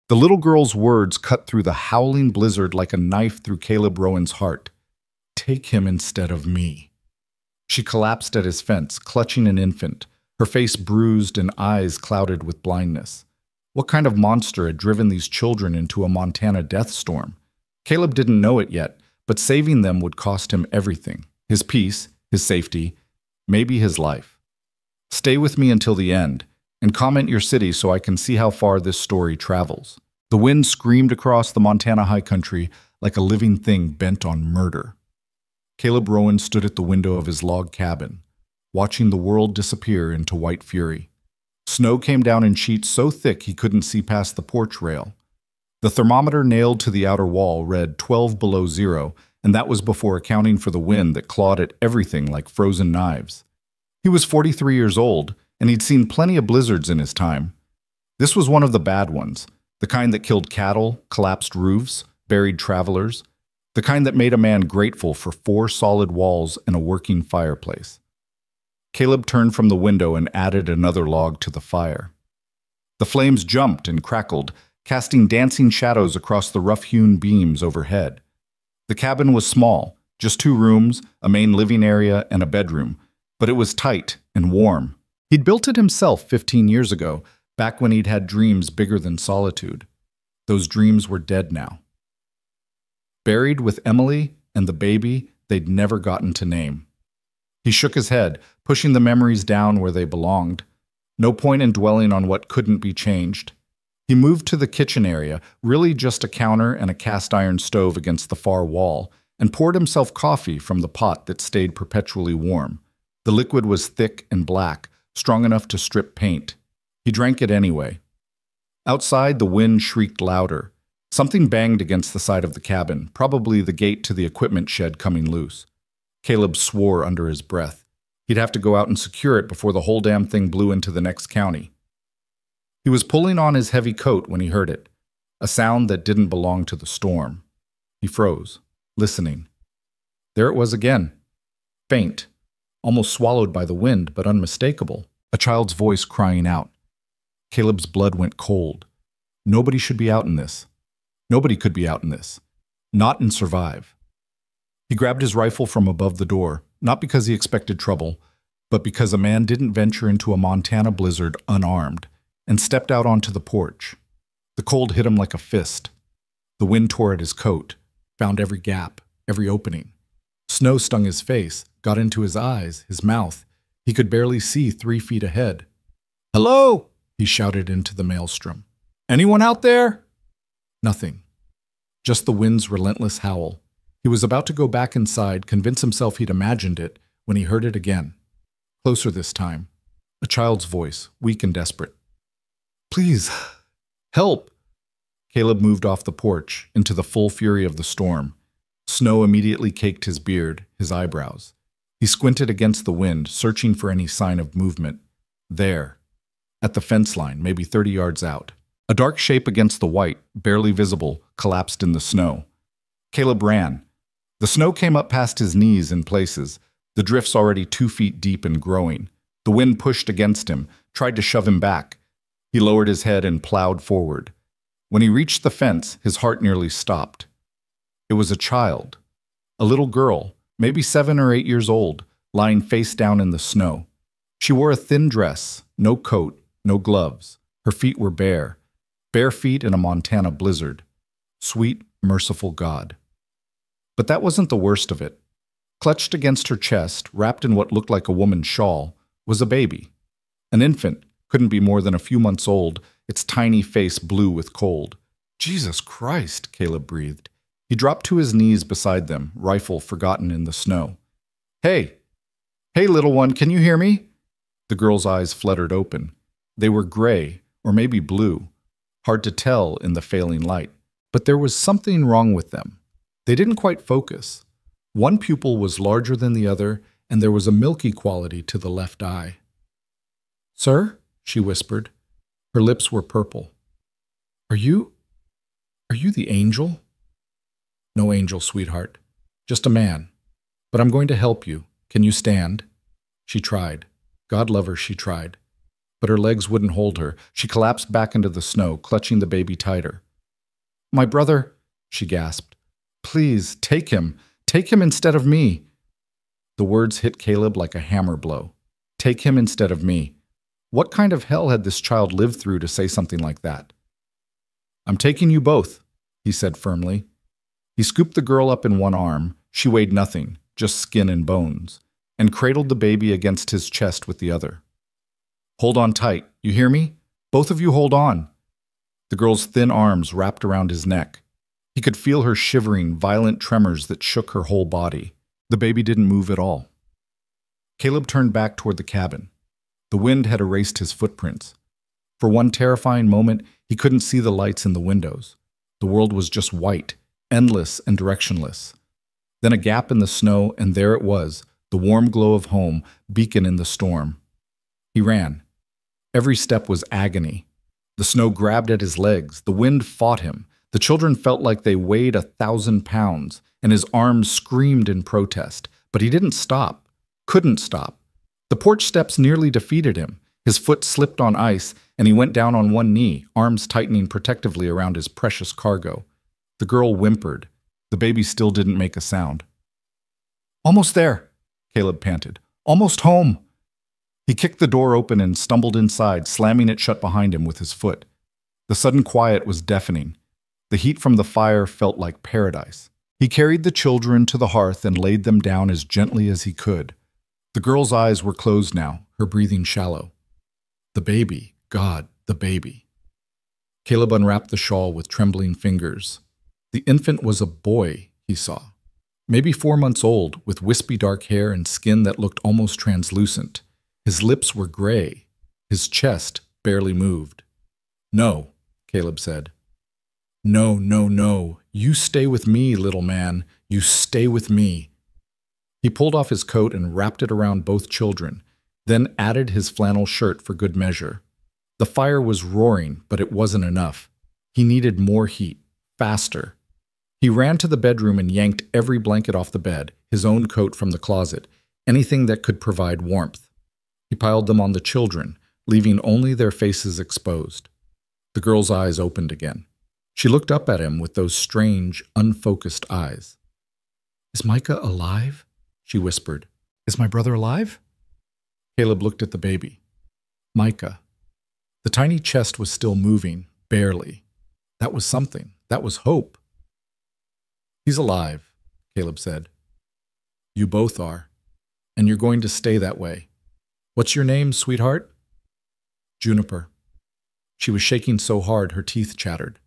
The little girl's words cut through the howling blizzard like a knife through Caleb Rowan's heart. Take him instead of me. She collapsed at his fence, clutching an infant, her face bruised and eyes clouded with blindness. What kind of monster had driven these children into a Montana death storm? Caleb didn't know it yet, but saving them would cost him everything. His peace, his safety, maybe his life. Stay with me until the end, and comment your city so I can see how far this story travels. The wind screamed across the Montana high country like a living thing bent on murder. Caleb Rowan stood at the window of his log cabin, watching the world disappear into white fury. Snow came down in sheets so thick he couldn't see past the porch rail. The thermometer nailed to the outer wall read 12 below zero, and that was before accounting for the wind that clawed at everything like frozen knives. He was 43 years old, and he'd seen plenty of blizzards in his time. This was one of the bad ones, the kind that killed cattle, collapsed roofs, buried travelers, the kind that made a man grateful for 4 solid walls and a working fireplace. Caleb turned from the window and added another log to the fire. The flames jumped and crackled, casting dancing shadows across the rough-hewn beams overhead. The cabin was small, just 2 rooms, a main living area, and a bedroom, but it was tight and warm. He'd built it himself 15 years ago, back when he'd had dreams bigger than solitude. Those dreams were dead now. Buried with Emily and the baby they'd never gotten to name. He shook his head, pushing the memories down where they belonged. No point in dwelling on what couldn't be changed. He moved to the kitchen area, really just a counter and a cast-iron stove against the far wall, and poured himself coffee from the pot that stayed perpetually warm. The liquid was thick and black, strong enough to strip paint. He drank it anyway. Outside, the wind shrieked louder. Something banged against the side of the cabin, probably the gate to the equipment shed coming loose. Caleb swore under his breath. He'd have to go out and secure it before the whole damn thing blew into the next county. He was pulling on his heavy coat when he heard it, a sound that didn't belong to the storm. He froze, listening. There it was again. Faint, almost swallowed by the wind, but unmistakable. A child's voice crying out. Caleb's blood went cold. Nobody should be out in this. Nobody could be out in this. Not and survive. He grabbed his rifle from above the door, not because he expected trouble, but because a man didn't venture into a Montana blizzard unarmed, and stepped out onto the porch. The cold hit him like a fist. The wind tore at his coat, found every gap, every opening. Snow stung his face, got into his eyes, his mouth. He could barely see 3 feet ahead. "Hello!" he shouted into the maelstrom. "Anyone out there?" Nothing. Just the wind's relentless howl. He was about to go back inside, convince himself he'd imagined it, when he heard it again. Closer this time. A child's voice, weak and desperate. "Please, help!" Caleb moved off the porch, into the full fury of the storm. Snow immediately caked his beard, his eyebrows. He squinted against the wind, searching for any sign of movement. There, at the fence line, maybe 30 yards out. A dark shape against the white, barely visible, collapsed in the snow. Caleb ran. The snow came up past his knees in places, the drifts already 2 feet deep and growing. The wind pushed against him, tried to shove him back. He lowered his head and plowed forward. When he reached the fence, his heart nearly stopped. It was a child, a little girl, maybe 7 or 8 years old, lying face down in the snow. She wore a thin dress, no coat, no gloves. Her feet were bare feet in a Montana blizzard. Sweet, merciful God. But that wasn't the worst of it. Clutched against her chest, wrapped in what looked like a woman's shawl, was a baby. An infant, couldn't be more than a few months old, its tiny face blue with cold. "Jesus Christ," Caleb breathed. He dropped to his knees beside them, rifle forgotten in the snow. Hey, little one, can you hear me?" The girl's eyes fluttered open. They were gray, or maybe blue. Hard to tell in the failing light. But there was something wrong with them. They didn't quite focus. One pupil was larger than the other, and there was a milky quality to the left eye. "Sir?" she whispered. Her lips were purple. Are you the angel?" "No angel, sweetheart. Just a man. But I'm going to help you. Can you stand?" She tried. God love her, she tried. but her legs wouldn't hold her. She collapsed back into the snow, clutching the baby tighter. "My brother," she gasped. "Please, take him. Take him instead of me." The words hit Caleb like a hammer blow. Take him instead of me. What kind of hell had this child lived through to say something like that? "I'm taking you both," he said firmly. He scooped the girl up in one arm. She weighed nothing, just skin and bones, and cradled the baby against his chest with the other. "Hold on tight, you hear me? Both of you hold on." The girl's thin arms wrapped around his neck. He could feel her shivering, violent tremors that shook her whole body. The baby didn't move at all. Caleb turned back toward the cabin. The wind had erased his footprints. For one terrifying moment, he couldn't see the lights in the windows. The world was just white, endless and directionless. Then a gap in the snow, and there it was, the warm glow of home, beacon in the storm. He ran. Every step was agony. The snow grabbed at his legs. The wind fought him. The children felt like they weighed 1,000 pounds, and his arms screamed in protest. But he didn't stop. Couldn't stop. The porch steps nearly defeated him. His foot slipped on ice, and he went down on one knee, arms tightening protectively around his precious cargo. The girl whimpered. The baby still didn't make a sound. "Almost there," Caleb panted. "Almost home." He kicked the door open and stumbled inside, slamming it shut behind him with his foot. The sudden quiet was deafening. The heat from the fire felt like paradise. He carried the children to the hearth and laid them down as gently as he could. The girl's eyes were closed now, her breathing shallow. The baby, God, the baby. Caleb unwrapped the shawl with trembling fingers. The infant was a boy, he saw. Maybe 4 months old, with wispy dark hair and skin that looked almost translucent. His lips were gray. His chest barely moved. "No," Caleb said. "No, no, no. You stay with me, little man. You stay with me." He pulled off his coat and wrapped it around both children, then added his flannel shirt for good measure. The fire was roaring, but it wasn't enough. He needed more heat, faster. He ran to the bedroom and yanked every blanket off the bed, his own coat from the closet, anything that could provide warmth. He piled them on the children, leaving only their faces exposed. The girl's eyes opened again. She looked up at him with those strange, unfocused eyes. "Is Micah alive?" she whispered. "Is my brother alive?" Caleb looked at the baby. Micah. The tiny chest was still moving, barely. That was something. That was hope. "He's alive," Caleb said. "You both are. And you're going to stay that way. What's your name, sweetheart?" "Juniper." She was shaking so hard her teeth chattered.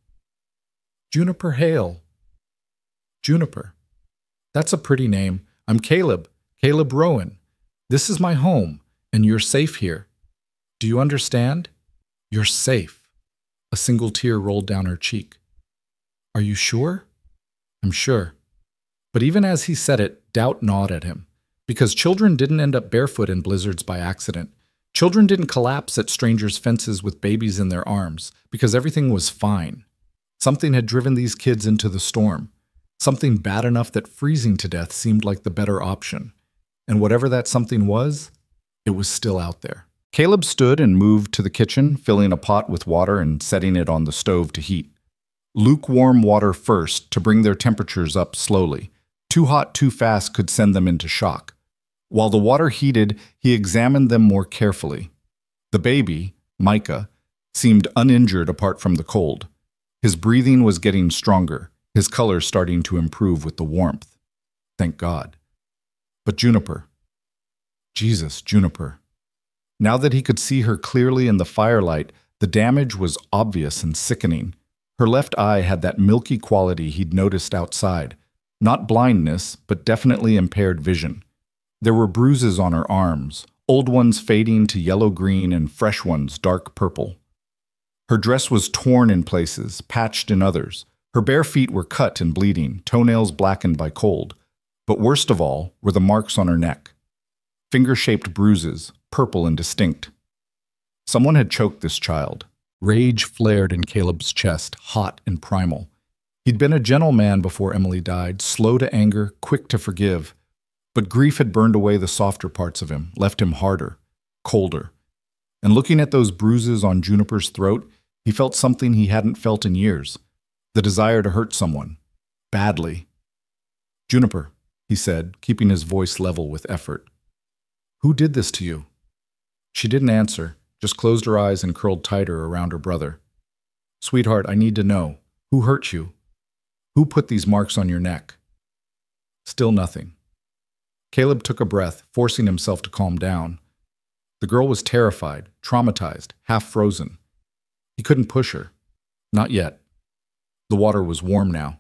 "Juniper Hale." "Juniper. That's a pretty name. I'm Caleb, Caleb Rowan. This is my home, and you're safe here. Do you understand? You're safe." A single tear rolled down her cheek. "Are you sure?" "I'm sure." But even as he said it, doubt gnawed at him. Because children didn't end up barefoot in blizzards by accident. Children didn't collapse at strangers' fences with babies in their arms, because everything was fine. Something had driven these kids into the storm. Something bad enough that freezing to death seemed like the better option. And whatever that something was, it was still out there. Caleb stood and moved to the kitchen, filling a pot with water and setting it on the stove to heat. Lukewarm water first to bring their temperatures up slowly. Too hot too fast could send them into shock. While the water heated, he examined them more carefully. The baby, Micah, seemed uninjured apart from the cold. His breathing was getting stronger, his color starting to improve with the warmth. Thank God. But Juniper. Jesus, Juniper. Now that he could see her clearly in the firelight, the damage was obvious and sickening. Her left eye had that milky quality he'd noticed outside. Not blindness, but definitely impaired vision. There were bruises on her arms, old ones fading to yellow-green and fresh ones dark purple. Her dress was torn in places, patched in others. Her bare feet were cut and bleeding, toenails blackened by cold. But worst of all were the marks on her neck. Finger-shaped bruises, purple and distinct. Someone had choked this child. Rage flared in Caleb's chest, hot and primal. He'd been a gentle man before Emily died, slow to anger, quick to forgive. But grief had burned away the softer parts of him, left him harder, colder. And looking at those bruises on Juniper's throat, he felt something he hadn't felt in years. The desire to hurt someone. Badly. "Juniper," he said, keeping his voice level with effort. "Who did this to you?" She didn't answer, just closed her eyes and curled tighter around her brother. "Sweetheart, I need to know. Who hurt you? Who put these marks on your neck?" Still nothing. Caleb took a breath, forcing himself to calm down. The girl was terrified, traumatized, half frozen. He couldn't push her. Not yet. The water was warm now.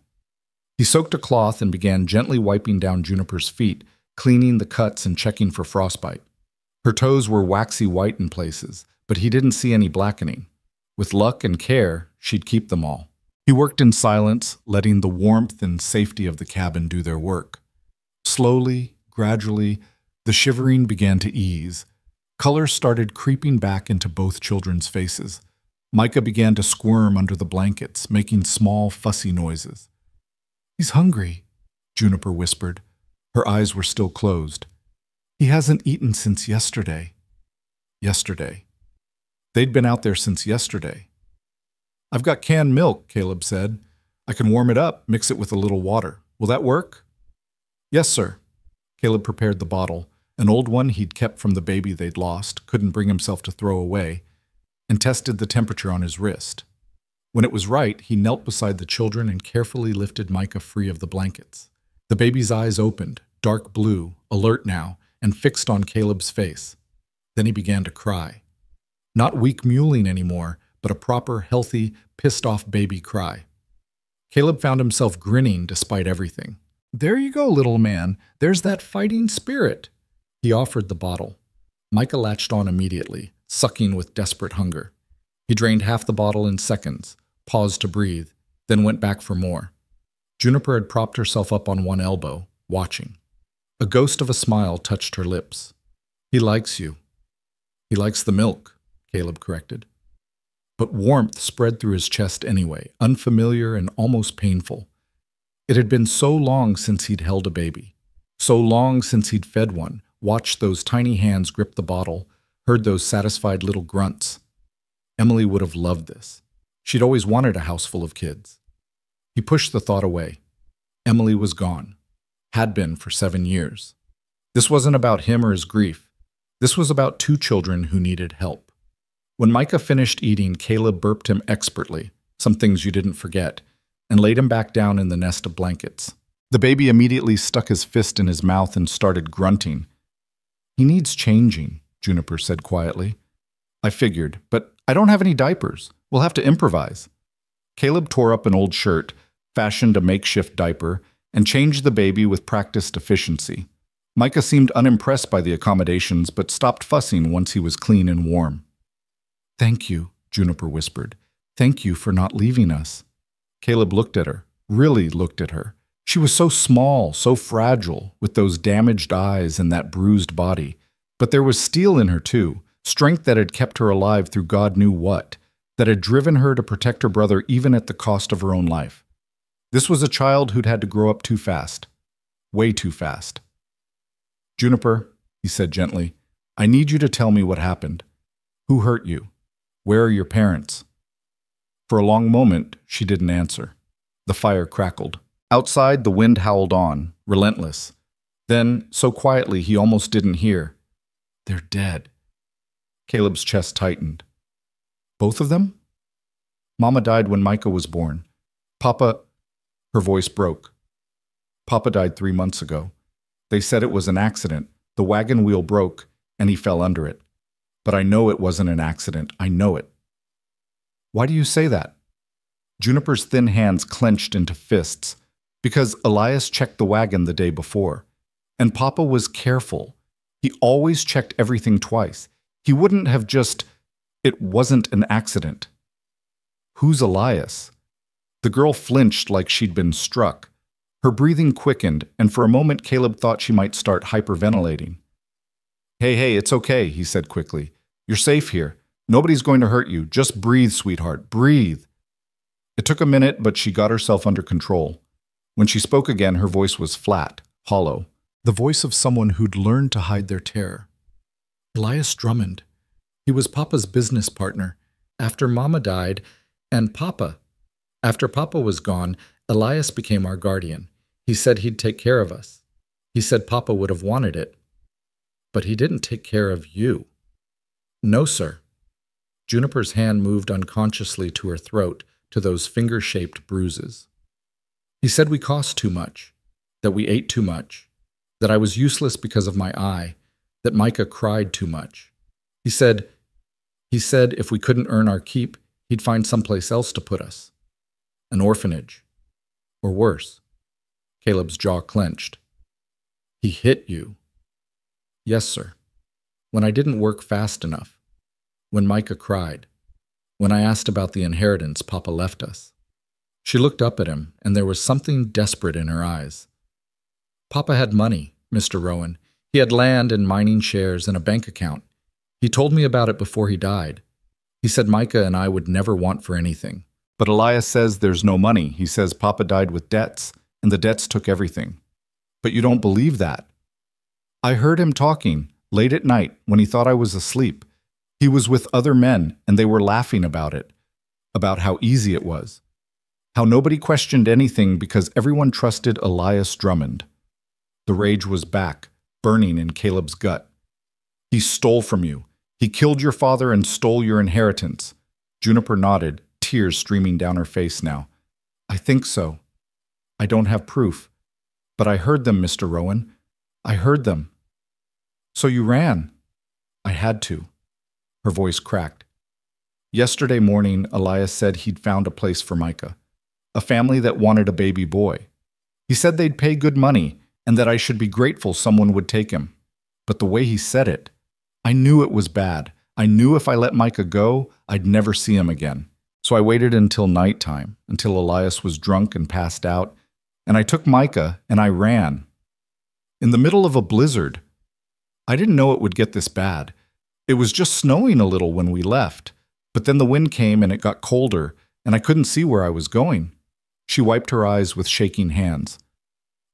He soaked a cloth and began gently wiping down Juniper's feet, cleaning the cuts and checking for frostbite. Her toes were waxy white in places, but he didn't see any blackening. With luck and care, she'd keep them all. He worked in silence, letting the warmth and safety of the cabin do their work. Slowly, gradually, the shivering began to ease. Color started creeping back into both children's faces. Micah began to squirm under the blankets, making small, fussy noises. "He's hungry," Juniper whispered. Her eyes were still closed. "He hasn't eaten since yesterday." Yesterday. They'd been out there since yesterday. "I've got canned milk," Caleb said. "I can warm it up, mix it with a little water. Will that work?" "Yes, sir." Caleb prepared the bottle, an old one he'd kept from the baby they'd lost, couldn't bring himself to throw away, and tested the temperature on his wrist. When it was right, he knelt beside the children and carefully lifted Micah free of the blankets. The baby's eyes opened, dark blue, alert now, and fixed on Caleb's face. Then he began to cry. Not weak mewling anymore, but a proper, healthy, pissed-off baby cry. Caleb found himself grinning despite everything. "There you go, little man. There's that fighting spirit." He offered the bottle. Micah latched on immediately, sucking with desperate hunger. He drained half the bottle in seconds, paused to breathe, then went back for more. Juniper had propped herself up on one elbow, watching. A ghost of a smile touched her lips. "He likes you." "He likes the milk," Caleb corrected. But warmth spread through his chest anyway, unfamiliar and almost painful. It had been so long since he'd held a baby, so long since he'd fed one, watched those tiny hands grip the bottle, heard those satisfied little grunts. Emily would have loved this. She'd always wanted a house full of kids. He pushed the thought away. Emily was gone. Had been for 7 years. This wasn't about him or his grief. This was about 2 children who needed help. When Micah finished eating, Caleb burped him expertly, some things you didn't forget, and laid him back down in the nest of blankets. The baby immediately stuck his fist in his mouth and started grunting. "He needs changing," Juniper said quietly. "I figured, but I don't have any diapers. We'll have to improvise." Caleb tore up an old shirt, fashioned a makeshift diaper, and changed the baby with practiced efficiency. Micah seemed unimpressed by the accommodations, but stopped fussing once he was clean and warm. "Thank you," Juniper whispered. "Thank you for not leaving us." Caleb looked at her, really looked at her. She was so small, so fragile, with those damaged eyes and that bruised body. But there was steel in her too, strength that had kept her alive through God knew what, that had driven her to protect her brother even at the cost of her own life. This was a child who'd had to grow up too fast. Way too fast. "Juniper," he said gently, "I need you to tell me what happened. Who hurt you? Where are your parents?" For a long moment, she didn't answer. The fire crackled. Outside, the wind howled on, relentless. Then, so quietly he almost didn't hear, "They're dead." Caleb's chest tightened. "Both of them?" "Mama died when Micah was born. Papa—" Her voice broke. "Papa died 3 months ago. They said it was an accident. The wagon wheel broke, and he fell under it. But I know it wasn't an accident. I know it." "Why do you say that?" Juniper's thin hands clenched into fists. "Because Elias checked the wagon the day before. And Papa was careful. He always checked everything twice. He wouldn't have just— It wasn't an accident." "Who's Elias?" The girl flinched like she'd been struck. Her breathing quickened, and for a moment Caleb thought she might start hyperventilating. Hey, it's okay," he said quickly. "You're safe here. Nobody's going to hurt you. Just breathe, sweetheart. Breathe." It took a minute, but she got herself under control. When she spoke again, her voice was flat, hollow. The voice of someone who'd learned to hide their terror. "Elias Drummond. He was Papa's business partner. After Mama died, and after Papa was gone, Elias became our guardian. He said he'd take care of us. He said Papa would have wanted it. But he didn't take care of you. No, sir. Juniper's hand moved unconsciously to her throat, to those finger-shaped bruises. He said we cost too much, that we ate too much, that I was useless because of my eye, that Micah cried too much. He said if we couldn't earn our keep, he'd find someplace else to put us. An orphanage. Or worse. Caleb's jaw clenched. He hit you. Yes, sir. When I didn't work fast enough. When Micah cried. When I asked about the inheritance Papa left us. She looked up at him, and there was something desperate in her eyes. Papa had money, Mr. Rowan. He had land and mining shares and a bank account. He told me about it before he died. He said Micah and I would never want for anything. But Elias says there's no money. He says Papa died with debts, and the debts took everything. But you don't believe that. I heard him talking, late at night, when he thought I was asleep. He was with other men, and they were laughing about it, about how easy it was, how nobody questioned anything because everyone trusted Elias Drummond. The rage was back, burning in Caleb's gut. He stole from you. He killed your father and stole your inheritance. Juniper nodded, tears streaming down her face now. I think so. I don't have proof. But I heard them, Mr. Rowan. I heard them. So you ran. I had to. Her voice cracked. Yesterday morning, Elias said he'd found a place for Micah, a family that wanted a baby boy. He said they'd pay good money and that I should be grateful someone would take him. But the way he said it, I knew it was bad. I knew if I let Micah go, I'd never see him again. So I waited until nighttime, until Elias was drunk and passed out, and I took Micah and I ran. In the middle of a blizzard. I didn't know it would get this bad. It was just snowing a little when we left, but then the wind came and it got colder, and I couldn't see where I was going. She wiped her eyes with shaking hands.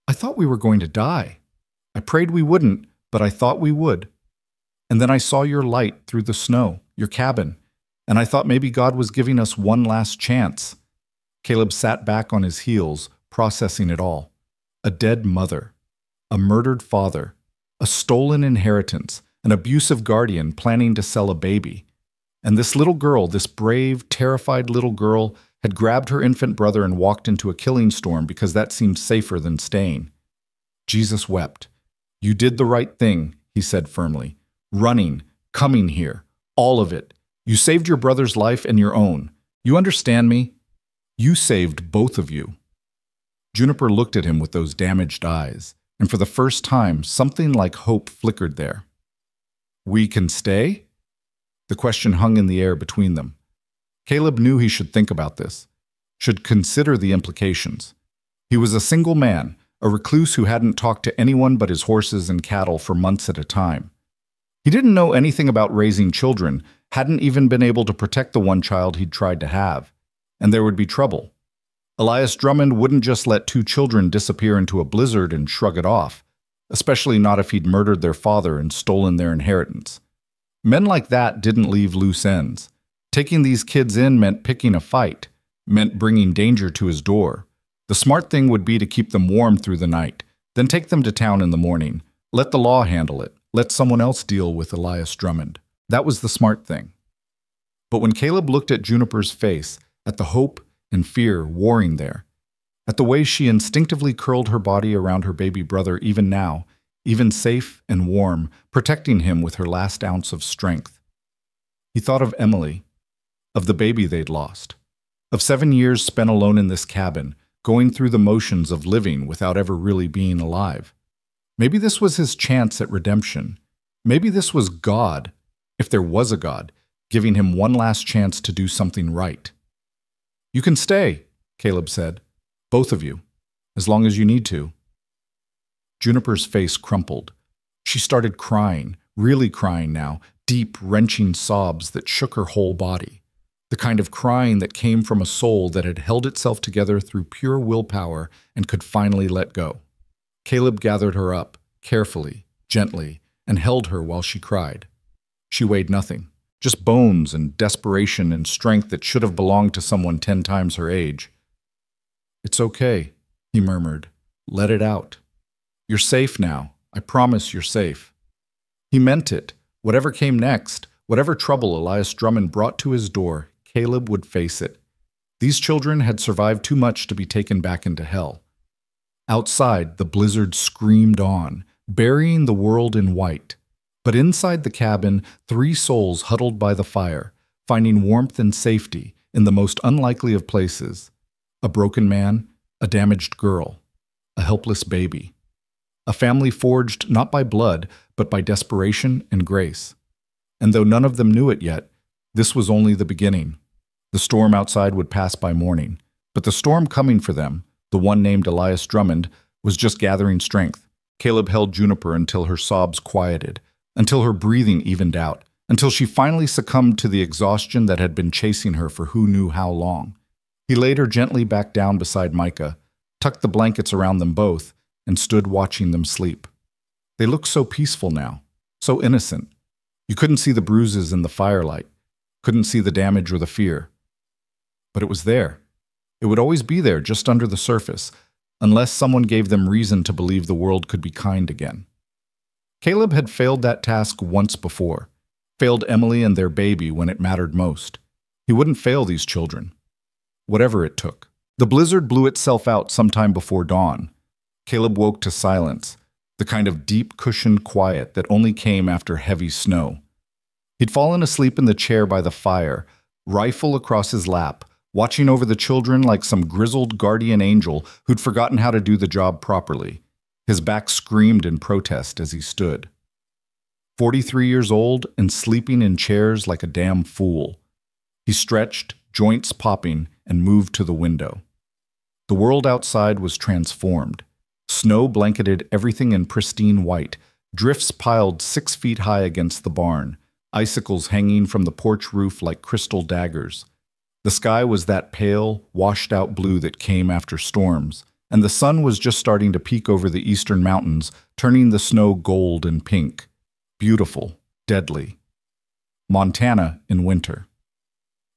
I thought we were going to die. I prayed we wouldn't, but I thought we would. And then I saw your light through the snow, your cabin, and I thought maybe God was giving us one last chance. Caleb sat back on his heels, processing it all. A dead mother, a murdered father, a stolen inheritance, an abusive guardian planning to sell a baby. And this little girl, this brave, terrified little girl, had grabbed her infant brother and walked into a killing storm because that seemed safer than staying. Jesus wept. You did the right thing, he said firmly. Running, coming here, all of it. You saved your brother's life and your own. You understand me? You saved both of you. Juniper looked at him with those damaged eyes, and for the first time, something like hope flickered there. We can stay? The question hung in the air between them. Caleb knew he should think about this, should consider the implications. He was a single man, a recluse who hadn't talked to anyone but his horses and cattle for months at a time. He didn't know anything about raising children, hadn't even been able to protect the one child he'd tried to have. And there would be trouble. Elias Drummond wouldn't just let two children disappear into a blizzard and shrug it off, especially not if he'd murdered their father and stolen their inheritance. Men like that didn't leave loose ends. Taking these kids in meant picking a fight, meant bringing danger to his door. The smart thing would be to keep them warm through the night, then take them to town in the morning. Let the law handle it. Let someone else deal with Elias Drummond. That was the smart thing. But when Caleb looked at Juniper's face, at the hope and fear warring there, at the way she instinctively curled her body around her baby brother even now, even safe and warm, protecting him with her last ounce of strength, he thought of Emily, of the baby they'd lost, of 7 years spent alone in this cabin, going through the motions of living without ever really being alive. Maybe this was his chance at redemption. Maybe this was God, if there was a God, giving him one last chance to do something right. You can stay, Caleb said. Both of you, as long as you need to. Juniper's face crumpled. She started crying, really crying now, deep, wrenching sobs that shook her whole body. The kind of crying that came from a soul that had held itself together through pure willpower and could finally let go. Caleb gathered her up, carefully, gently, and held her while she cried. She weighed nothing. just bones and desperation and strength that should have belonged to someone 10 times her age. "It's okay," he murmured. "Let it out. You're safe now. I promise you're safe." He meant it. Whatever came next, whatever trouble Elias Drummond brought to his door, Caleb would face it. These children had survived too much to be taken back into hell. Outside, the blizzard screamed on, burying the world in white. But inside the cabin, 3 souls huddled by the fire, finding warmth and safety in the most unlikely of places. A broken man, a damaged girl, a helpless baby. A family forged not by blood, but by desperation and grace. And though none of them knew it yet, this was only the beginning. The storm outside would pass by morning, but the storm coming for them, the one named Elias Drummond, was just gathering strength. Caleb held Juniper until her sobs quieted, until her breathing evened out, until she finally succumbed to the exhaustion that had been chasing her for who knew how long. He laid her gently back down beside Micah, tucked the blankets around them both, and stood watching them sleep. They looked so peaceful now, so innocent. You couldn't see the bruises in the firelight, couldn't see the damage or the fear. But it was there. It would always be there, just under the surface, unless someone gave them reason to believe the world could be kind again. Caleb had failed that task once before, failed Emily and their baby when it mattered most. He wouldn't fail these children, whatever it took. The blizzard blew itself out sometime before dawn. Caleb woke to silence, the kind of deep cushioned quiet that only came after heavy snow. He'd fallen asleep in the chair by the fire, rifle across his lap, watching over the children like some grizzled guardian angel who'd forgotten how to do the job properly. His back screamed in protest as he stood. 43 years old and sleeping in chairs like a damn fool. He stretched, joints popping, and moved to the window. The world outside was transformed. Snow blanketed everything in pristine white, drifts piled 6 feet high against the barn, icicles hanging from the porch roof like crystal daggers. The sky was that pale, washed-out blue that came after storms, and the sun was just starting to peek over the eastern mountains, turning the snow gold and pink. Beautiful, deadly. Montana in winter.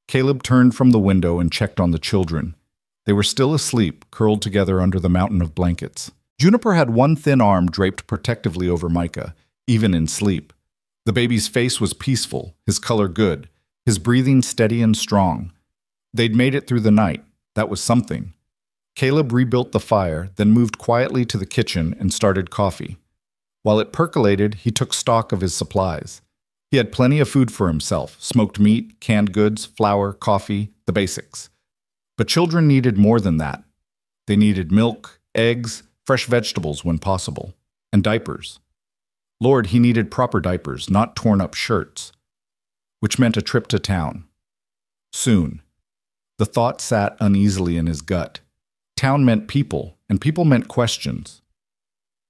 Caleb turned from the window and checked on the children. They were still asleep, curled together under the mountain of blankets. Juniper had one thin arm draped protectively over Micah, even in sleep. The baby's face was peaceful, his color good, his breathing steady and strong. They'd made it through the night. That was something. Caleb rebuilt the fire, then moved quietly to the kitchen and started coffee. While it percolated, he took stock of his supplies. He had plenty of food for himself: smoked meat, canned goods, flour, coffee, the basics. But children needed more than that. They needed milk, eggs, fresh vegetables when possible, and diapers. Lord, he needed proper diapers, not torn-up shirts. Which meant a trip to town. Soon. The thought sat uneasily in his gut. Town meant people, and people meant questions.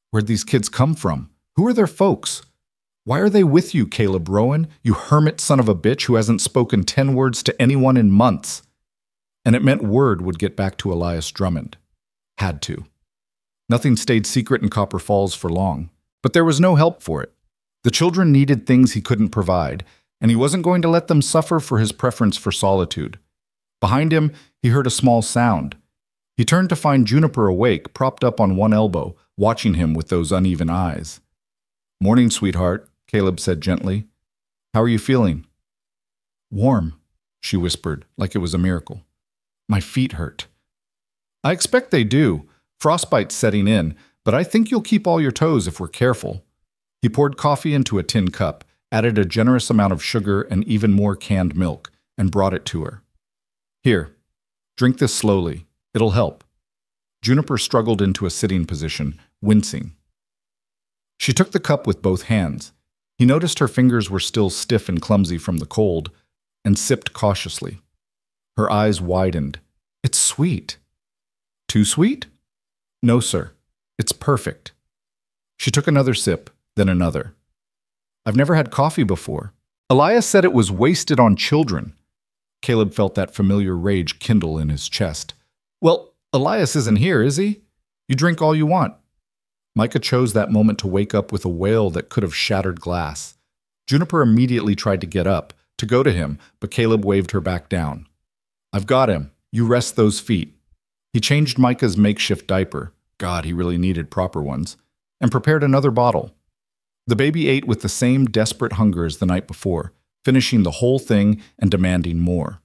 Where'd these kids come from? Who are their folks? Why are they with you, Caleb Rowan, you hermit son of a bitch who hasn't spoken 10 words to anyone in months? And it meant word would get back to Elias Drummond. Had to. Nothing stayed secret in Copper Falls for long, but there was no help for it. The children needed things he couldn't provide, and he wasn't going to let them suffer for his preference for solitude. Behind him, he heard a small sound. He turned to find Juniper awake, propped up on one elbow, watching him with those uneven eyes. "Morning, sweetheart," Caleb said gently. "How are you feeling?" "Warm," she whispered, like it was a miracle. "My feet hurt." "I expect they do. Frostbite's setting in, but I think you'll keep all your toes if we're careful." He poured coffee into a tin cup, added a generous amount of sugar and even more canned milk, and brought it to her. "Here, drink this slowly. It'll help." Juniper struggled into a sitting position, wincing. She took the cup with both hands. He noticed her fingers were still stiff and clumsy from the cold, and sipped cautiously. Her eyes widened. "It's sweet." "Too sweet?" "No, sir. It's perfect." She took another sip, then another. "I've never had coffee before. Elias said it was wasted on children." Caleb felt that familiar rage kindle in his chest. "Well, Elias isn't here, is he? You drink all you want." Micah chose that moment to wake up with a wail that could have shattered glass. Juniper immediately tried to get up, to go to him, but Caleb waved her back down. "I've got him. You rest those feet." He changed Micah's makeshift diaper. God, he really needed proper ones. And prepared another bottle. The baby ate with the same desperate hunger as the night before, finishing the whole thing and demanding more.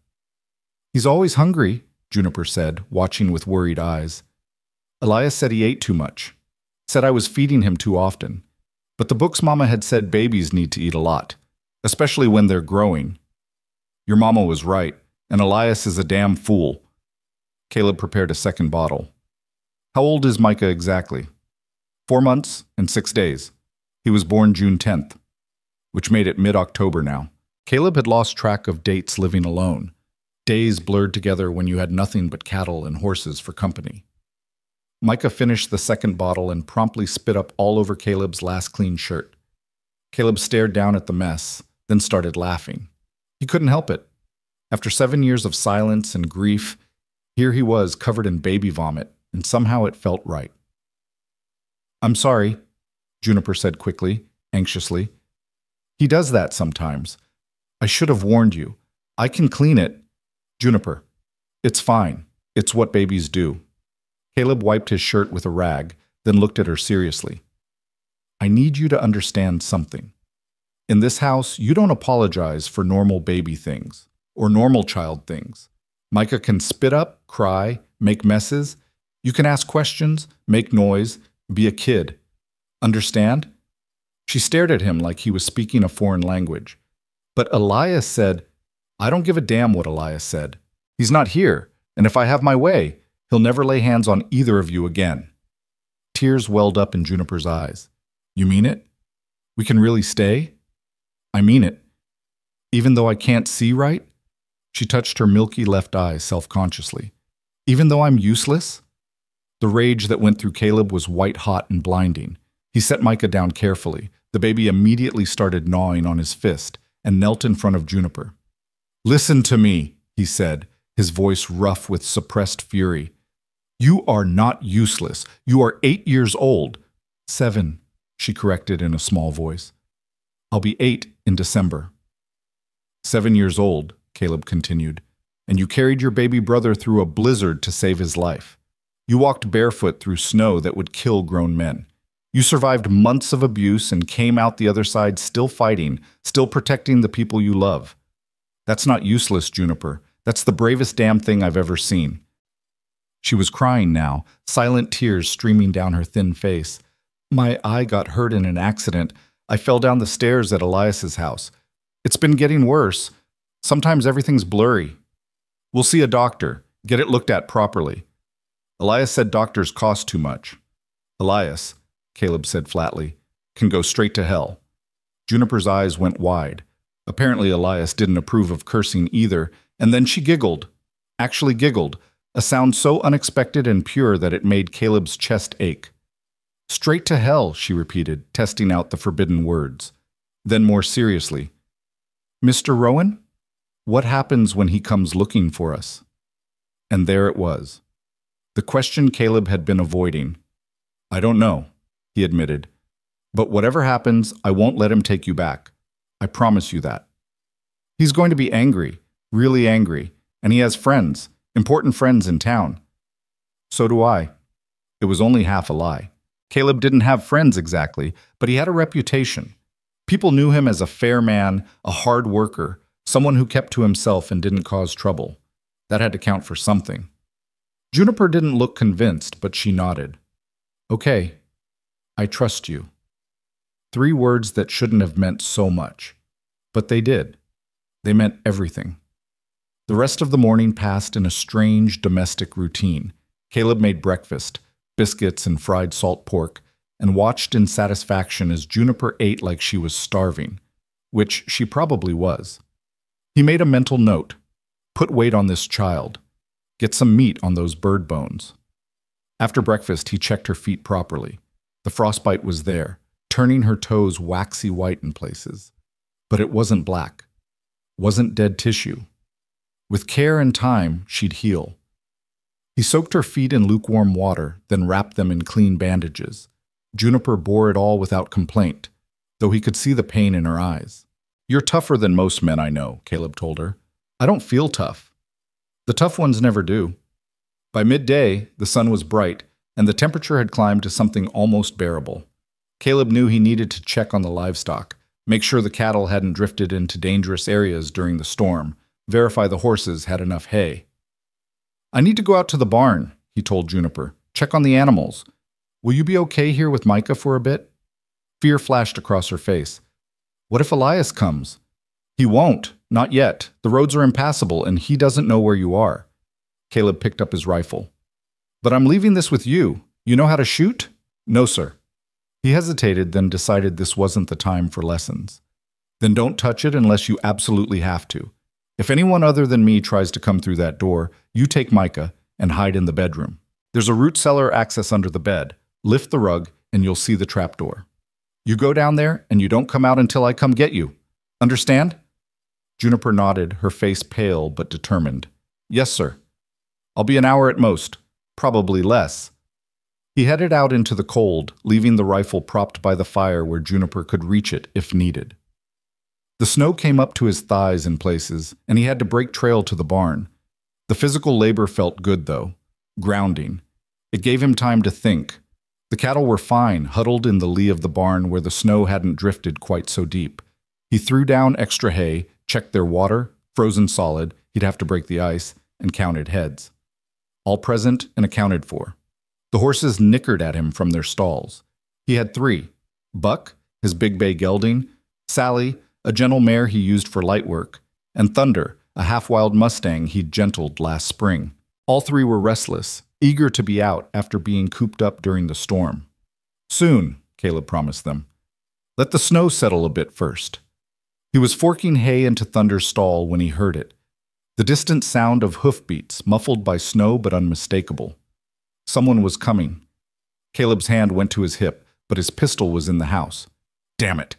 "He's always hungry," Juniper said, watching with worried eyes. Elias said he ate too much. Said I was feeding him too often. But the book's mama had said babies need to eat a lot, especially when they're growing. Your mama was right, and Elias is a damn fool. Caleb prepared a second bottle. How old is Micah exactly? 4 months and 6 days. He was born June 10th, which made it mid-October now. Caleb had lost track of dates living alone. Days blurred together when you had nothing but cattle and horses for company. Micah finished the second bottle and promptly spit up all over Caleb's last clean shirt. Caleb stared down at the mess, then started laughing. He couldn't help it. After 7 years of silence and grief, here he was covered in baby vomit, and somehow it felt right. "I'm sorry," Juniper said quickly, anxiously. "He does that sometimes. I should have warned you. I can clean it." "Juniper, it's fine. It's what babies do." Caleb wiped his shirt with a rag, then looked at her seriously. "I need you to understand something. In this house, you don't apologize for normal baby things, or normal child things. Micah can spit up, cry, make messes. You can ask questions, make noise, be a kid. Understand?" She stared at him like he was speaking a foreign language. But Elias said, "I don't give a damn what Elias said. He's not here, and if I have my way, he'll never lay hands on either of you again." Tears welled up in Juniper's eyes. "You mean it? We can really stay?" "I mean it. Even though I can't see right?" She touched her milky left eye self-consciously. "Even though I'm useless?" The rage that went through Caleb was white-hot and blinding. He set Micah down carefully. The baby immediately started gnawing on his fist and knelt in front of Juniper. "Listen to me," he said, his voice rough with suppressed fury. "You are not useless. You are 8 years old." 7, she corrected in a small voice. "I'll be 8 in December." 7 years old, Caleb continued, and you carried your baby brother through a blizzard to save his life. You walked barefoot through snow that would kill grown men. You survived months of abuse and came out the other side still fighting, still protecting the people you love. That's not useless, Juniper. That's the bravest damn thing I've ever seen. She was crying now, silent tears streaming down her thin face. "My eye got hurt in an accident. I fell down the stairs at Elias's house. It's been getting worse. Sometimes everything's blurry. We'll see a doctor. Get it looked at properly." Elias said doctors cost too much. "Elias," Caleb said flatly, "can go straight to hell." Juniper's eyes went wide. Apparently Elias didn't approve of cursing either, and then she giggled. Actually giggled, a sound so unexpected and pure that it made Caleb's chest ache. "Straight to hell," she repeated, testing out the forbidden words. Then more seriously, "Mr. Rowan, what happens when he comes looking for us?" And there it was. The question Caleb had been avoiding. "I don't know," he admitted. "But whatever happens, I won't let him take you back. I promise you that. He's going to be angry, really angry, and he has friends, important friends in town." "So do I." It was only half a lie. Caleb didn't have friends exactly, but he had a reputation. People knew him as a fair man, a hard worker, someone who kept to himself and didn't cause trouble. That had to count for something. Juniper didn't look convinced, but she nodded. "Okay, I trust you." 3 words that shouldn't have meant so much. But they did. They meant everything. The rest of the morning passed in a strange domestic routine. Caleb made breakfast, biscuits and fried salt pork, and watched in satisfaction as Juniper ate like she was starving, which she probably was. He made a mental note. Put weight on this child. Get some meat on those bird bones. After breakfast, he checked her feet properly. The frostbite was there, turning her toes waxy white in places. But it wasn't black. Wasn't dead tissue. With care and time, she'd heal. He soaked her feet in lukewarm water, then wrapped them in clean bandages. Juniper bore it all without complaint, though he could see the pain in her eyes. You're tougher than most men I know, Caleb told her. I don't feel tough. The tough ones never do. By midday, the sun was bright, and the temperature had climbed to something almost bearable. Caleb knew he needed to check on the livestock, make sure the cattle hadn't drifted into dangerous areas during the storm, verify the horses had enough hay. I need to go out to the barn, he told Juniper. Check on the animals. Will you be okay here with Micah for a bit? Fear flashed across her face. What if Elias comes? He won't. Not yet. The roads are impassable, and he doesn't know where you are. Caleb picked up his rifle. But I'm leaving this with you. You know how to shoot? No, sir. He hesitated, then decided this wasn't the time for lessons. Then don't touch it unless you absolutely have to. If anyone other than me tries to come through that door, you take Micah and hide in the bedroom. There's a root cellar access under the bed. Lift the rug, and you'll see the trapdoor. You go down there, and you don't come out until I come get you. Understand? Juniper nodded, her face pale but determined. Yes, sir. I'll be an hour at most, probably less. He headed out into the cold, leaving the rifle propped by the fire where Juniper could reach it if needed. The snow came up to his thighs in places, and he had to break trail to the barn. The physical labor felt good, though, grounding. It gave him time to think. The cattle were fine, huddled in the lee of the barn where the snow hadn't drifted quite so deep. He threw down extra hay, checked their water, frozen solid, he'd have to break the ice, and counted heads. All present and accounted for. The horses nickered at him from their stalls. He had 3. Buck, his big bay gelding, Sally, a gentle mare he used for light work, and Thunder, a half-wild Mustang he'd gentled last spring. All 3 were restless, eager to be out after being cooped up during the storm. Soon, Caleb promised them. Let the snow settle a bit first. He was forking hay into Thunder's stall when he heard it. The distant sound of hoofbeats, muffled by snow but unmistakable. Someone was coming. Caleb's hand went to his hip, but his pistol was in the house. Damn it!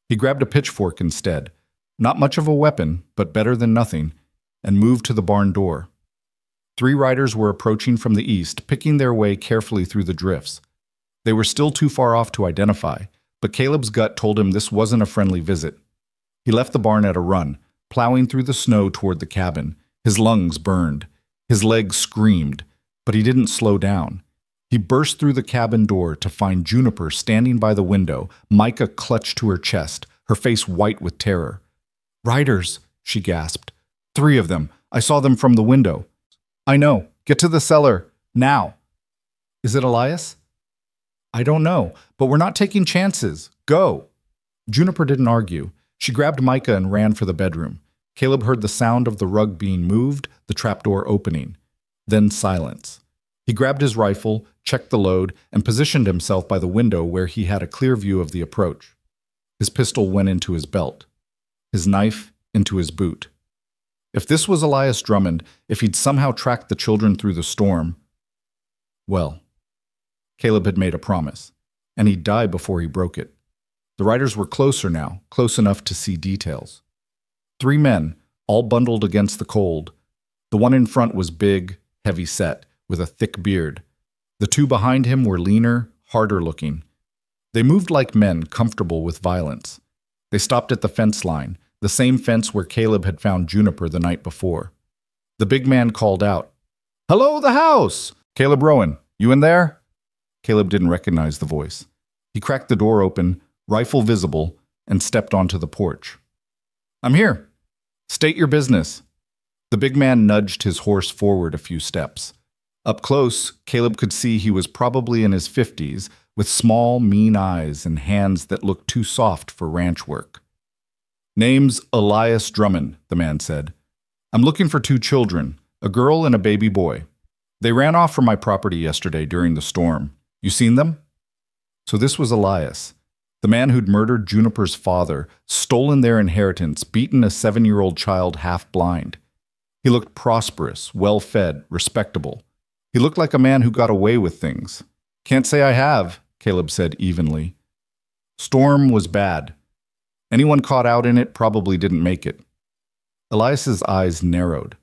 He grabbed a pitchfork instead. Not much of a weapon, but better than nothing, and moved to the barn door. 3 riders were approaching from the east, picking their way carefully through the drifts. They were still too far off to identify, but Caleb's gut told him this wasn't a friendly visit. He left the barn at a run, plowing through the snow toward the cabin. His lungs burned. His legs screamed, but he didn't slow down. He burst through the cabin door to find Juniper standing by the window, Micah clutched to her chest, her face white with terror. "Riders," she gasped. 3 of them. I saw them from the window. I know. Get to the cellar. Now. Is it Elias? I don't know, but we're not taking chances. Go. Juniper didn't argue. She grabbed Micah and ran for the bedroom. Caleb heard the sound of the rug being moved, the trapdoor opening. Then silence. He grabbed his rifle, checked the load, and positioned himself by the window where he had a clear view of the approach. His pistol went into his belt. His knife into his boot. If this was Elias Drummond, if he'd somehow tracked the children through the storm, well, Caleb had made a promise, and he'd die before he broke it. The riders were closer now, close enough to see details. 3 men, all bundled against the cold. The one in front was big, heavy-set, with a thick beard. The 2 behind him were leaner, harder-looking. They moved like men comfortable with violence. They stopped at the fence line, the same fence where Caleb had found Juniper the night before. The big man called out, "Hello, the house! Caleb Rowan, you in there?" Caleb didn't recognize the voice. He cracked the door open, rifle visible, and stepped onto the porch. "I'm here. State your business." The big man nudged his horse forward a few steps. Up close, Caleb could see he was probably in his 50s, with small, mean eyes and hands that looked too soft for ranch work. "Name's Elias Drummond," the man said. "I'm looking for 2 children, a girl and a baby boy. They ran off from my property yesterday during the storm. You seen them?" So this was Elias, the man who'd murdered Juniper's father, stolen their inheritance, beaten a 7-year-old child half-blind. He looked prosperous, well-fed, respectable. He looked like a man who got away with things. "Can't say I have," Caleb said evenly. "Storm was bad. Anyone caught out in it probably didn't make it." Elias's eyes narrowed.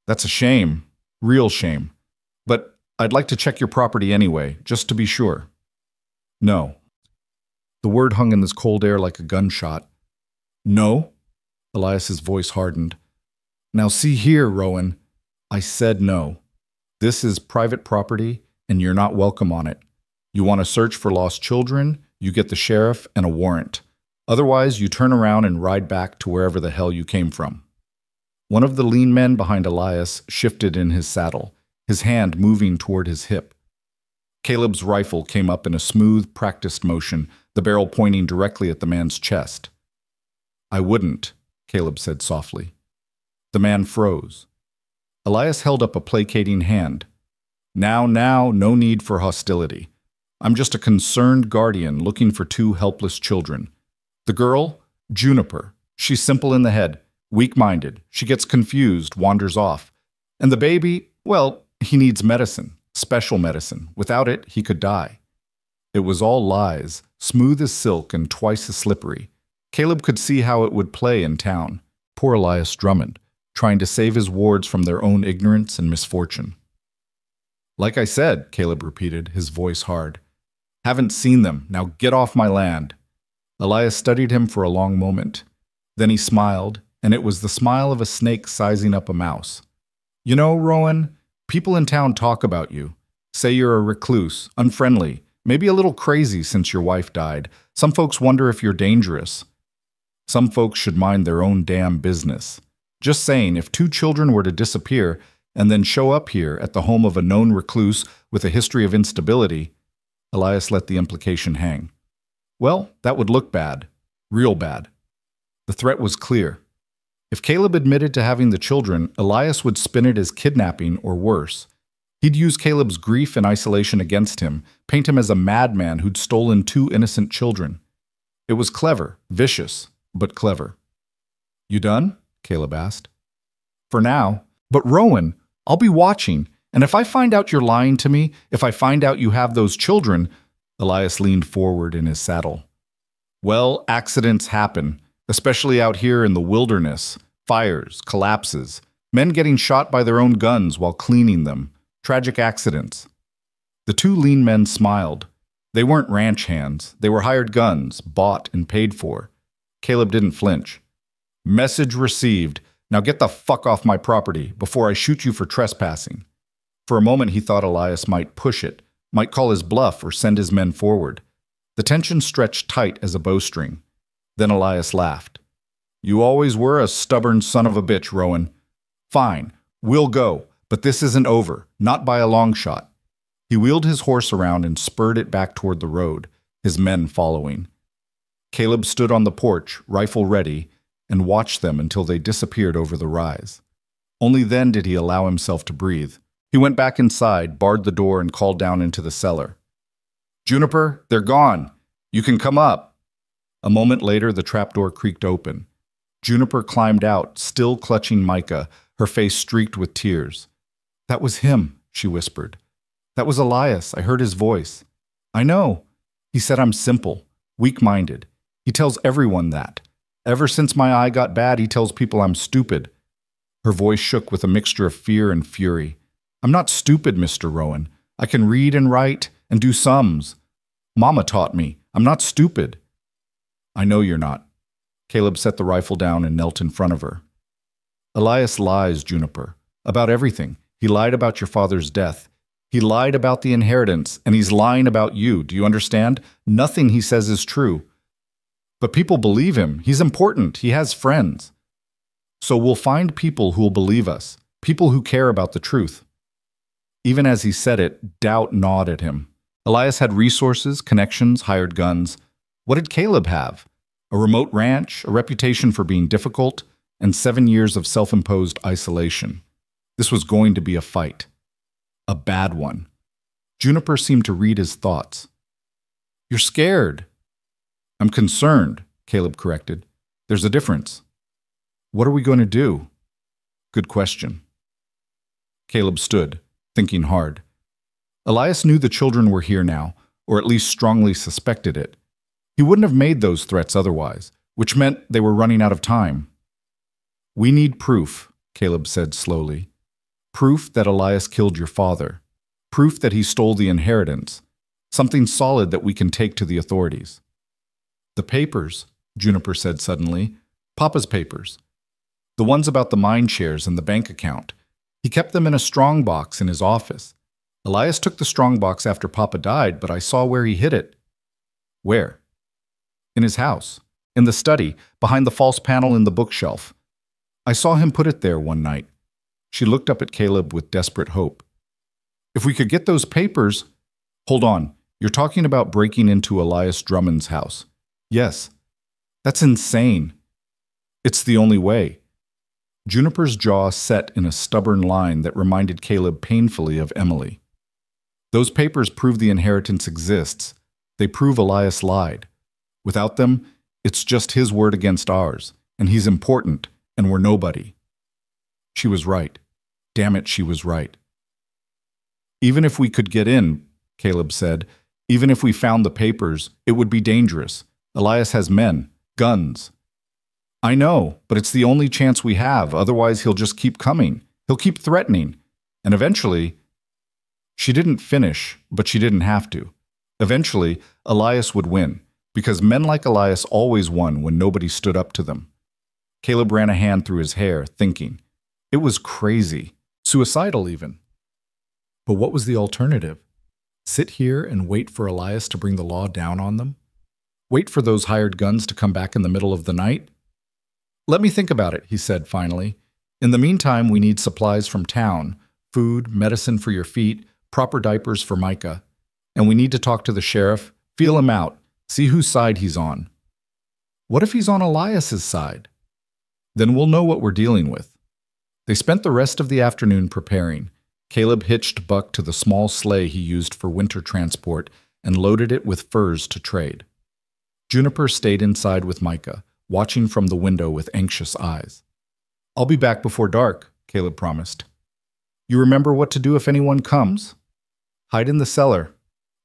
"That's a shame, real shame. But I'd like to check your property anyway, just to be sure." "No." The word hung in this cold air like a gunshot. No? Elias's voice hardened. Now see here, Rowan. I said no. This is private property, and you're not welcome on it. You want to search for lost children, you get the sheriff and a warrant. Otherwise, you turn around and ride back to wherever the hell you came from. One of the lean men behind Elias shifted in his saddle, his hand moving toward his hip. Caleb's rifle came up in a smooth, practiced motion, the barrel pointing directly at the man's chest. I wouldn't, Caleb said softly. The man froze. Elias held up a placating hand. Now, no need for hostility. I'm just a concerned guardian looking for two helpless children. The girl, Juniper. She's simple in the head, weak-minded. She gets confused, wanders off. And the baby, well, he needs medicine, special medicine. Without it, he could die. It was all lies, smooth as silk and twice as slippery. Caleb could see how it would play in town. Poor Elias Drummond, trying to save his wards from their own ignorance and misfortune. Like I said, Caleb repeated, his voice hard. Haven't seen them. Now get off my land. Elias studied him for a long moment. Then he smiled, and it was the smile of a snake sizing up a mouse. You know, Rowan, people in town talk about you. Say you're a recluse, unfriendly, maybe a little crazy since your wife died. Some folks wonder if you're dangerous. Some folks should mind their own damn business. Just saying, if two children were to disappear and then show up here at the home of a known recluse with a history of instability, Elias let the implication hang. Well, that would look bad. Real bad. The threat was clear. If Caleb admitted to having the children, Elias would spin it as kidnapping or worse. He'd use Caleb's grief and isolation against him, paint him as a madman who'd stolen two innocent children. It was clever, vicious, but clever. You done? Caleb asked. For now. But Rowan, I'll be watching, and if I find out you're lying to me, if I find out you have those children, Elias leaned forward in his saddle. Well, accidents happen, especially out here in the wilderness. Fires, collapses, men getting shot by their own guns while cleaning them. Tragic accidents. The two lean men smiled. They weren't ranch hands. They were hired guns, bought and paid for. Caleb didn't flinch. Message received. Now get the fuck off my property before I shoot you for trespassing. For a moment he thought Elias might push it, might call his bluff or send his men forward. The tension stretched tight as a bowstring. Then Elias laughed. You always were a stubborn son of a bitch, Rowan. Fine, we'll go, but this isn't over, not by a long shot. He wheeled his horse around and spurred it back toward the road, his men following. Caleb stood on the porch, rifle ready, and watched them until they disappeared over the rise. Only then did he allow himself to breathe. He went back inside, barred the door, and called down into the cellar. Juniper, they're gone. You can come up. A moment later, the trapdoor creaked open. Juniper climbed out, still clutching Micah, her face streaked with tears. That was him, she whispered. That was Elias. I heard his voice. I know. He said I'm simple, weak-minded. He tells everyone that. Ever since my eye got bad, he tells people I'm stupid. Her voice shook with a mixture of fear and fury. I'm not stupid, Mr. Rowan. I can read and write and do sums. Mama taught me. I'm not stupid. I know you're not. Caleb set the rifle down and knelt in front of her. Elias lies, Juniper, about everything. He lied about your father's death. He lied about the inheritance, and he's lying about you. Do you understand? Nothing he says is true. But people believe him. He's important. He has friends. So we'll find people who will believe us, people who care about the truth. Even as he said it, doubt gnawed at him. Elias had resources, connections, hired guns. What did Caleb have? A remote ranch, a reputation for being difficult, and 7 years of self-imposed isolation. This was going to be a fight. A bad one. Juniper seemed to read his thoughts. You're scared. I'm concerned, Caleb corrected. There's a difference. What are we going to do? Good question. Caleb stood, thinking hard. Elias knew the children were here now, or at least strongly suspected it. He wouldn't have made those threats otherwise, which meant they were running out of time. We need proof, Caleb said slowly. Proof that Elias killed your father. Proof that he stole the inheritance. Something solid that we can take to the authorities. The papers, Juniper said suddenly. Papa's papers. The ones about the mine shares and the bank account. He kept them in a strongbox in his office. Elias took the strongbox after Papa died, but I saw where he hid it. Where? In his house. In the study, behind the false panel in the bookshelf. I saw him put it there one night. She looked up at Caleb with desperate hope. If we could get those papers… Hold on, you're talking about breaking into Elias Drummond's house. Yes. That's insane. It's the only way. Juniper's jaw set in a stubborn line that reminded Caleb painfully of Emily. Those papers prove the inheritance exists. They prove Elias lied. Without them, it's just his word against ours, and he's important, and we're nobody. She was right. Damn it, she was right. Even if we could get in, Caleb said, even if we found the papers, it would be dangerous. Elias has men, guns. I know, but it's the only chance we have, otherwise he'll just keep coming. He'll keep threatening. And eventually… She didn't finish, but she didn't have to. Eventually, Elias would win, because men like Elias always won when nobody stood up to them. Caleb ran a hand through his hair, thinking. It was crazy. Suicidal, even. But what was the alternative? Sit here and wait for Elias to bring the law down on them? Wait for those hired guns to come back in the middle of the night? Let me think about it, he said finally. In the meantime, we need supplies from town, food, medicine for your feet, proper diapers for Micah. And we need to talk to the sheriff, feel him out, see whose side he's on. What if he's on Elias's side? Then we'll know what we're dealing with. They spent the rest of the afternoon preparing. Caleb hitched Buck to the small sleigh he used for winter transport and loaded it with furs to trade. Juniper stayed inside with Micah, watching from the window with anxious eyes. I'll be back before dark, Caleb promised. You remember what to do if anyone comes? Hide in the cellar.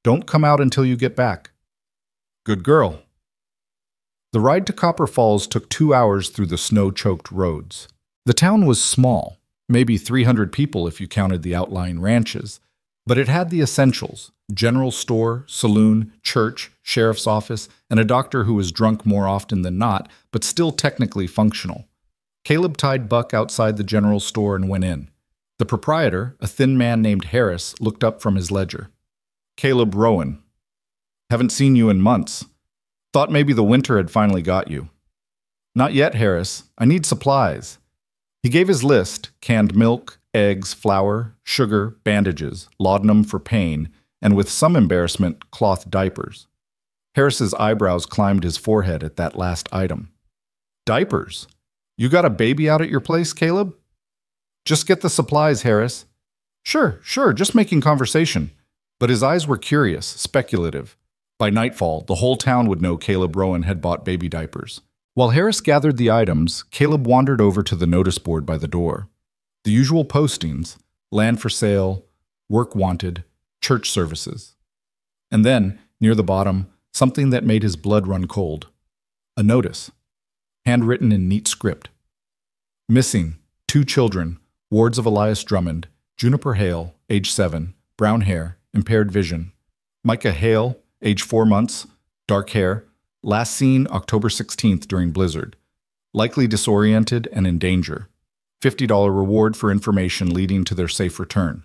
Don't come out until you get back. Good girl. The ride to Copper Falls took 2 hours through the snow-choked roads. The town was small, maybe 300 people if you counted the outlying ranches, but it had the essentials: general store, saloon, church, sheriff's office, and a doctor who was drunk more often than not, but still technically functional. Caleb tied Buck outside the general store and went in. The proprietor, a thin man named Harris, looked up from his ledger. Caleb Rowan. Haven't seen you in months. Thought maybe the winter had finally got you. Not yet, Harris. I need supplies. He gave his list: canned milk, eggs, flour, sugar, bandages, laudanum for pain, and with some embarrassment, cloth diapers. Harris's eyebrows climbed his forehead at that last item. Diapers? You got a baby out at your place, Caleb? Just get the supplies, Harris. Sure, just making conversation. But his eyes were curious, speculative. By nightfall, the whole town would know Caleb Rowan had bought baby diapers. While Harris gathered the items, Caleb wandered over to the notice board by the door. The usual postings: land for sale, work wanted, church services. And then, near the bottom, something that made his blood run cold. A notice, handwritten in neat script. Missing, 2 children, wards of Elias Drummond, Juniper Hale, age 7, brown hair, impaired vision. Micah Hale, age 4 months, dark hair, last seen October 16th during blizzard. Likely disoriented and in danger. $50 reward for information leading to their safe return.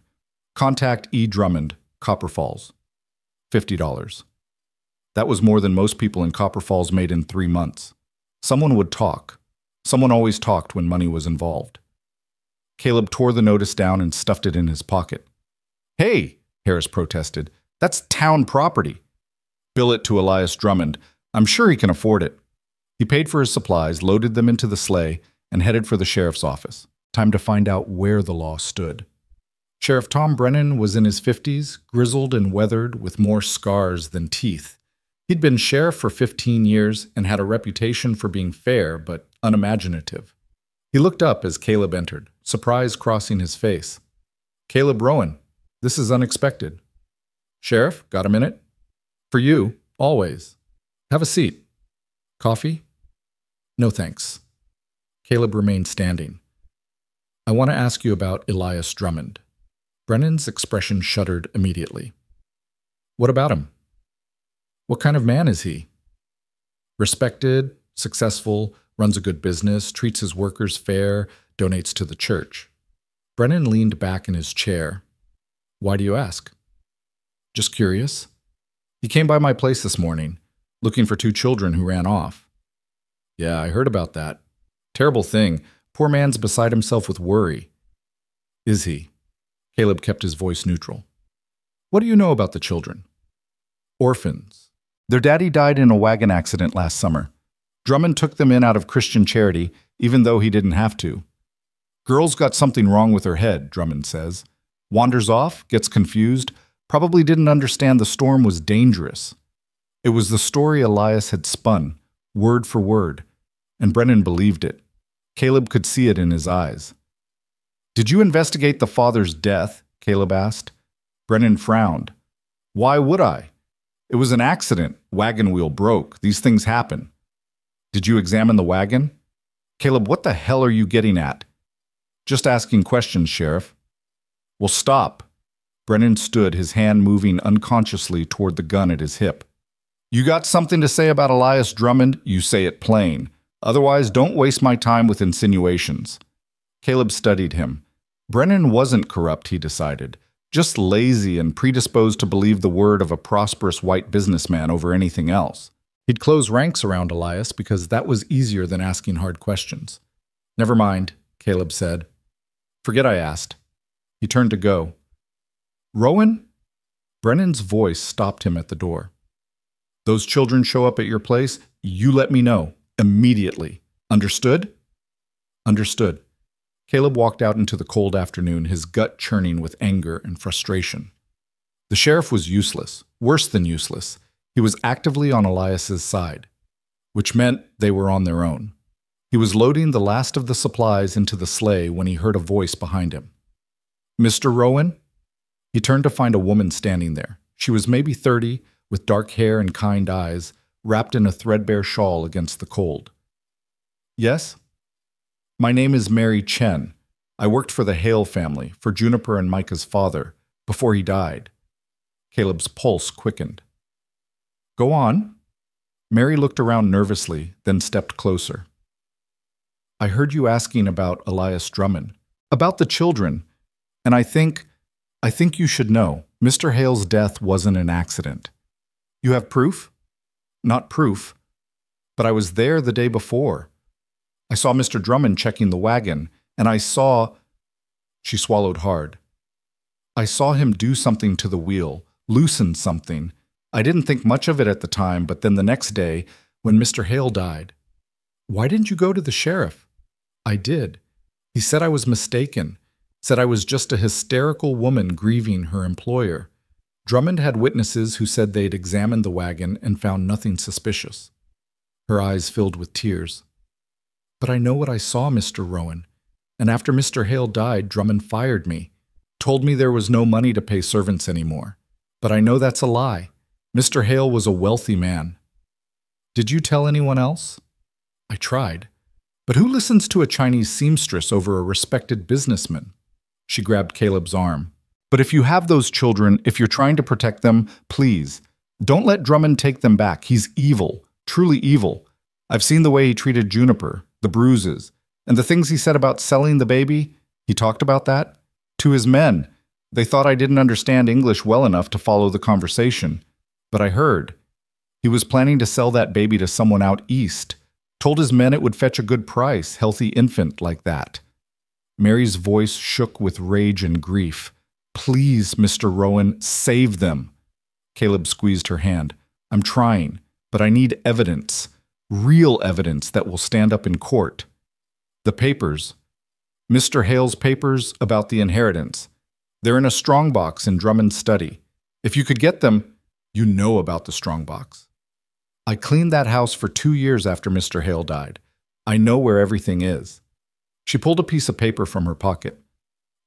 Contact E. Drummond, Copper Falls. $50. That was more than most people in Copper Falls made in 3 months. Someone would talk. Someone always talked when money was involved. Caleb tore the notice down and stuffed it in his pocket. Hey, Harris protested. That's town property. Bill it to Elias Drummond. I'm sure he can afford it. He paid for his supplies, loaded them into the sleigh, and headed for the sheriff's office. Time to find out where the law stood. Sheriff Tom Brennan was in his 50s, grizzled and weathered with more scars than teeth. He'd been sheriff for 15 years and had a reputation for being fair but unimaginative. He looked up as Caleb entered, surprise crossing his face. Caleb Rowan, this is unexpected. Sheriff, got a minute? For you, always. Have a seat. Coffee? No thanks. Caleb remained standing. I want to ask you about Elias Drummond. Brennan's expression shuddered immediately. What about him? What kind of man is he? Respected, successful, runs a good business, treats his workers fair, donates to the church. Brennan leaned back in his chair. Why do you ask? Just curious. He came by my place this morning, looking for 2 children who ran off. Yeah, I heard about that. Terrible thing. Poor man's beside himself with worry. Is he? Caleb kept his voice neutral. What do you know about the children? Orphans. Their daddy died in a wagon accident last summer. Drummond took them in out of Christian charity, even though he didn't have to. Girl's got something wrong with her head, Drummond says. Wanders off, gets confused, probably didn't understand the storm was dangerous. It was the story Elias had spun, word for word, and Brennan believed it. Caleb could see it in his eyes. Did you investigate the father's death? Caleb asked. Brennan frowned. Why would I? It was an accident. Wagon wheel broke. These things happen. Did you examine the wagon? Caleb, what the hell are you getting at? Just asking questions, Sheriff. Well, stop. Brennan stood, his hand moving unconsciously toward the gun at his hip. You got something to say about Elias Drummond? You say it plain. Otherwise, don't waste my time with insinuations. Caleb studied him. Brennan wasn't corrupt, he decided. Just lazy and predisposed to believe the word of a prosperous white businessman over anything else. He'd close ranks around Elias because that was easier than asking hard questions. Never mind, Caleb said. Forget I asked. He turned to go. Rowan? Brennan's voice stopped him at the door. Those children show up at your place, you let me know. Immediately. Understood? Understood. Caleb walked out into the cold afternoon, his gut churning with anger and frustration. The sheriff was useless, worse than useless. He was actively on Elias's side, which meant they were on their own. He was loading the last of the supplies into the sleigh when he heard a voice behind him. Mr. Rowan? He turned to find a woman standing there. She was maybe 30, with dark hair and kind eyes, wrapped in a threadbare shawl against the cold. Yes? My name is Mary Chen. I worked for the Hale family, for Juniper and Micah's father, before he died. Caleb's pulse quickened. Go on. Mary looked around nervously, then stepped closer. I heard you asking about Elias Drummond, about the children, and I think you should know, Mr. Hale's death wasn't an accident. You have proof? Not proof, but I was there the day before. I saw Mr. Drummond checking the wagon, and I saw... She swallowed hard. I saw him do something to the wheel, loosen something. I didn't think much of it at the time, but then the next day, when Mr. Hale died... Why didn't you go to the sheriff? I did. He said I was mistaken, said I was just a hysterical woman grieving her employer. Drummond had witnesses who said they'd examined the wagon and found nothing suspicious. Her eyes filled with tears. But I know what I saw, Mr. Rowan. And after Mr. Hale died, Drummond fired me, told me there was no money to pay servants anymore. But I know that's a lie. Mr. Hale was a wealthy man. Did you tell anyone else? I tried. But who listens to a Chinese seamstress over a respected businessman? She grabbed Caleb's arm. But if you have those children, if you're trying to protect them, please, don't let Drummond take them back. He's evil, truly evil. I've seen the way he treated Juniper, the bruises, and the things he said about selling the baby. He talked about that. To his men. They thought I didn't understand English well enough to follow the conversation. But I heard. He was planning to sell that baby to someone out east. Told his men it would fetch a good price, healthy infant like that. Mary's voice shook with rage and grief. Please, Mr. Rowan, save them. Caleb squeezed her hand. I'm trying, but I need evidence. Real evidence that will stand up in court. The papers. Mr. Hale's papers about the inheritance. They're in a strongbox in Drummond's study. If you could get them, you know about the strongbox. I cleaned that house for 2 years after Mr. Hale died. I know where everything is. She pulled a piece of paper from her pocket.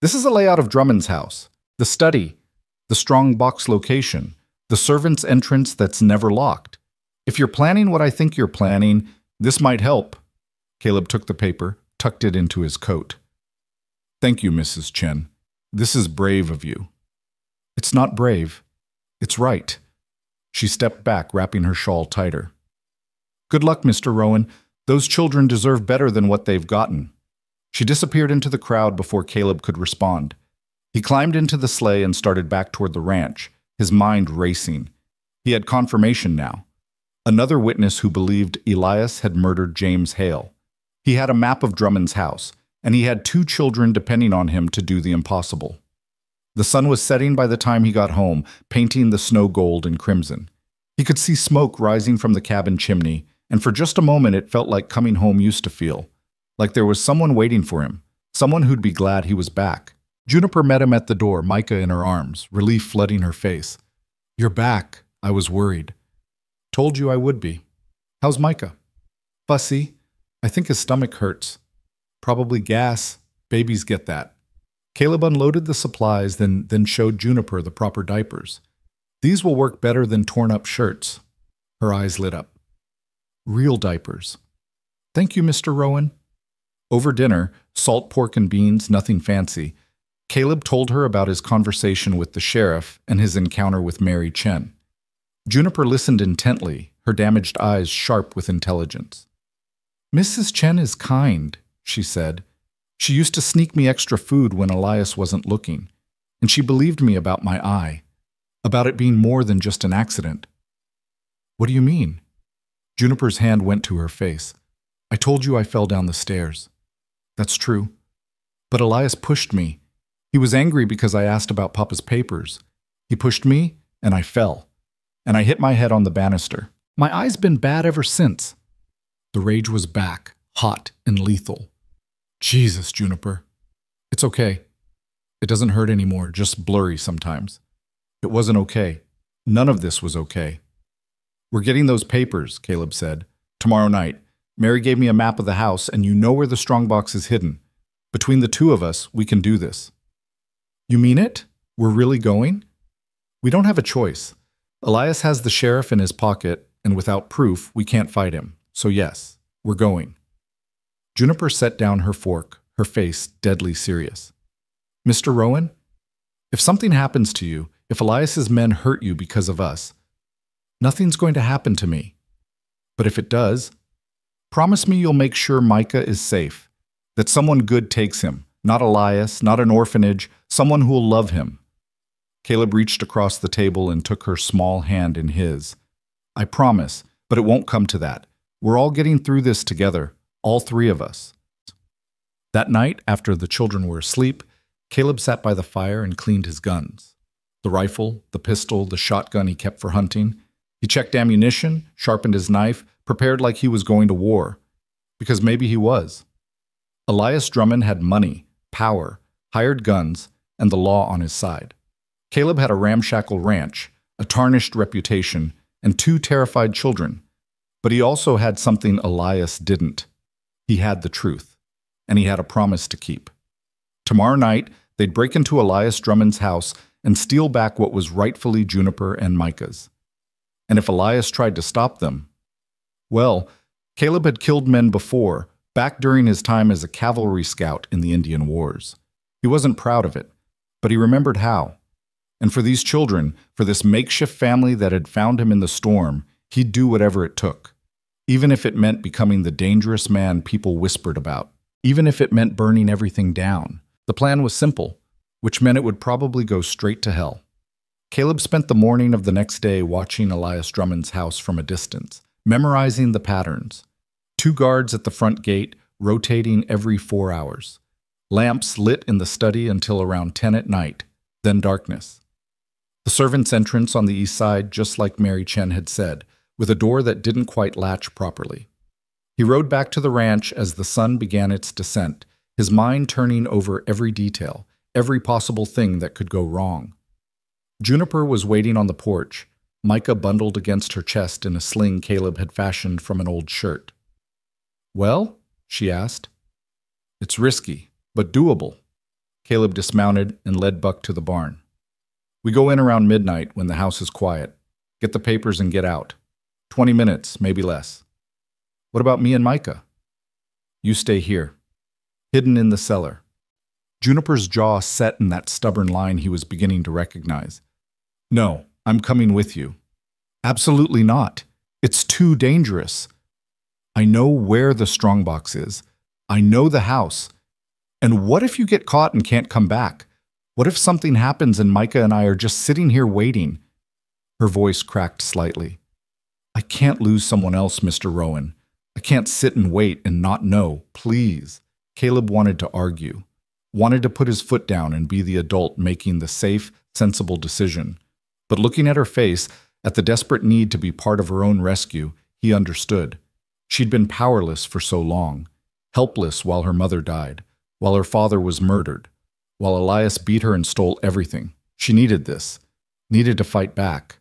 This is a layout of Drummond's house. The study, the strongbox location, the servant's entrance that's never locked. If you're planning what I think you're planning, this might help. Caleb took the paper, tucked it into his coat. Thank you, Mrs. Chen. This is brave of you. It's not brave. It's right. She stepped back, wrapping her shawl tighter. Good luck, Mr. Rowan. Those children deserve better than what they've gotten. She disappeared into the crowd before Caleb could respond. He climbed into the sleigh and started back toward the ranch, his mind racing. He had confirmation now. Another witness who believed Elias had murdered James Hale. He had a map of Drummond's house, and he had 2 children depending on him to do the impossible. The sun was setting by the time he got home, painting the snow gold and crimson. He could see smoke rising from the cabin chimney, and for just a moment it felt like coming home used to feel. Like there was someone waiting for him, someone who'd be glad he was back. Juniper met him at the door, Micah in her arms, relief flooding her face. "You're back. I was worried." "Told you I would be." "How's Micah?" "Fussy. I think his stomach hurts. Probably gas. Babies get that." Caleb unloaded the supplies, then showed Juniper the proper diapers. "These will work better than torn-up shirts." Her eyes lit up. "Real diapers." "Thank you, Mr. Rowan." Over dinner, salt pork and beans, nothing fancy, Caleb told her about his conversation with the sheriff and his encounter with Mary Chen. Juniper listened intently, her damaged eyes sharp with intelligence. "Mrs. Chen is kind," she said. "She used to sneak me extra food when Elias wasn't looking, and she believed me about my eye, about it being more than just an accident." "What do you mean?" Juniper's hand went to her face. "I told you I fell down the stairs." "That's true. But Elias pushed me. He was angry because I asked about Papa's papers. He pushed me, and I fell. And I hit my head on the banister. My eye's been bad ever since." The rage was back, hot and lethal. "Jesus, Juniper." "It's okay. It doesn't hurt anymore, just blurry sometimes." It wasn't okay. None of this was okay. "We're getting those papers," Caleb said. "Tomorrow night. Mary gave me a map of the house, and you know where the strongbox is hidden. Between the 2 of us, we can do this." "You mean it? We're really going?" "We don't have a choice. Elias has the sheriff in his pocket, and without proof, we can't fight him. So yes, we're going." Juniper set down her fork, her face deadly serious. "Mr. Rowan, if something happens to you, if Elias's men hurt you because of us, nothing's going to happen to me. But if it does, promise me you'll make sure Micah is safe, that someone good takes him, not Elias, not an orphanage, someone who'll love him." Caleb reached across the table and took her small hand in his. "I promise, but it won't come to that. We're all getting through this together, all 3 of us." That night, after the children were asleep, Caleb sat by the fire and cleaned his guns. The rifle, the pistol, the shotgun he kept for hunting. He checked ammunition, sharpened his knife, prepared like he was going to war. Because maybe he was. Elias Drummond had money, power, hired guns, and the law on his side. Caleb had a ramshackle ranch, a tarnished reputation, and 2 terrified children. But he also had something Elias didn't. He had the truth, and he had a promise to keep. Tomorrow night, they'd break into Elias Drummond's house and steal back what was rightfully Juniper and Micah's. And if Elias tried to stop them, well, Caleb had killed men before, back during his time as a cavalry scout in the Indian Wars. He wasn't proud of it, but he remembered how. And for these children, for this makeshift family that had found him in the storm, he'd do whatever it took. Even if it meant becoming the dangerous man people whispered about. Even if it meant burning everything down. The plan was simple, which meant it would probably go straight to hell. Caleb spent the morning of the next day watching Elias Drummond's house from a distance, memorizing the patterns. 2 guards at the front gate, rotating every 4 hours. Lamps lit in the study until around 10 at night, then darkness. The servants' entrance on the east side, just like Mary Chen had said, with a door that didn't quite latch properly. He rode back to the ranch as the sun began its descent, his mind turning over every detail, every possible thing that could go wrong. Juniper was waiting on the porch, Micah bundled against her chest in a sling Caleb had fashioned from an old shirt. "Well?" she asked. "It's risky, but doable." Caleb dismounted and led Buck to the barn. "We go in around midnight when the house is quiet. Get the papers and get out. 20 minutes, maybe less." "What about me and Micah?" "You stay here. Hidden in the cellar." Juniper's jaw set in that stubborn line he was beginning to recognize. "No, I'm coming with you." "Absolutely not. It's too dangerous." I know where the strongbox is. I know the house. And what if you get caught and can't come back? What if something happens and Micah and I are just sitting here waiting?" Her voice cracked slightly. "I can't lose someone else, Mr. Rowan. I can't sit and wait and not know. Please." Caleb wanted to argue, wanted to put his foot down and be the adult making the safe, sensible decision. But looking at her face, at the desperate need to be part of her own rescue, he understood. She'd been powerless for so long, helpless while her mother died, while her father was murdered, while Elias beat her and stole everything. She needed this, needed to fight back.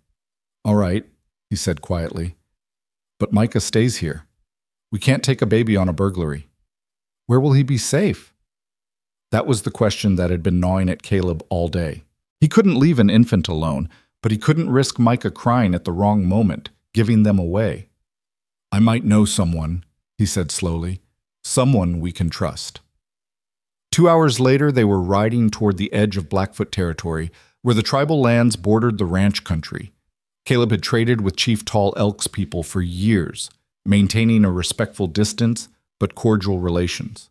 "All right," he said quietly. "But Micah stays here. We can't take a baby on a burglary. Where will he be safe?" That was the question that had been gnawing at Caleb all day. He couldn't leave an infant alone, but he couldn't risk Micah crying at the wrong moment, giving them away. "I might know someone," he said slowly. "Someone we can trust." 2 hours later, they were riding toward the edge of Blackfoot territory, where the tribal lands bordered the ranch country. Caleb had traded with Chief Tall Elk's people for years, maintaining a respectful distance but cordial relations.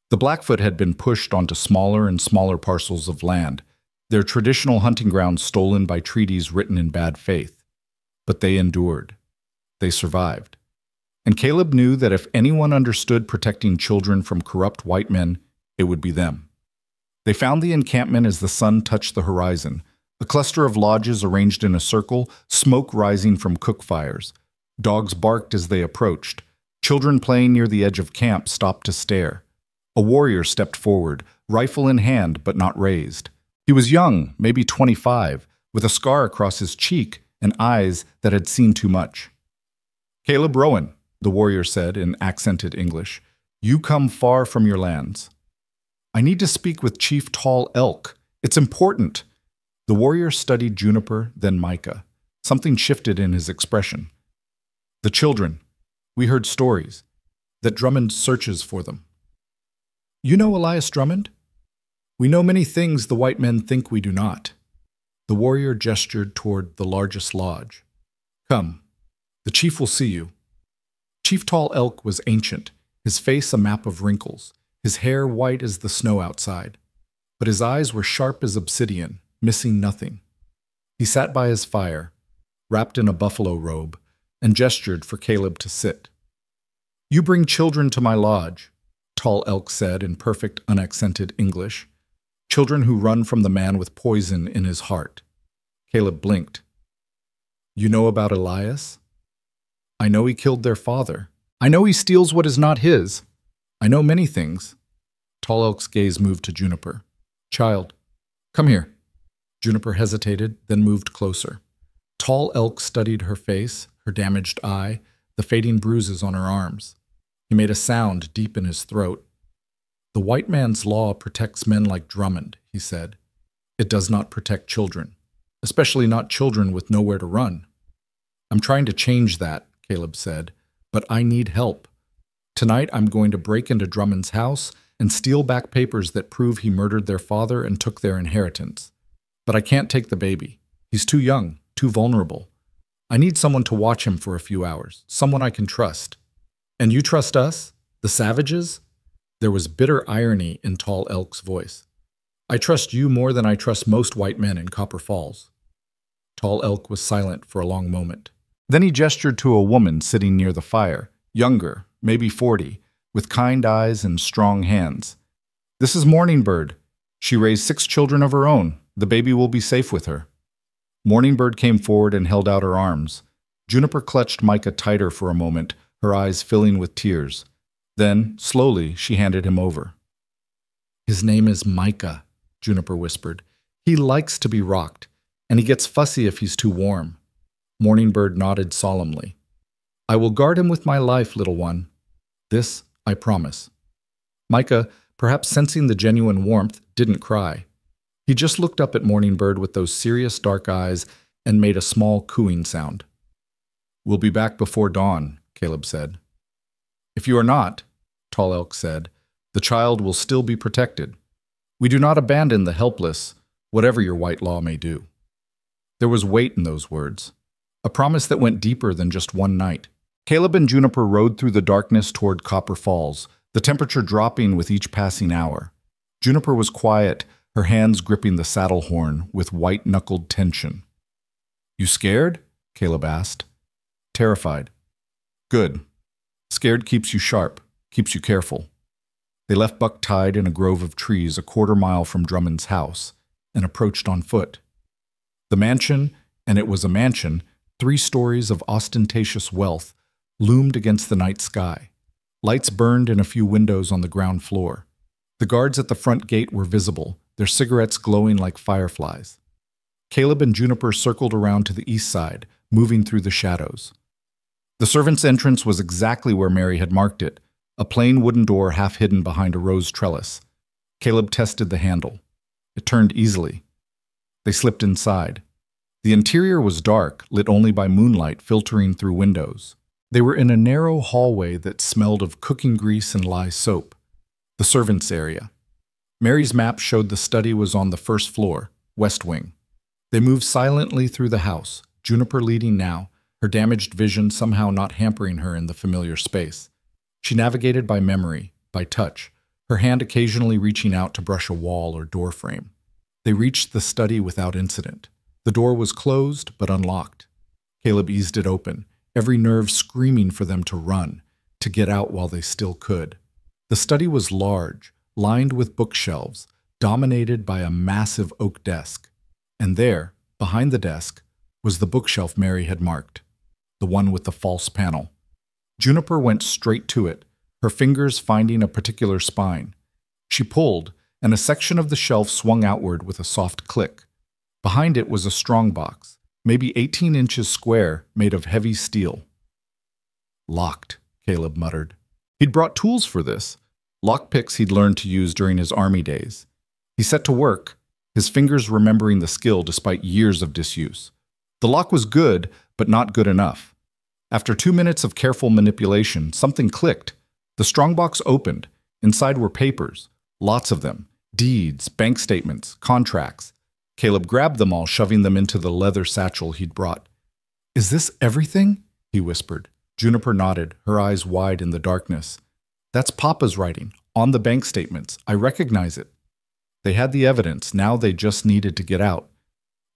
The Blackfoot had been pushed onto smaller and smaller parcels of land, their traditional hunting grounds stolen by treaties written in bad faith. But they endured. They survived. And Caleb knew that if anyone understood protecting children from corrupt white men, it would be them. They found the encampment as the sun touched the horizon, a cluster of lodges arranged in a circle, smoke rising from cook fires. Dogs barked as they approached. Children playing near the edge of camp stopped to stare. A warrior stepped forward, rifle in hand but not raised. He was young, maybe 25, with a scar across his cheek and eyes that had seen too much. "Caleb Rowan," the warrior said in accented English, "you come far from your lands." "I need to speak with Chief Tall Elk. It's important." The warrior studied Juniper, then Micah. Something shifted in his expression. "The children. We heard stories. That Drummond searches for them." "You know Elias Drummond?" "We know many things the white men think we do not." The warrior gestured toward the largest lodge. "Come. The chief will see you." Chief Tall Elk was ancient, his face a map of wrinkles, his hair white as the snow outside. But his eyes were sharp as obsidian, missing nothing. He sat by his fire, wrapped in a buffalo robe, and gestured for Caleb to sit. "You bring children to my lodge," Tall Elk said in perfect, unaccented English. "Children who run from the man with poison in his heart." Caleb blinked. "You know about Elias?" "I know he killed their father. I know he steals what is not his. I know many things." Tall Elk's gaze moved to Juniper. "Child, come here." Juniper hesitated, then moved closer. Tall Elk studied her face, her damaged eye, the fading bruises on her arms. He made a sound deep in his throat. "The white man's law protects men like Drummond," he said. "It does not protect children, especially not children with nowhere to run." "I'm trying to change that," Caleb said, "but I need help. Tonight I'm going to break into Drummond's house and steal back papers that prove he murdered their father and took their inheritance. But I can't take the baby. He's too young, too vulnerable. I need someone to watch him for a few hours, someone I can trust." "And you trust us? The savages?" There was bitter irony in Tall Elk's voice. "I trust you more than I trust most white men in Copper Falls." Tall Elk was silent for a long moment. Then he gestured to a woman sitting near the fire, younger, maybe 40, with kind eyes and strong hands. "This is Morning Bird. She raised 6 children of her own. The baby will be safe with her." Morning Bird came forward and held out her arms. Juniper clutched Micah tighter for a moment, her eyes filling with tears. Then, slowly, she handed him over. "His name is Micah," Juniper whispered. "He likes to be rocked, and he gets fussy if he's too warm." Morning Bird nodded solemnly. "I will guard him with my life, little one. This I promise." Micah, perhaps sensing the genuine warmth, didn't cry. He just looked up at Morning Bird with those serious dark eyes and made a small cooing sound. "We'll be back before dawn," Caleb said. "If you are not," Tall Elk said, "the child will still be protected. We do not abandon the helpless, whatever your white law may do." There was weight in those words, a promise that went deeper than just one night. Caleb and Juniper rode through the darkness toward Copper Falls, the temperature dropping with each passing hour. Juniper was quiet, her hands gripping the saddle horn with white-knuckled tension. "You scared?" Caleb asked. "Terrified." "Good. Scared keeps you sharp, keeps you careful." They left Buck tied in a grove of trees a quarter-mile from Drummond's house and approached on foot. The mansion, and it was a mansion, 3 stories of ostentatious wealth, loomed against the night sky. Lights burned in a few windows on the ground floor. The guards at the front gate were visible, their cigarettes glowing like fireflies. Caleb and Juniper circled around to the east side, moving through the shadows. The servants' entrance was exactly where Mary had marked it, a plain wooden door half hidden behind a rose trellis. Caleb tested the handle. It turned easily. They slipped inside. The interior was dark, lit only by moonlight filtering through windows. They were in a narrow hallway that smelled of cooking grease and lye soap. The servants' area. Mary's map showed the study was on the first floor, west wing. They moved silently through the house, Juniper leading now, her damaged vision somehow not hampering her in the familiar space. She navigated by memory, by touch, her hand occasionally reaching out to brush a wall or door frame. They reached the study without incident. The door was closed but unlocked. Caleb eased it open, every nerve screaming for them to run, to get out while they still could. The study was large, lined with bookshelves, dominated by a massive oak desk. And there, behind the desk, was the bookshelf Mary had marked, the one with the false panel. Juniper went straight to it, her fingers finding a particular spine. She pulled, and a section of the shelf swung outward with a soft click. Behind it was a strong box, maybe 18 inches square, made of heavy steel. "Locked," Caleb muttered. He'd brought tools for this, lockpicks he'd learned to use during his army days. He set to work, his fingers remembering the skill despite years of disuse. The lock was good, but not good enough. After 2 minutes of careful manipulation, something clicked. The strongbox opened. Inside were papers, lots of them, deeds, bank statements, contracts. Caleb grabbed them all, shoving them into the leather satchel he'd brought. "Is this everything?" he whispered. Juniper nodded, her eyes wide in the darkness. "That's Papa's writing, on the bank statements. I recognize it." They had the evidence, now they just needed to get out.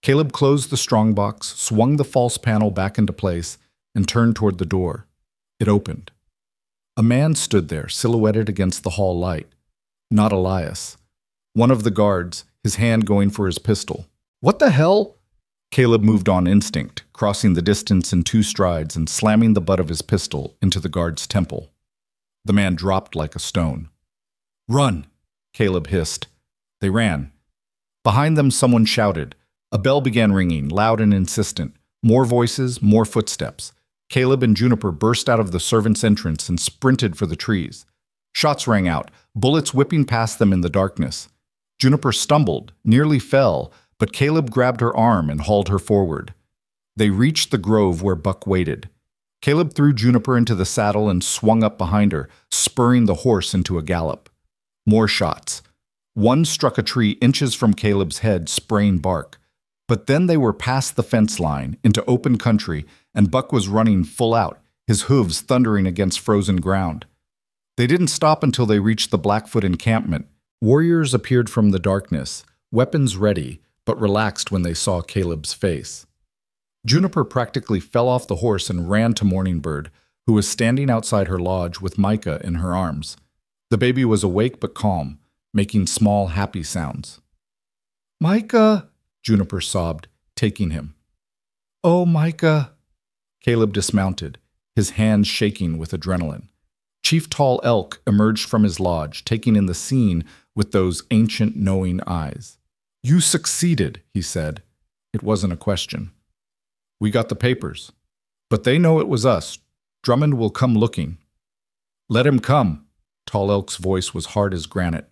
Caleb closed the strongbox, swung the false panel back into place, and turned toward the door. It opened. A man stood there, silhouetted against the hall light. Not Elias. One of the guards, his hand going for his pistol. "What the hell?" Caleb moved on instinct, crossing the distance in 2 strides and slamming the butt of his pistol into the guard's temple. The man dropped like a stone. "Run!" Caleb hissed. They ran. Behind them, someone shouted. A bell began ringing, loud and insistent. More voices, more footsteps. Caleb and Juniper burst out of the servants' entrance and sprinted for the trees. Shots rang out, bullets whipping past them in the darkness. Juniper stumbled, nearly fell, but Caleb grabbed her arm and hauled her forward. They reached the grove where Buck waited. Caleb threw Juniper into the saddle and swung up behind her, spurring the horse into a gallop. More shots. One struck a tree inches from Caleb's head, spraying bark. But then they were past the fence line, into open country, and Buck was running full out, his hooves thundering against frozen ground. They didn't stop until they reached the Blackfoot encampment. Warriors appeared from the darkness, weapons ready, but relaxed when they saw Caleb's face. Juniper practically fell off the horse and ran to Morning Bird, who was standing outside her lodge with Micah in her arms. The baby was awake but calm, making small, happy sounds. "Micah!" Juniper sobbed, taking him. "Oh, Micah!" Caleb dismounted, his hands shaking with adrenaline. Chief Tall Elk emerged from his lodge, taking in the scene with those ancient, knowing eyes. "You succeeded," he said. It wasn't a question. "We got the papers. But they know it was us. Drummond will come looking." "Let him come." Tall Elk's voice was hard as granite.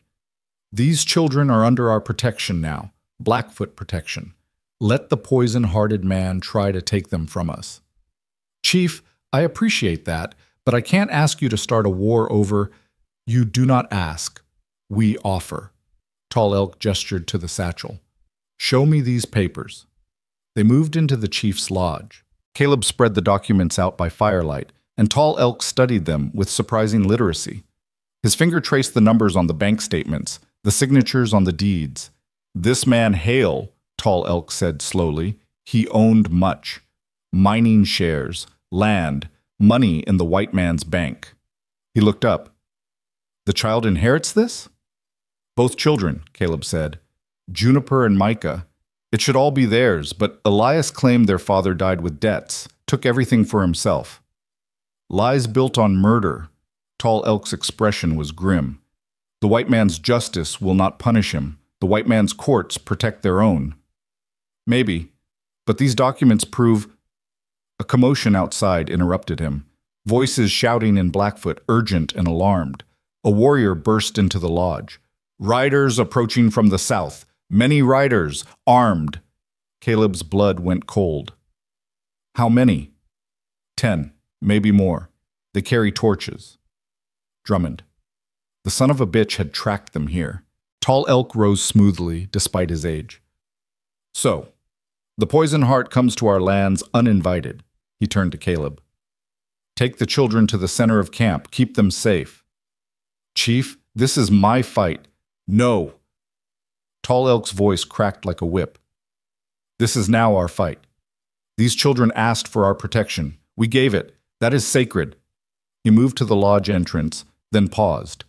"These children are under our protection now, Blackfoot protection. Let the poison-hearted man try to take them from us." "Chief, I appreciate that, but I can't ask you to start a war over—" "You do not ask. We offer." Tall Elk gestured to the satchel. "Show me these papers." They moved into the chief's lodge. Caleb spread the documents out by firelight, and Tall Elk studied them with surprising literacy. His finger traced the numbers on the bank statements, the signatures on the deeds. This man Hale, Tall Elk said slowly, he owned much. Mining shares, land, money in the white man's bank. He looked up. The child inherits this? Both children, Caleb said. Juniper and Micah. It should all be theirs, but Elias claimed their father died with debts, took everything for himself. Lies built on murder. Tall Elk's expression was grim. The white man's justice will not punish him. The white man's courts protect their own. Maybe, but these documents prove... A commotion outside interrupted him. Voices shouting in Blackfoot, urgent and alarmed. A warrior burst into the lodge. Riders approaching from the south. Many riders, armed. Caleb's blood went cold. How many? 10, maybe more. They carry torches. Drummond. The son of a bitch had tracked them here. Tall Elk rose smoothly, despite his age. So, the poison heart comes to our lands uninvited. He turned to Caleb. Take the children to the center of camp. Keep them safe. Chief, this is my fight. No. Tall Elk's voice cracked like a whip. This is now our fight. These children asked for our protection. We gave it. That is sacred. He moved to the lodge entrance, then paused.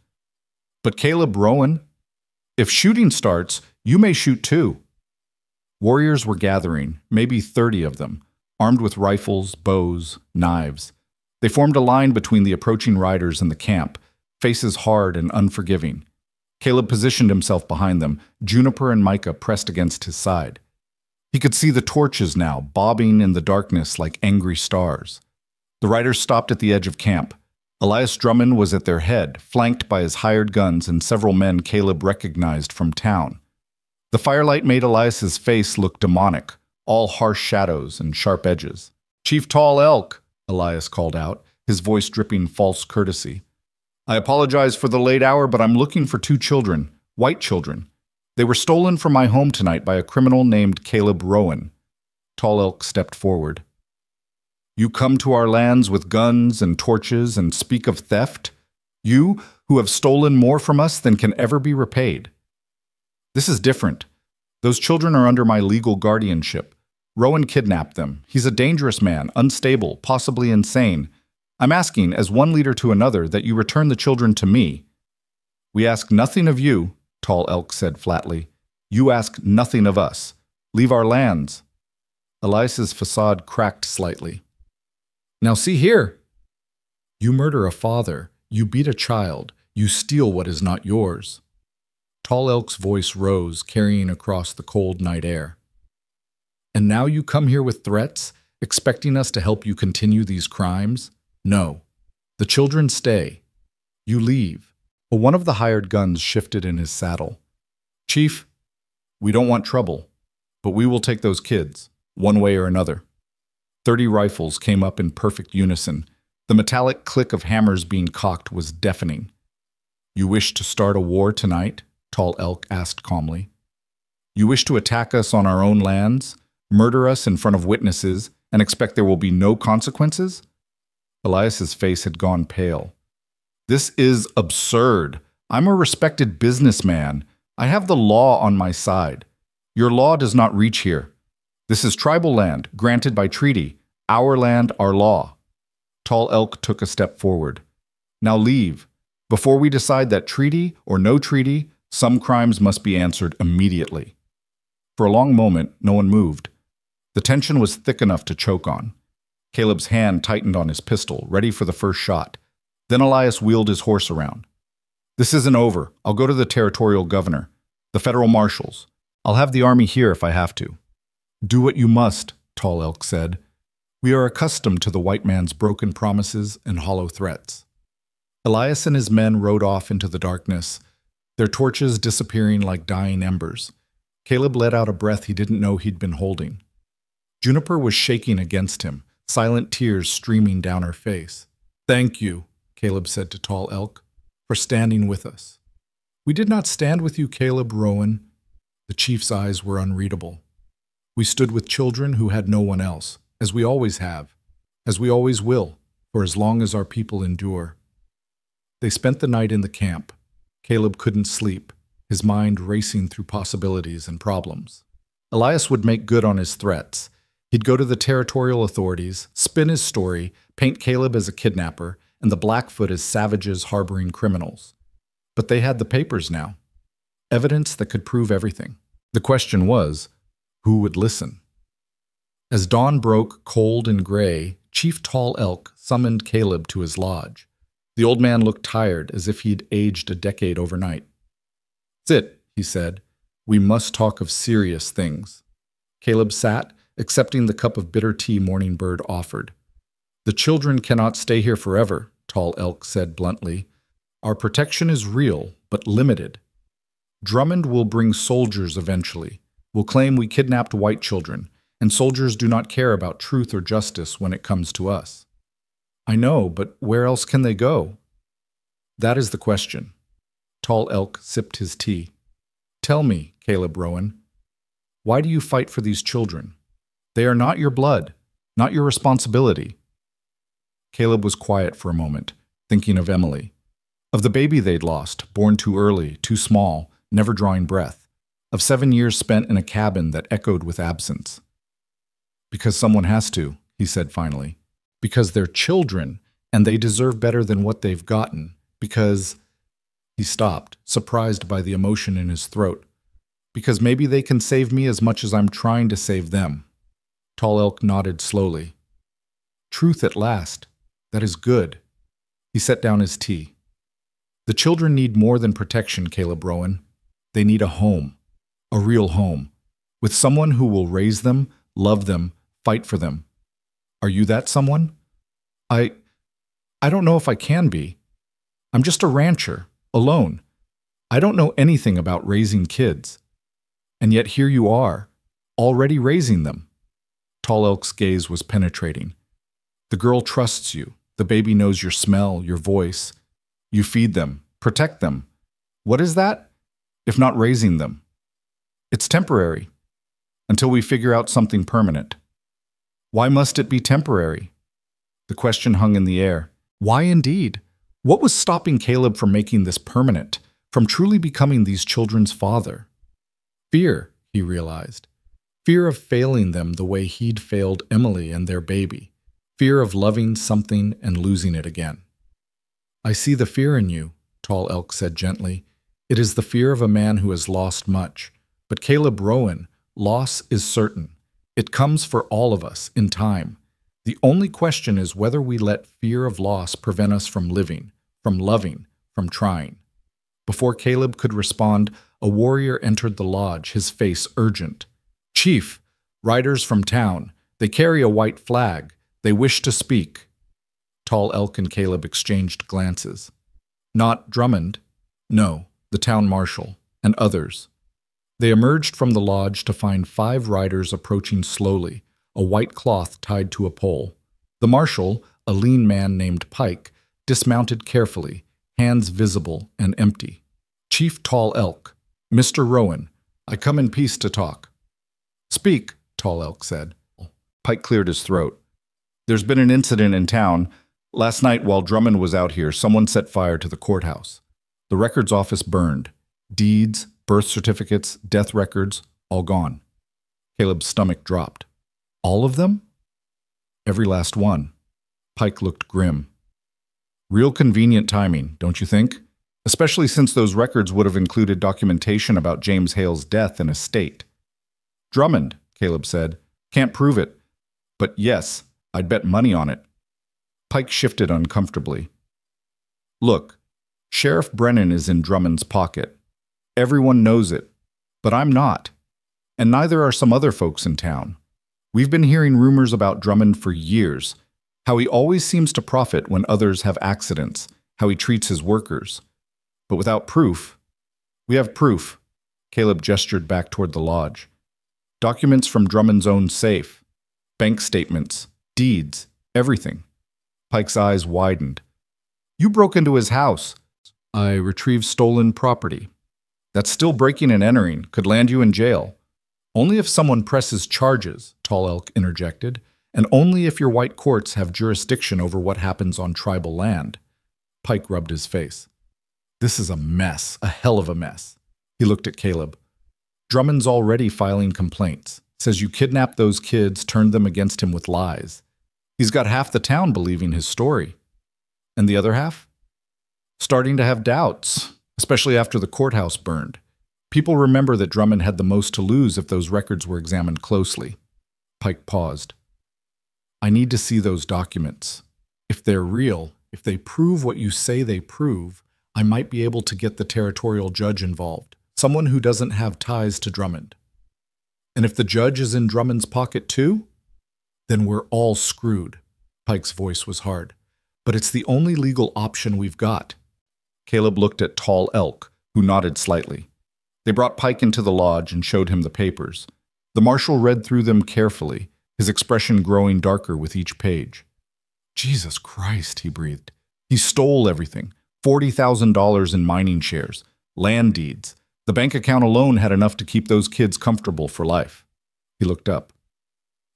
But Caleb Rowan, if shooting starts, you may shoot too. Warriors were gathering, maybe 30 of them, armed with rifles, bows, knives. They formed a line between the approaching riders and the camp, faces hard and unforgiving. Caleb positioned himself behind them, Juniper and Micah pressed against his side. He could see the torches now, bobbing in the darkness like angry stars. The riders stopped at the edge of camp. Elias Drummond was at their head, flanked by his hired guns and several men Caleb recognized from town. The firelight made Elias's face look demonic, all harsh shadows and sharp edges. Chief Tall Elk, Elias called out, his voice dripping false courtesy. I apologize for the late hour, but I'm looking for 2 children, white children. They were stolen from my home tonight by a criminal named Caleb Rowan. Tall Elk stepped forward. You come to our lands with guns and torches and speak of theft? You, who have stolen more from us than can ever be repaid. This is different. Those children are under my legal guardianship. Rowan kidnapped them. He's a dangerous man, unstable, possibly insane. I'm asking, as one leader to another, that you return the children to me. We ask nothing of you, Tall Elk said flatly. You ask nothing of us. Leave our lands. Elias's facade cracked slightly. Now see here. You murder a father. You beat a child. You steal what is not yours. Tall Elk's voice rose, carrying across the cold night air. And now you come here with threats, expecting us to help you continue these crimes? No. The children stay. You leave. But one of the hired guns shifted in his saddle. Chief, we don't want trouble, but we will take those kids, one way or another. 30 rifles came up in perfect unison. The metallic click of hammers being cocked was deafening. You wish to start a war tonight? Tall Elk asked calmly. You wish to attack us on our own lands, murder us in front of witnesses, and expect there will be no consequences? Elias's face had gone pale. This is absurd. I'm a respected businessman. I have the law on my side. Your law does not reach here. This is tribal land, granted by treaty. Our land, our law. Tall Elk took a step forward. Now leave. Before we decide that treaty or no treaty, some crimes must be answered immediately. For a long moment, no one moved. The tension was thick enough to choke on. Caleb's hand tightened on his pistol, ready for the first shot. Then Elias wheeled his horse around. This isn't over. I'll go to the territorial governor, the federal marshals. I'll have the army here if I have to. Do what you must, Tall Elk said. We are accustomed to the white man's broken promises and hollow threats. Elias and his men rode off into the darkness, their torches disappearing like dying embers. Caleb let out a breath he didn't know he'd been holding. Juniper was shaking against him, silent tears streaming down her face. Thank you, Caleb said to Tall Elk, for standing with us. We did not stand with you, Caleb Rowan. The chief's eyes were unreadable. We stood with children who had no one else, as we always have, as we always will, for as long as our people endure. They spent the night in the camp. Caleb couldn't sleep, his mind racing through possibilities and problems. Elias would make good on his threats. He'd go to the territorial authorities, spin his story, paint Caleb as a kidnapper, and the Blackfoot as savages harboring criminals. But they had the papers now. Evidence that could prove everything. The question was, who would listen? As dawn broke cold and gray, Chief Tall Elk summoned Caleb to his lodge. The old man looked tired, as if he'd aged a decade overnight. "Sit," he said. "We must talk of serious things." Caleb sat, accepting the cup of bitter tea Morning Bird offered. "The children cannot stay here forever," Tall Elk said bluntly. "Our protection is real, but limited. Drummond will bring soldiers eventually, will claim we kidnapped white children, and soldiers do not care about truth or justice when it comes to us." "I know, but where else can they go?" "That is the question." Tall Elk sipped his tea. "Tell me, Caleb Rowan, why do you fight for these children? They are not your blood, not your responsibility." Caleb was quiet for a moment, thinking of Emily, of the baby they'd lost, born too early, too small, never drawing breath, of 7 years spent in a cabin that echoed with absence. "Because someone has to," he said finally. "Because they're children, and they deserve better than what they've gotten. Because—" He stopped, surprised by the emotion in his throat. "Because maybe they can save me as much as I'm trying to save them." Tall Elk nodded slowly. "Truth at last. That is good." He set down his tea. "The children need more than protection, Caleb Rowan. They need a home, a real home, with someone who will raise them, love them, fight for them. Are you that someone?" I don't know if I can be. I'm just a rancher, alone. I don't know anything about raising kids. And yet here you are, already raising them." Tall Elk's gaze was penetrating. "The girl trusts you. The baby knows your smell, your voice. You feed them, protect them. What is that, if not raising them? It's temporary, until we figure out something permanent." "Why must it be temporary?" The question hung in the air. Why indeed? What was stopping Caleb from making this permanent, from truly becoming these children's father? Fear, he realized. Fear of failing them the way he'd failed Emily and their baby. Fear of loving something and losing it again. "I see the fear in you," Tall Elk said gently. "It is the fear of a man who has lost much. But Caleb Rowan, loss is certain. It comes for all of us in time. The only question is whether we let fear of loss prevent us from living, from loving, from trying." Before Caleb could respond, a warrior entered the lodge, his face urgent. "Chief, riders from town. They carry a white flag. They wish to speak." Tall Elk and Caleb exchanged glances. "Not Drummond?" "No, the town marshal, and others." They emerged from the lodge to find 5 riders approaching slowly, a white cloth tied to a pole. The marshal, a lean man named Pike, dismounted carefully, hands visible and empty. "Chief Tall Elk, Mr. Rowan, I come in peace to talk." "Speak," Tall Elk said. Pike cleared his throat. "There's been an incident in town. Last night while Drummond was out here, someone set fire to the courthouse. The records office burned. Deeds, birth certificates, death records, all gone." Caleb's stomach dropped. "All of them?" "Every last one." Pike looked grim. "Real convenient timing, don't you think? Especially since those records would have included documentation about James Hale's death and estate." "Drummond," Caleb said. "Can't prove it. But yes, I'd bet money on it." Pike shifted uncomfortably. "Look, Sheriff Brennan is in Drummond's pocket. Everyone knows it. But I'm not. And neither are some other folks in town. We've been hearing rumors about Drummond for years, how he always seems to profit when others have accidents, how he treats his workers. But without proof, we have proof." Caleb gestured back toward the lodge. "Documents from Drummond's own safe, bank statements, deeds, everything." Pike's eyes widened. "You broke into his house." "I retrieved stolen property." "That's still breaking and entering, could land you in jail." "Only if someone presses charges," Tall Elk interjected, and only if your white courts have jurisdiction over what happens on tribal land. Pike rubbed his face. This is a mess, a hell of a mess. He looked at Caleb. Drummond's already filing complaints. Says you kidnapped those kids, turned them against him with lies. He's got half the town believing his story. And the other half? Starting to have doubts, especially after the courthouse burned. People remember that Drummond had the most to lose if those records were examined closely. Pike paused. I need to see those documents. If they're real, if they prove what you say they prove, I might be able to get the territorial judge involved, someone who doesn't have ties to Drummond. And if the judge is in Drummond's pocket too, then we're all screwed. Pike's voice was hard. But it's the only legal option we've got. Caleb looked at Tall Elk, who nodded slightly. They brought Pike into the lodge and showed him the papers. The marshal read through them carefully, his expression growing darker with each page. Jesus Christ, he breathed. He stole everything. $40,000 in mining shares, land deeds. The bank account alone had enough to keep those kids comfortable for life. He looked up.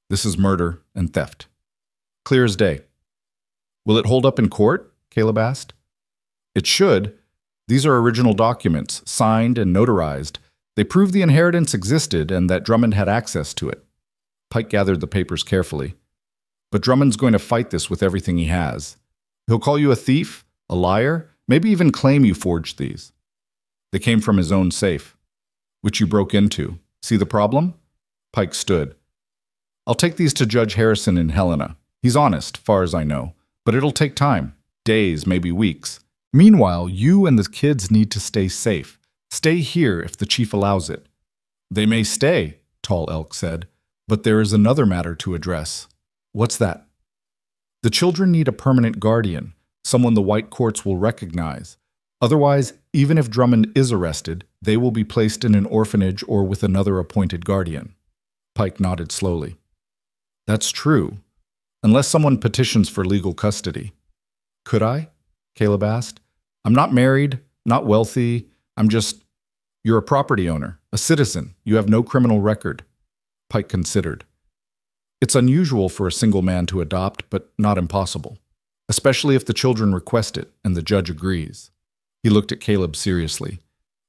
This is murder and theft. Clear as day. Will it hold up in court? Caleb asked. It should. These are original documents, signed and notarized. They prove the inheritance existed and that Drummond had access to it. Pike gathered the papers carefully. But Drummond's going to fight this with everything he has. He'll call you a thief, a liar, maybe even claim you forged these. They came from his own safe, which you broke into. See the problem? Pike stood. I'll take these to Judge Harrison in Helena. He's honest, far as I know, but it'll take time. Days, maybe weeks. Meanwhile, you and the kids need to stay safe. Stay here if the chief allows it. They may stay, Tall Elk said, but there is another matter to address. What's that? The children need a permanent guardian, someone the white courts will recognize. Otherwise, even if Drummond is arrested, they will be placed in an orphanage or with another appointed guardian. Pike nodded slowly. That's true, unless someone petitions for legal custody. Could I? Caleb asked. I'm not married, not wealthy. You're a property owner, a citizen. You have no criminal record. Pike considered. It's unusual for a single man to adopt, but not impossible, especially if the children request it and the judge agrees. He looked at Caleb seriously.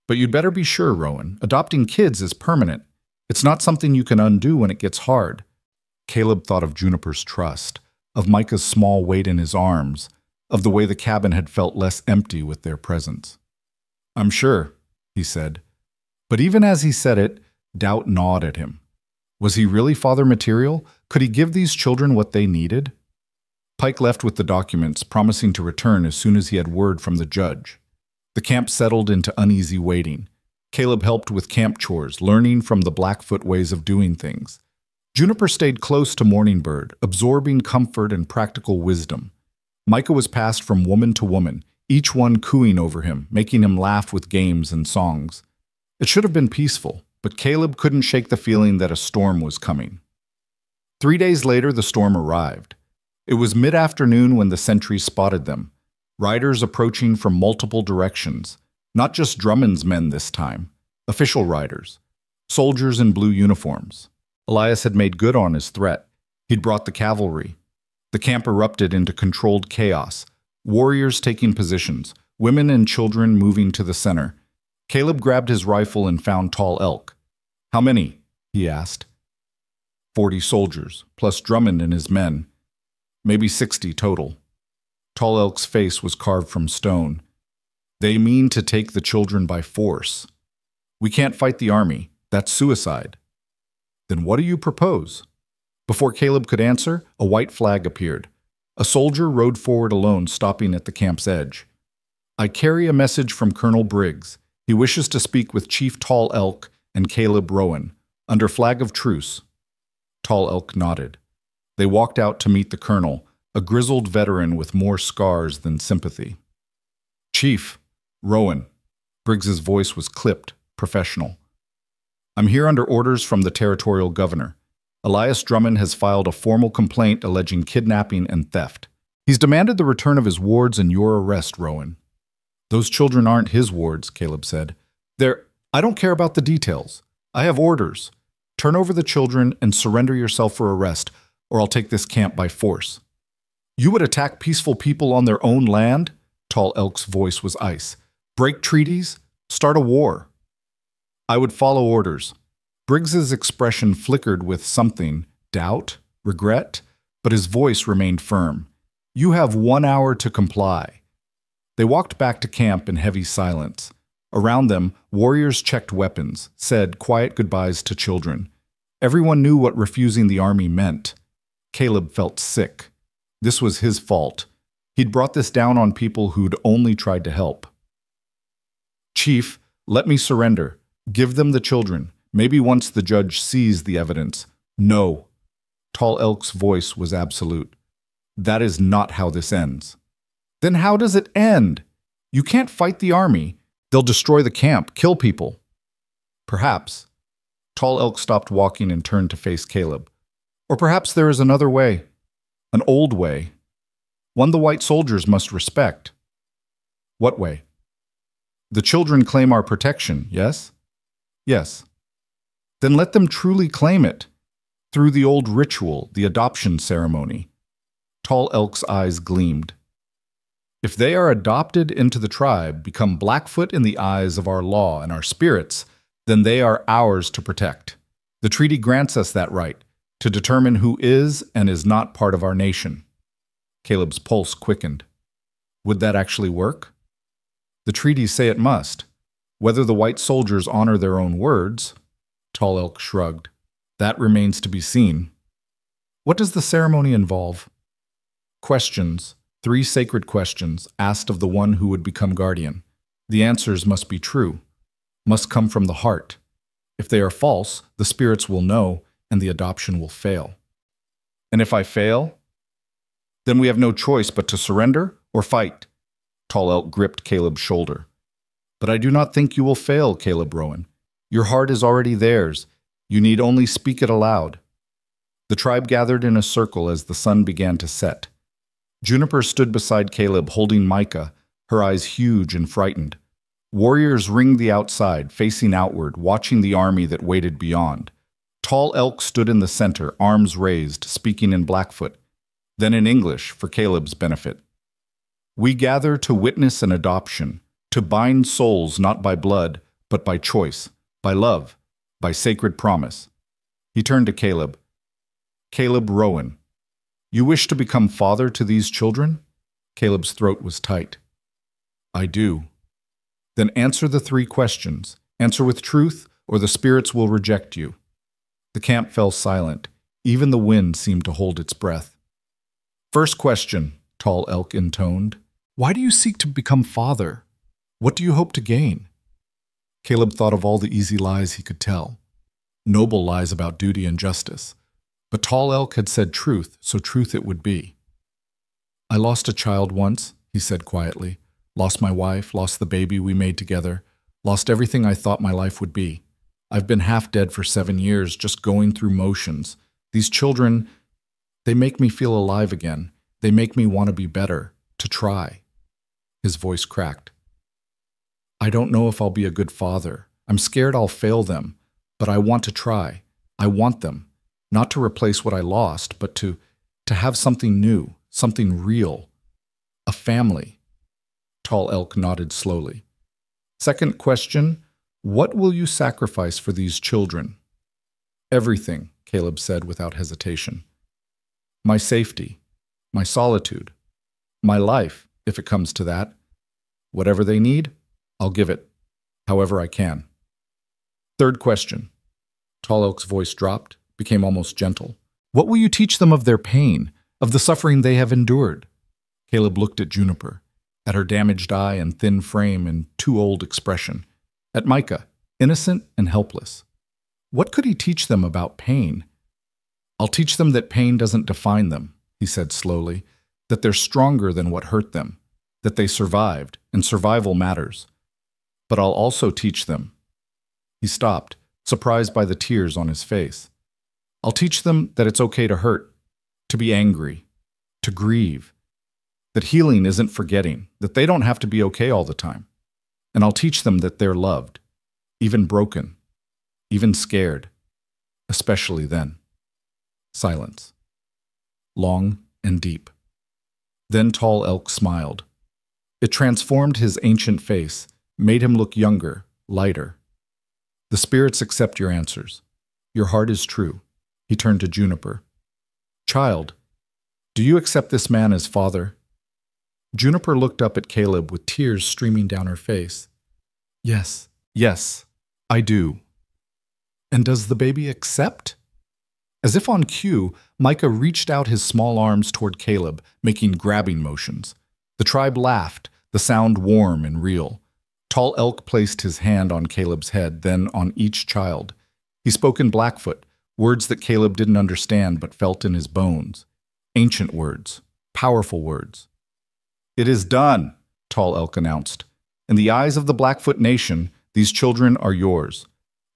But you'd better be sure, Rowan. Adopting kids is permanent. It's not something you can undo when it gets hard. Caleb thought of Juniper's trust, of Micah's small weight in his arms, of the way the cabin had felt less empty with their presence. I'm sure, he said. But even as he said it, doubt gnawed at him. Was he really father material? Could he give these children what they needed? Pike left with the documents, promising to return as soon as he had word from the judge. The camp settled into uneasy waiting. Caleb helped with camp chores, learning from the Blackfoot ways of doing things. Juniper stayed close to Morningbird, absorbing comfort and practical wisdom. Micah was passed from woman to woman, each one cooing over him, making him laugh with games and songs. It should have been peaceful, but Caleb couldn't shake the feeling that a storm was coming. 3 days later, the storm arrived. It was mid-afternoon when the sentries spotted them, riders approaching from multiple directions, not just Drummond's men this time, official riders, soldiers in blue uniforms. Elias had made good on his threat. He'd brought the cavalry. The camp erupted into controlled chaos, warriors taking positions, women and children moving to the center. Caleb grabbed his rifle and found Tall Elk. How many? He asked. 40 soldiers, plus Drummond and his men. Maybe 60 total. Tall Elk's face was carved from stone. They mean to take the children by force. We can't fight the army. That's suicide. Then what do you propose? Before Caleb could answer, a white flag appeared. A soldier rode forward alone, stopping at the camp's edge. I carry a message from Colonel Briggs. He wishes to speak with Chief Tall Elk and Caleb Rowan, under flag of truce. Tall Elk nodded. They walked out to meet the colonel, a grizzled veteran with more scars than sympathy. Chief, Rowan. Briggs's voice was clipped, professional. I'm here under orders from the territorial governor. Elias Drummond has filed a formal complaint alleging kidnapping and theft. He's demanded the return of his wards and your arrest, Rowan. Those children aren't his wards, Caleb said. I don't care about the details. I have orders. Turn over the children and surrender yourself for arrest. or I'll take this camp by force. You would attack peaceful people on their own land? Tall Elk's voice was ice. Break treaties? Start a war? I would follow orders. Briggs's expression flickered with something, doubt, regret, but his voice remained firm. You have 1 hour to comply. They walked back to camp in heavy silence. Around them, warriors checked weapons, said quiet goodbyes to children. Everyone knew what refusing the army meant. Caleb felt sick. This was his fault. He'd brought this down on people who'd only tried to help. Chief, let me surrender. Give them the children. Maybe once the judge sees the evidence. No. Tall Elk's voice was absolute. That is not how this ends. Then how does it end? You can't fight the army. They'll destroy the camp, kill people. Perhaps. Tall Elk stopped walking and turned to face Caleb. Or perhaps there is another way. An old way. One the white soldiers must respect. What way? The children claim our protection, yes? Yes. Then let them truly claim it. Through the old ritual, the adoption ceremony. Tall Elk's eyes gleamed. If they are adopted into the tribe, become Blackfoot in the eyes of our law and our spirits, then they are ours to protect. The treaty grants us that right, to determine who is and is not part of our nation. Caleb's pulse quickened. Would that actually work? The treaties say it must. Whether the white soldiers honor their own words, Tall Elk shrugged. That remains to be seen. What does the ceremony involve? Questions. 3 sacred questions asked of the one who would become guardian. The answers must be true, must come from the heart. If they are false, the spirits will know and the adoption will fail. And if I fail? Then we have no choice but to surrender or fight. Tall Elk gripped Caleb's shoulder. But I do not think you will fail, Caleb Rowan. Your heart is already theirs. You need only speak it aloud. The tribe gathered in a circle as the sun began to set. Juniper stood beside Caleb, holding Micah, her eyes huge and frightened. Warriors ringed the outside, facing outward, watching the army that waited beyond. Tall Elk stood in the center, arms raised, speaking in Blackfoot, then in English for Caleb's benefit. We gather to witness an adoption, to bind souls not by blood, but by choice, by love, by sacred promise. He turned to Caleb. Caleb Rowan. You wish to become father to these children? Caleb's throat was tight. I do. Then answer the 3 questions. Answer with truth, or the spirits will reject you. The camp fell silent. Even the wind seemed to hold its breath. First question, Tall Elk intoned. Why do you seek to become father? What do you hope to gain? Caleb thought of all the easy lies he could tell. Noble lies about duty and justice. But Tall Elk had said truth, so truth it would be. I lost a child once, he said quietly. Lost my wife, lost the baby we made together, lost everything I thought my life would be. I've been half dead for 7 years, just going through motions. These children, they make me feel alive again. They make me want to be better, to try. His voice cracked. I don't know if I'll be a good father. I'm scared I'll fail them, but I want to try. I want them. Not to replace what I lost, but to have something new, something real. A family. Tall Elk nodded slowly. Second question, what will you sacrifice for these children? Everything, Caleb said without hesitation. My safety, my solitude, my life, if it comes to that. Whatever they need, I'll give it, however I can. Third question. Tall Elk's voice dropped, became almost gentle. What will you teach them of their pain, of the suffering they have endured? Caleb looked at Juniper, at her damaged eye and thin frame and too old expression, at Micah, innocent and helpless. What could he teach them about pain? I'll teach them that pain doesn't define them, he said slowly, that they're stronger than what hurt them, that they survived, and survival matters. But I'll also teach them. He stopped, surprised by the tears on his face. I'll teach them that it's okay to hurt, to be angry, to grieve, that healing isn't forgetting, that they don't have to be okay all the time. And I'll teach them that they're loved, even broken, even scared, especially then. Silence. long and deep. Then Tall Elk smiled. It transformed his ancient face, made him look younger, lighter. The spirits accept your answers. Your heart is true. He turned to Juniper. Child, do you accept this man as father? Juniper looked up at Caleb with tears streaming down her face. Yes, I do. And does the baby accept? As if on cue, Micah reached out his small arms toward Caleb, making grabbing motions. The tribe laughed, the sound warm and real. Tall Elk placed his hand on Caleb's head, then on each child. He spoke in Blackfoot, words that Caleb didn't understand but felt in his bones. Ancient words, powerful words. It is done, Tall Elk announced. In the eyes of the Blackfoot Nation, these children are yours.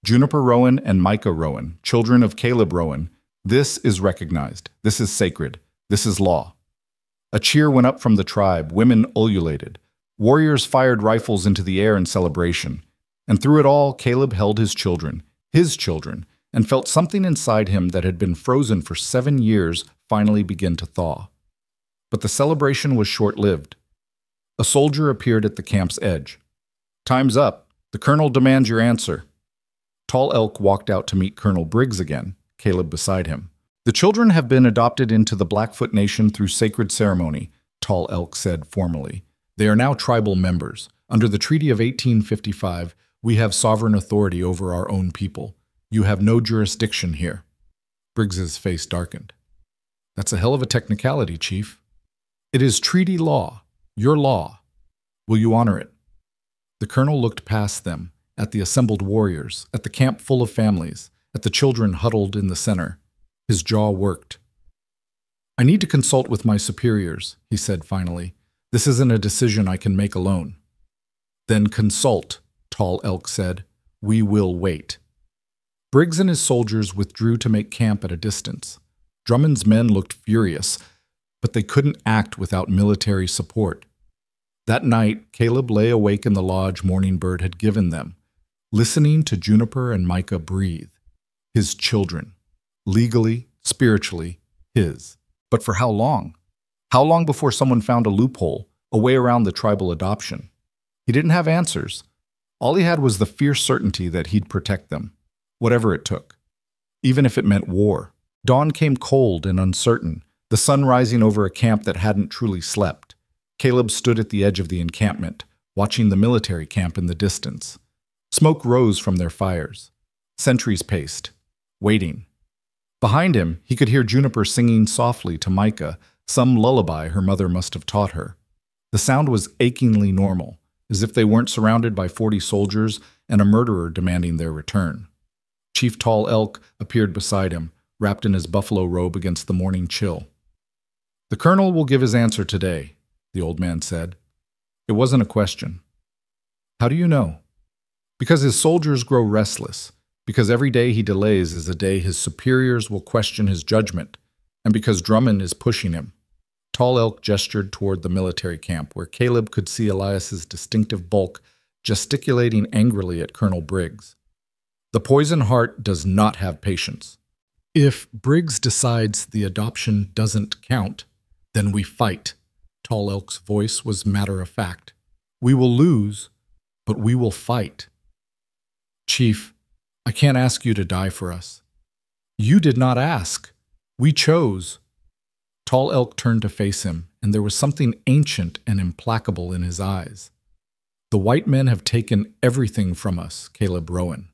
Juniper Rowan and Micah Rowan, children of Caleb Rowan. This is recognized. This is sacred. This is law. A cheer went up from the tribe. Women ululated. Warriors fired rifles into the air in celebration. And through it all, Caleb held his children, and felt something inside him that had been frozen for 7 years finally begin to thaw. But the celebration was short-lived. A soldier appeared at the camp's edge. Time's up. The colonel demands your answer. Tall Elk walked out to meet Colonel Briggs again, Caleb beside him. The children have been adopted into the Blackfoot Nation through sacred ceremony, Tall Elk said formally. They are now tribal members. Under the Treaty of 1855, we have sovereign authority over our own people. You have no jurisdiction here. Briggs's face darkened. That's a hell of a technicality, Chief. It is treaty law, your law. Will you honor it? The colonel looked past them, at the assembled warriors, at the camp full of families, at the children huddled in the center. His jaw worked. I need to consult with my superiors, he said finally. This isn't a decision I can make alone. Then consult, Tall Elk said. We will wait. Briggs and his soldiers withdrew to make camp at a distance. Drummond's men looked furious, but they couldn't act without military support. That night, Caleb lay awake in the lodge Morning Bird had given them, listening to Juniper and Micah breathe. His children. Legally, spiritually, his. But for how long? How long before someone found a loophole, a way around the tribal adoption? He didn't have answers. All he had was the fierce certainty that he'd protect them, whatever it took, even if it meant war. Dawn came cold and uncertain, the sun rising over a camp that hadn't truly slept. Caleb stood at the edge of the encampment, watching the military camp in the distance. Smoke rose from their fires. Sentries paced, waiting. Behind him, he could hear Juniper singing softly to Micah, some lullaby her mother must have taught her. The sound was achingly normal, as if they weren't surrounded by 40 soldiers and a murderer demanding their return. Chief Tall Elk appeared beside him, wrapped in his buffalo robe against the morning chill. The colonel will give his answer today, the old man said. It wasn't a question. How do you know? Because his soldiers grow restless, because every day he delays is a day his superiors will question his judgment, and because Drummond is pushing him. Tall Elk gestured toward the military camp, where Caleb could see Elias's distinctive bulk gesticulating angrily at Colonel Briggs. The poison heart does not have patience. If Briggs decides the adoption doesn't count, then we fight. Tall Elk's voice was matter-of-fact. We will lose, but we will fight. Chief, I can't ask you to die for us. You did not ask. We chose. Tall Elk turned to face him, and there was something ancient and implacable in his eyes. The white men have taken everything from us, Caleb Rowan.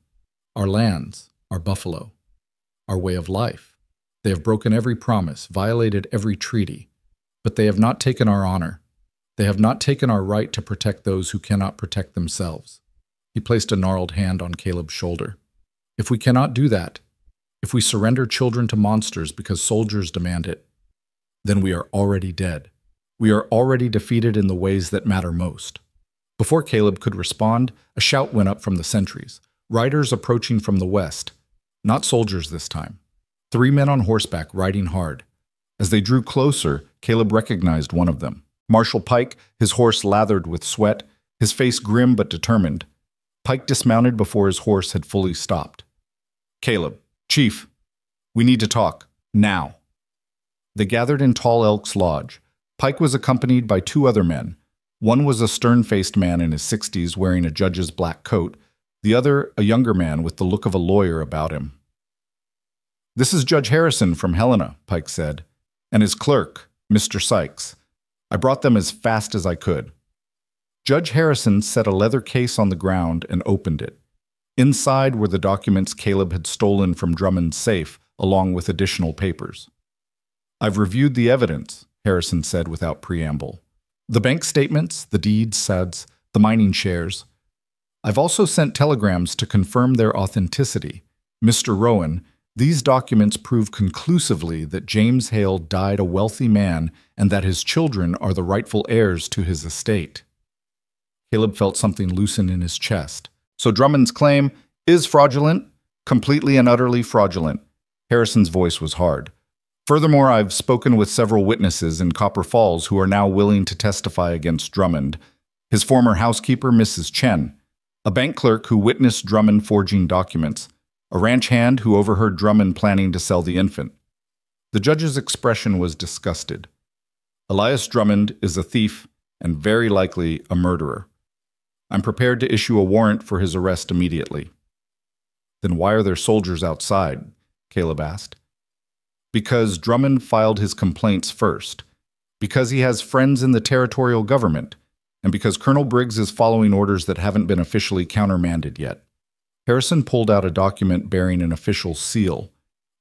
Our lands, our buffalo, our way of life. They have broken every promise, violated every treaty, but they have not taken our honor. They have not taken our right to protect those who cannot protect themselves. He placed a gnarled hand on Caleb's shoulder. If we cannot do that, if we surrender children to monsters because soldiers demand it, then we are already dead. We are already defeated in the ways that matter most. Before Caleb could respond, a shout went up from the sentries. Riders approaching from the west. Not soldiers this time. 3 men on horseback riding hard. As they drew closer, Caleb recognized one of them. Marshal Pike, his horse lathered with sweat, his face grim but determined. Pike dismounted before his horse had fully stopped. Caleb, Chief, we need to talk. Now. They gathered in Tall Elk's lodge. Pike was accompanied by two other men. One was a stern-faced man in his 60s wearing a judge's black coat, the other a younger man with the look of a lawyer about him. "This is Judge Harrison from Helena," Pike said, "and his clerk, Mr. Sykes. I brought them as fast as I could." Judge Harrison set a leather case on the ground and opened it. Inside were the documents Caleb had stolen from Drummond's safe, along with additional papers. "I've reviewed the evidence," Harrison said without preamble. "The bank statements, the deeds, SADs, the mining shares. I've also sent telegrams to confirm their authenticity. Mr. Rowan, these documents prove conclusively that James Hale died a wealthy man and that his children are the rightful heirs to his estate." Caleb felt something loosen in his chest. "So Drummond's claim is fraudulent? Completely and utterly fraudulent." Harrison's voice was hard. "Furthermore, I've spoken with several witnesses in Copper Falls who are now willing to testify against Drummond. His former housekeeper, Mrs. Chen, a bank clerk who witnessed Drummond forging documents, a ranch hand who overheard Drummond planning to sell the infant." The judge's expression was disgusted. "Elias Drummond is a thief and very likely a murderer. I'm prepared to issue a warrant for his arrest immediately." "Then why are there soldiers outside?" Caleb asked. "Because Drummond filed his complaints first, because he has friends in the territorial government, and because Colonel Briggs is following orders that haven't been officially countermanded yet." Harrison pulled out a document bearing an official seal.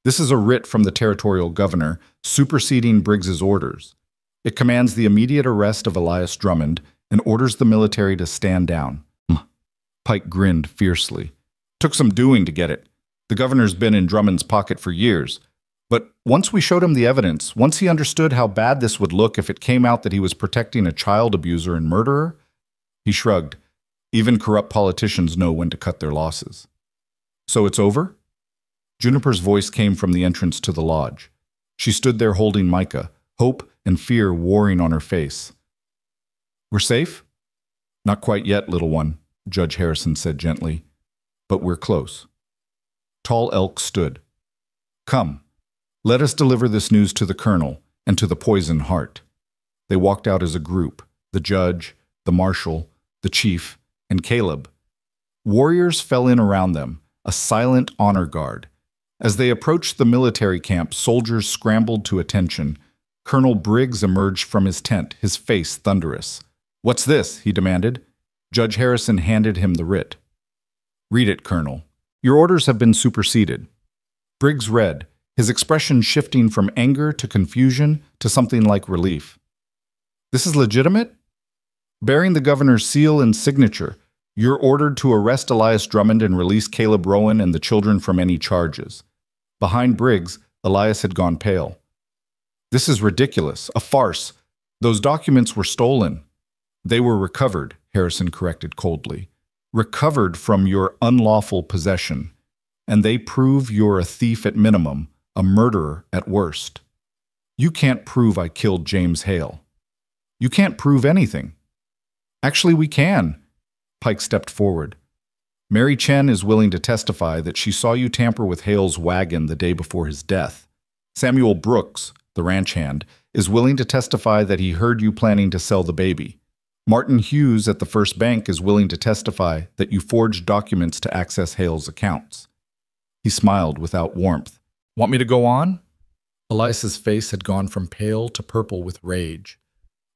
"This is a writ from the territorial governor, superseding Briggs's orders. It commands the immediate arrest of Elias Drummond and orders the military to stand down." Pike grinned fiercely. "Took some doing to get it. The governor's been in Drummond's pocket for years. But once we showed him the evidence, once he understood how bad this would look if it came out that he was protecting a child abuser and murderer," he shrugged. "Even corrupt politicians know when to cut their losses." "So it's over?" Juniper's voice came from the entrance to the lodge. She stood there holding Micah, hope and fear warring on her face. "We're safe?" "Not quite yet, little one," Judge Harrison said gently. "But we're close." Tall Elk stood. "Come, let us deliver this news to the colonel and to the Poison Heart." They walked out as a group, the judge, the marshal, the chief, and Caleb. Warriors fell in around them, a silent honor guard. As they approached the military camp, soldiers scrambled to attention. Colonel Briggs emerged from his tent, his face thunderous. "What's this?" he demanded. Judge Harrison handed him the writ. "Read it, Colonel. Your orders have been superseded." Briggs read, his expression shifting from anger to confusion to something like relief. "This is legitimate? Bearing the governor's seal and signature, you're ordered to arrest Elias Drummond and release Caleb Rowan and the children from any charges." Behind Briggs, Elias had gone pale. "This is ridiculous, a farce. Those documents were stolen." "They were recovered," Harrison corrected coldly. "Recovered from your unlawful possession. And they prove you're a thief at minimum, a murderer at worst. You can't prove I killed James Hale. You can't prove anything." "Actually, we can." Pike stepped forward. "Mary Chen is willing to testify that she saw you tamper with Hale's wagon the day before his death. Samuel Brooks, the ranch hand, is willing to testify that he heard you planning to sell the baby. Martin Hughes at the First Bank is willing to testify that you forged documents to access Hale's accounts." He smiled without warmth. "Want me to go on?" Elias's face had gone from pale to purple with rage.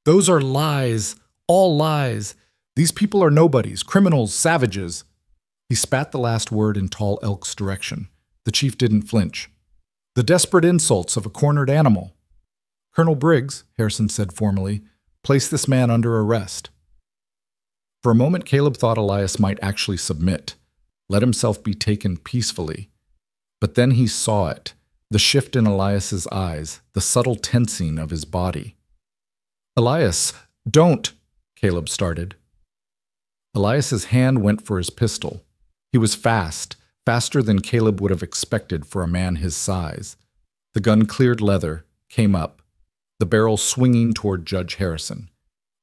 "Those are lies, all lies. These people are nobodies, criminals, savages." He spat the last word in Tall Elk's direction. The chief didn't flinch. "The desperate insults of a cornered animal." "Colonel Briggs," Harrison said formally, "place this man under arrest." For a moment, Caleb thought Elias might actually submit, let himself be taken peacefully. But then he saw it, the shift in Elias's eyes, the subtle tensing of his body. "Elias, don't," Caleb started. Elias's hand went for his pistol. He was fast, faster than Caleb would have expected for a man his size. The gun cleared leather, came up, the barrel swinging toward Judge Harrison.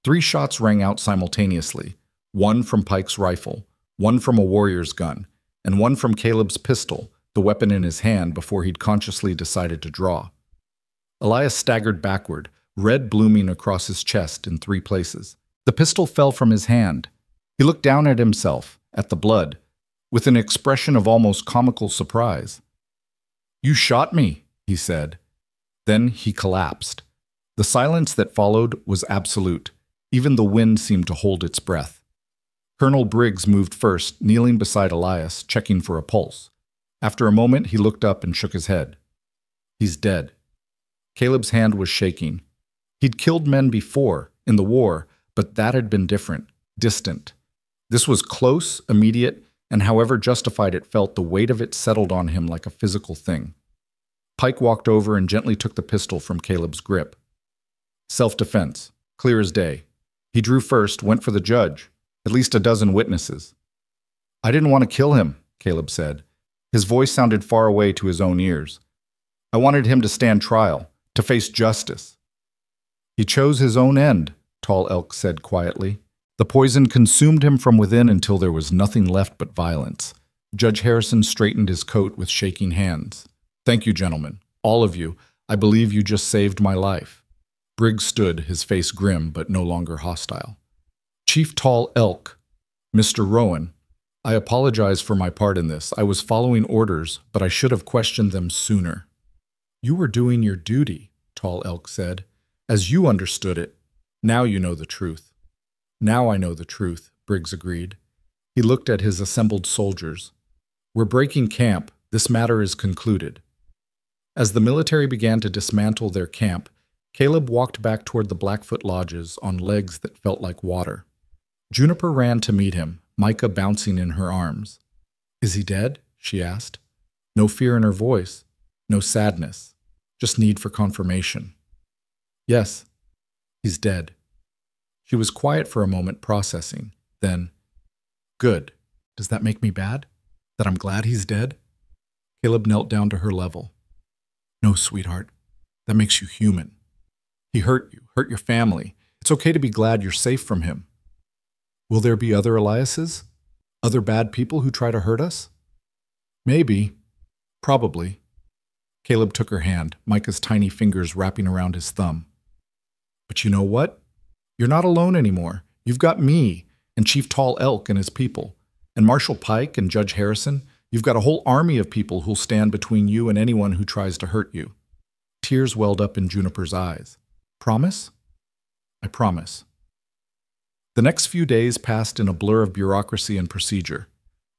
3 shots rang out simultaneously, one from Pike's rifle, one from a warrior's gun, and one from Caleb's pistol, the weapon in his hand before he'd consciously decided to draw. Elias staggered backward, red blooming across his chest in 3 places. The pistol fell from his hand. He looked down at himself, at the blood, with an expression of almost comical surprise. "You shot me," he said. Then he collapsed. The silence that followed was absolute. Even the wind seemed to hold its breath. Colonel Briggs moved first, kneeling beside Elias, checking for a pulse. After a moment, he looked up and shook his head. "He's dead." Caleb's hand was shaking. He'd killed men before, in the war, but that had been different, distant. This was close, immediate, and however justified it felt, the weight of it settled on him like a physical thing. Pike walked over and gently took the pistol from Caleb's grip. Self-defense, clear as day. He drew first, went for the judge, at least a dozen witnesses. "I didn't want to kill him," Caleb said. His voice sounded far away to his own ears. "I wanted him to stand trial, to face justice." "He chose his own end," Tall Elk said quietly. "The poison consumed him from within until there was nothing left but violence." Judge Harrison straightened his coat with shaking hands. "Thank you, gentlemen. All of you. I believe you just saved my life." Briggs stood, his face grim but no longer hostile. "Chief Tall Elk, Mr. Rowan, I apologize for my part in this. I was following orders, but I should have questioned them sooner." "You were doing your duty," Tall Elk said. "As you understood it. Now you know the truth." "Now I know the truth," Briggs agreed. He looked at his assembled soldiers. "We're breaking camp. This matter is concluded." As the military began to dismantle their camp, Caleb walked back toward the Blackfoot lodges on legs that felt like water. Juniper ran to meet him, Micah bouncing in her arms. "Is he dead?" she asked. No fear in her voice, no sadness, just need for confirmation. "Yes, he's dead." She was quiet for a moment, processing. Then, "Good. Does that make me bad? That I'm glad he's dead?" Caleb knelt down to her level. "No, sweetheart. That makes you human. He hurt you, hurt your family. It's okay to be glad you're safe from him. Will there be other Eliases? Other bad people who try to hurt us?" "Maybe. Probably." Caleb took her hand, Micah's tiny fingers wrapping around his thumb. "But you know what? You're not alone anymore. You've got me, and Chief Tall Elk and his people, and Marshal Pike and Judge Harrison. You've got a whole army of people who'll stand between you and anyone who tries to hurt you." Tears welled up in Juniper's eyes. "Promise?" "I promise." The next few days passed in a blur of bureaucracy and procedure.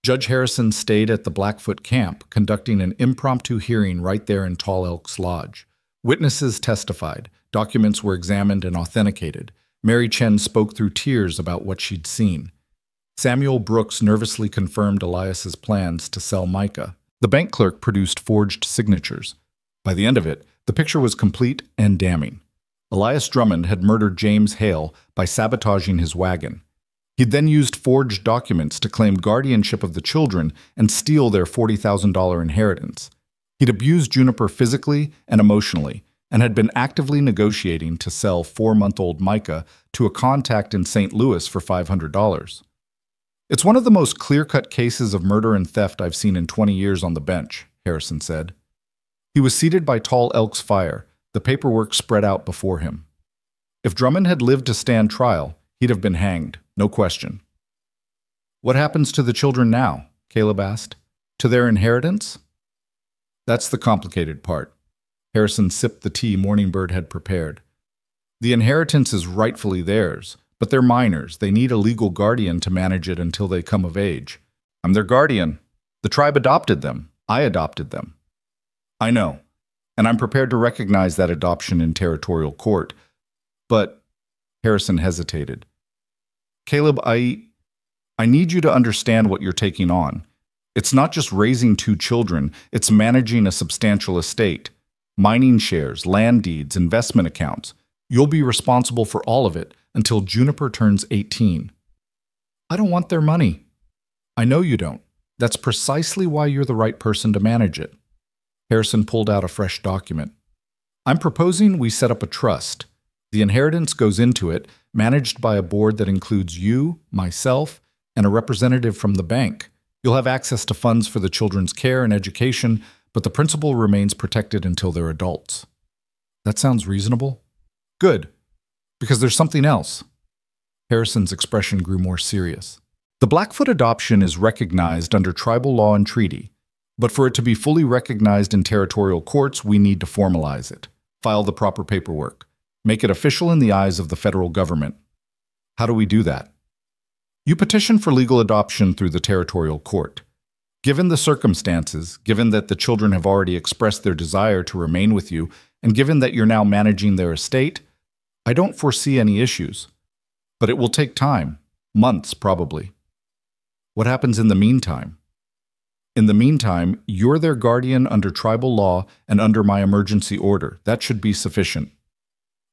Judge Harrison stayed at the Blackfoot camp, conducting an impromptu hearing right there in Tall Elk's lodge. Witnesses testified, documents were examined and authenticated. Mary Chen spoke through tears about what she'd seen. Samuel Brooks nervously confirmed Elias's plans to sell Micah. The bank clerk produced forged signatures. By the end of it, the picture was complete and damning. Elias Drummond had murdered James Hale by sabotaging his wagon. He'd then used forged documents to claim guardianship of the children and steal their $40,000 inheritance. He'd abused Juniper physically and emotionally, and had been actively negotiating to sell 4-month-old Micah to a contact in St. Louis for $500. "It's one of the most clear-cut cases of murder and theft I've seen in 20 years on the bench," Harrison said. He was seated by Tall Elk's fire, the paperwork spread out before him. If Drummond had lived to stand trial, he'd have been hanged, no question. "What happens to the children now?" Caleb asked. "To their inheritance?" "That's the complicated part." Harrison sipped the tea Morningbird had prepared. "The inheritance is rightfully theirs, but they're minors. They need a legal guardian to manage it until they come of age. I'm their guardian. The tribe adopted them. I adopted them." "I know. And I'm prepared to recognize that adoption in territorial court. But," Harrison hesitated. "Caleb, I need you to understand what you're taking on. It's not just raising 2 children, it's managing a substantial estate. Mining shares, land deeds, investment accounts. You'll be responsible for all of it until Juniper turns 18. "I don't want their money." "I know you don't. That's precisely why you're the right person to manage it." Harrison pulled out a fresh document. "I'm proposing we set up a trust. The inheritance goes into it, managed by a board that includes you, myself, and a representative from the bank. You'll have access to funds for the children's care and education, but the principal remains protected until they're adults." That sounds reasonable. Good, because there's something else. Harrison's expression grew more serious. The Blackfoot adoption is recognized under tribal law and treaty, but for it to be fully recognized in territorial courts, we need to formalize it, file the proper paperwork, make it official in the eyes of the federal government. How do we do that? You petition for legal adoption through the territorial court. Given the circumstances, given that the children have already expressed their desire to remain with you, and given that you're now managing their estate, I don't foresee any issues. But it will take time, months probably. What happens in the meantime? In the meantime, you're their guardian under tribal law and under my emergency order. That should be sufficient.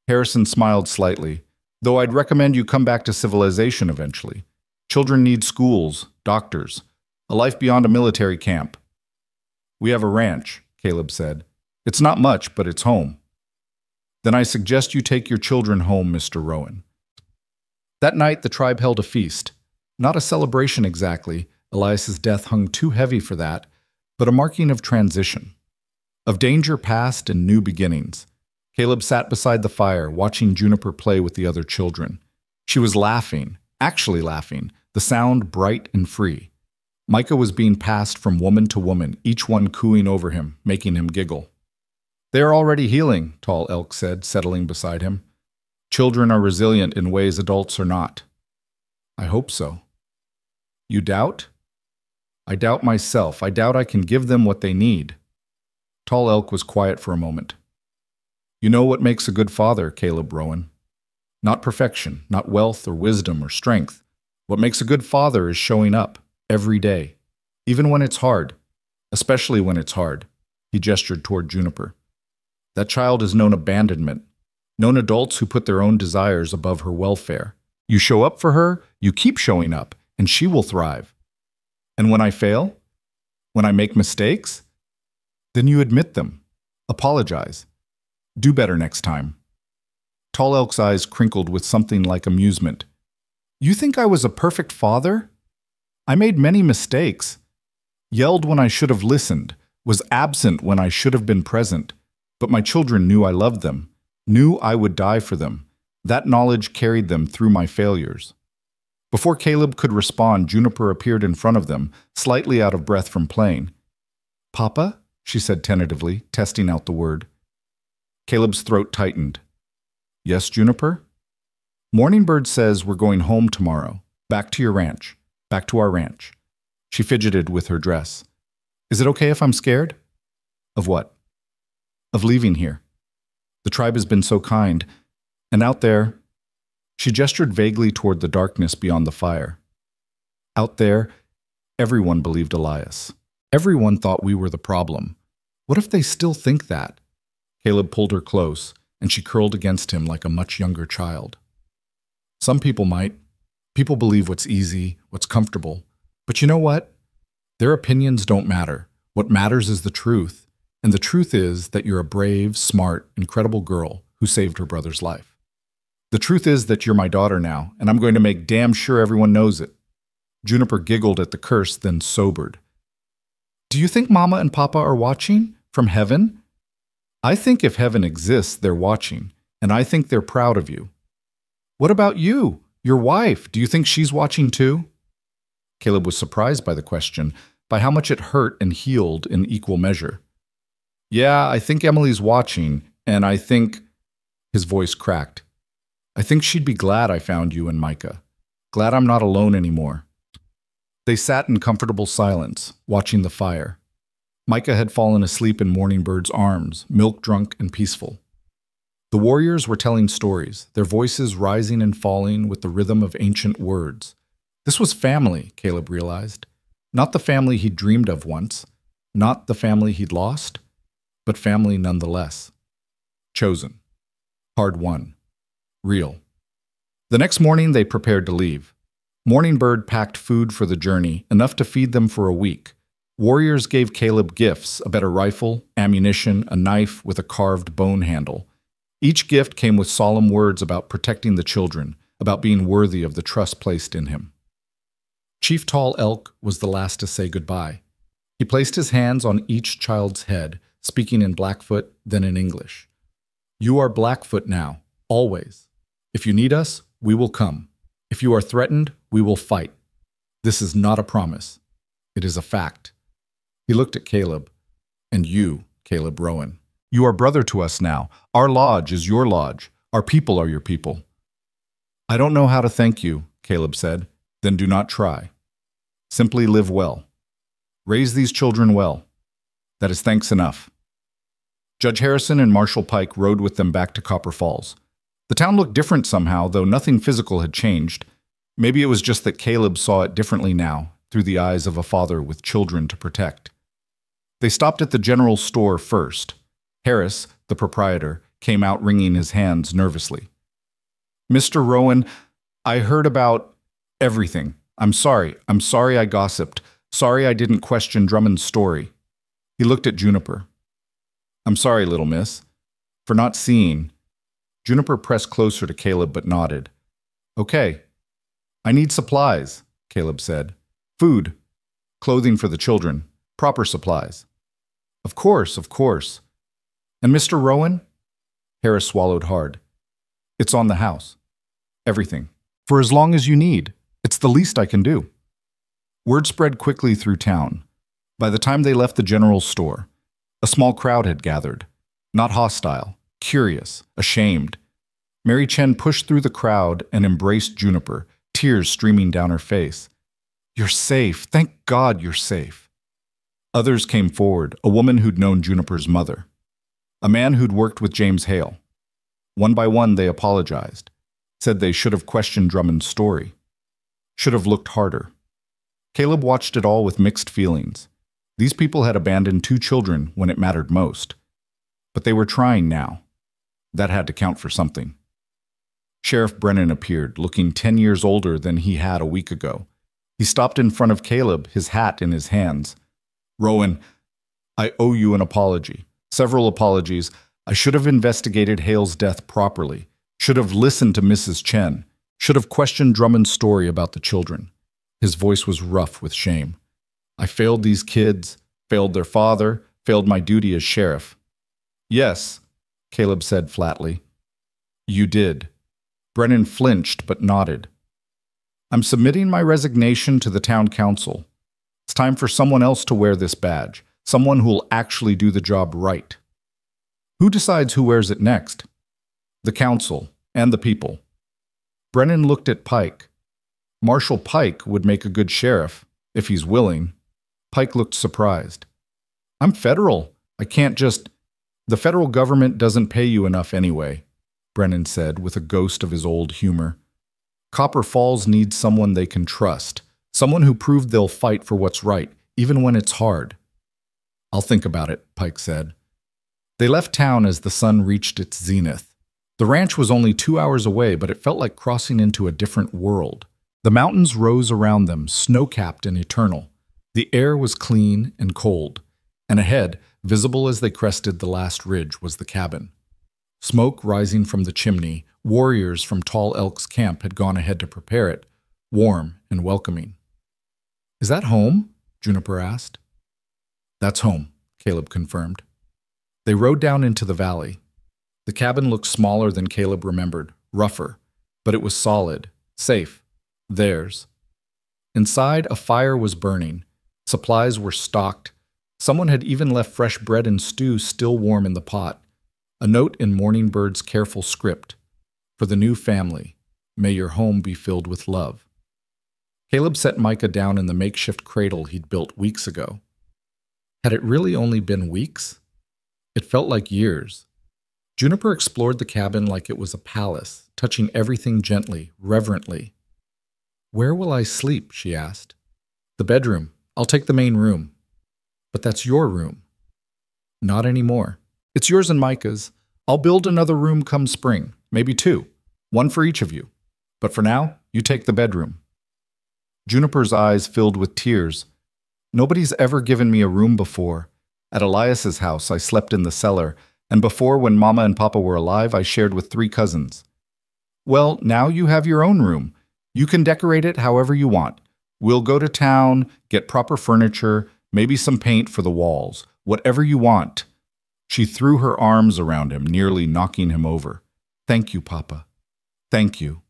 Harrison smiled slightly, though I'd recommend you come back to civilization eventually. Children need schools, doctors, a life beyond a military camp. We have a ranch, Caleb said. It's not much, but it's home. Then I suggest you take your children home, Mr. Rowan. That night, the tribe held a feast. Not a celebration exactly. Elias's death hung too heavy for that, but a marking of transition, of danger past and new beginnings. Caleb sat beside the fire, watching Juniper play with the other children. She was laughing, actually laughing, the sound bright and free. Micah was being passed from woman to woman, each one cooing over him, making him giggle. They are already healing, Tall Elk said, settling beside him. Children are resilient in ways adults are not. I hope so. You doubt? I doubt myself. I doubt I can give them what they need. Tall Elk was quiet for a moment. You know what makes a good father, Caleb Rowan. Not perfection, not wealth or wisdom or strength. What makes a good father is showing up every day, even when it's hard, especially when it's hard. He gestured toward Juniper. That child has known abandonment, known adults who put their own desires above her welfare. You show up for her, you keep showing up, and she will thrive. And when I fail, when I make mistakes, then you admit them, apologize, do better next time. Tall Elk's eyes crinkled with something like amusement. You think I was a perfect father? I made many mistakes, yelled when I should have listened, was absent when I should have been present. But my children knew I loved them, knew I would die for them. That knowledge carried them through my failures. Before Caleb could respond, Juniper appeared in front of them, slightly out of breath from playing. Papa? She said tentatively, testing out the word. Caleb's throat tightened. Yes, Juniper? Morningbird says we're going home tomorrow. Back to your ranch. Back to our ranch. She fidgeted with her dress. Is it okay if I'm scared? Of what? Of leaving here. The tribe has been so kind. And out there, she gestured vaguely toward the darkness beyond the fire. Out there, everyone believed Elias. Everyone thought we were the problem. What if they still think that? Caleb pulled her close, and she curled against him like a much younger child. Some people might. People believe what's easy, what's comfortable. But you know what? Their opinions don't matter. What matters is the truth. And the truth is that you're a brave, smart, incredible girl who saved her brother's life. The truth is that you're my daughter now, and I'm going to make damn sure everyone knows it. Juniper giggled at the curse, then sobered. Do you think Mama and Papa are watching? From heaven? I think if heaven exists, they're watching, and I think they're proud of you. What about you? Your wife? Do you think she's watching too? Caleb was surprised by the question, by how much it hurt and healed in equal measure. Yeah, I think Emily's watching, and I think... His voice cracked. I think she'd be glad I found you and Micah. Glad I'm not alone anymore. They sat in comfortable silence, watching the fire. Micah had fallen asleep in Morningbird's arms, milk-drunk and peaceful. The warriors were telling stories, their voices rising and falling with the rhythm of ancient words. This was family, Caleb realized. Not the family he'd dreamed of once, not the family he'd lost, but family nonetheless. Chosen. Hard-won. Real. The next morning, they prepared to leave. Morningbird packed food for the journey, enough to feed them for a week. Warriors gave Caleb gifts, a better rifle, ammunition, a knife with a carved bone handle. Each gift came with solemn words about protecting the children, about being worthy of the trust placed in him. Chief Tall Elk was the last to say goodbye. He placed his hands on each child's head, speaking in Blackfoot, then in English. You are Blackfoot now, always. If you need us, we will come. If you are threatened, we will fight. This is not a promise. It is a fact. He looked at Caleb. And you, Caleb Rowan. You are brother to us now. Our lodge is your lodge. Our people are your people. I don't know how to thank you, Caleb said. Then do not try. Simply live well. Raise these children well. That is thanks enough. Judge Harrison and Marshal Pike rode with them back to Copper Falls. The town looked different somehow, though nothing physical had changed. Maybe it was just that Caleb saw it differently now, through the eyes of a father with children to protect. They stopped at the general store first. Harris, the proprietor, came out wringing his hands nervously. Mr. Rowan, I heard about everything. I'm sorry I gossiped. Sorry I didn't question Drummond's story. He looked at Juniper. I'm sorry, little miss, for not seeing. Juniper pressed closer to Caleb but nodded. Okay. I need supplies, Caleb said. Food, clothing for the children, proper supplies. Of course, of course. And Mr. Rowan? Harris swallowed hard. It's on the house. Everything. For as long as you need. It's the least I can do. Word spread quickly through town. By the time they left the general store, a small crowd had gathered. Not hostile, curious, ashamed. Mary Chen pushed through the crowd and embraced Juniper, tears streaming down her face. You're safe. Thank God you're safe. Others came forward, a woman who'd known Juniper's mother. A man who'd worked with James Hale. One by one they apologized, said they should have questioned Drummond's story. Should have looked harder. Caleb watched it all with mixed feelings. These people had abandoned 2 children when it mattered most. But they were trying now. That had to count for something. Sheriff Brennan appeared, looking 10 years older than he had a week ago. He stopped in front of Caleb, his hat in his hands. Rowan, I owe you an apology. Several apologies. I should have investigated Hale's death properly. Should have listened to Mrs. Chen. Should have questioned Drummond's story about the children. His voice was rough with shame. I failed these kids, failed their father, failed my duty as sheriff. Yes, Caleb said flatly. You did. Brennan flinched but nodded. I'm submitting my resignation to the town council. It's time for someone else to wear this badge, someone who'll actually do the job right. Who decides who wears it next? The council and the people. Brennan looked at Pike. Marshal Pike would make a good sheriff, if he's willing. Pike looked surprised. I'm federal. I can't just... The federal government doesn't pay you enough anyway, Brennan said with a ghost of his old humor. Copper Falls needs someone they can trust, someone who proved they'll fight for what's right, even when it's hard. I'll think about it, Pike said. They left town as the sun reached its zenith. The ranch was only 2 hours away, but it felt like crossing into a different world. The mountains rose around them, snow-capped and eternal. The air was clean and cold, and ahead, visible as they crested the last ridge, was the cabin. Smoke rising from the chimney, warriors from Tall Elk's camp had gone ahead to prepare it, warm and welcoming. Is that home? Juniper asked. That's home, Caleb confirmed. They rode down into the valley. The cabin looked smaller than Caleb remembered, rougher, but it was solid, safe, theirs. Inside, a fire was burning. Supplies were stocked. Someone had even left fresh bread and stew still warm in the pot. A note in Morning Bird's careful script. For the new family, may your home be filled with love. Caleb set Micah down in the makeshift cradle he'd built weeks ago. Had it really only been weeks? It felt like years. Juniper explored the cabin like it was a palace, touching everything gently, reverently. Where will I sleep? She asked. The bedroom. I'll take the main room. But that's your room. Not anymore. It's yours and Micah's. I'll build another room come spring, maybe 2, 1 for each of you. But for now, you take the bedroom. Juniper's eyes filled with tears. Nobody's ever given me a room before. At Elias's house, I slept in the cellar, and before, when Mama and Papa were alive, I shared with 3 cousins. Well, now you have your own room. You can decorate it however you want. We'll go to town, get proper furniture, maybe some paint for the walls, whatever you want. She threw her arms around him, nearly knocking him over. "Thank you, Papa. Thank you."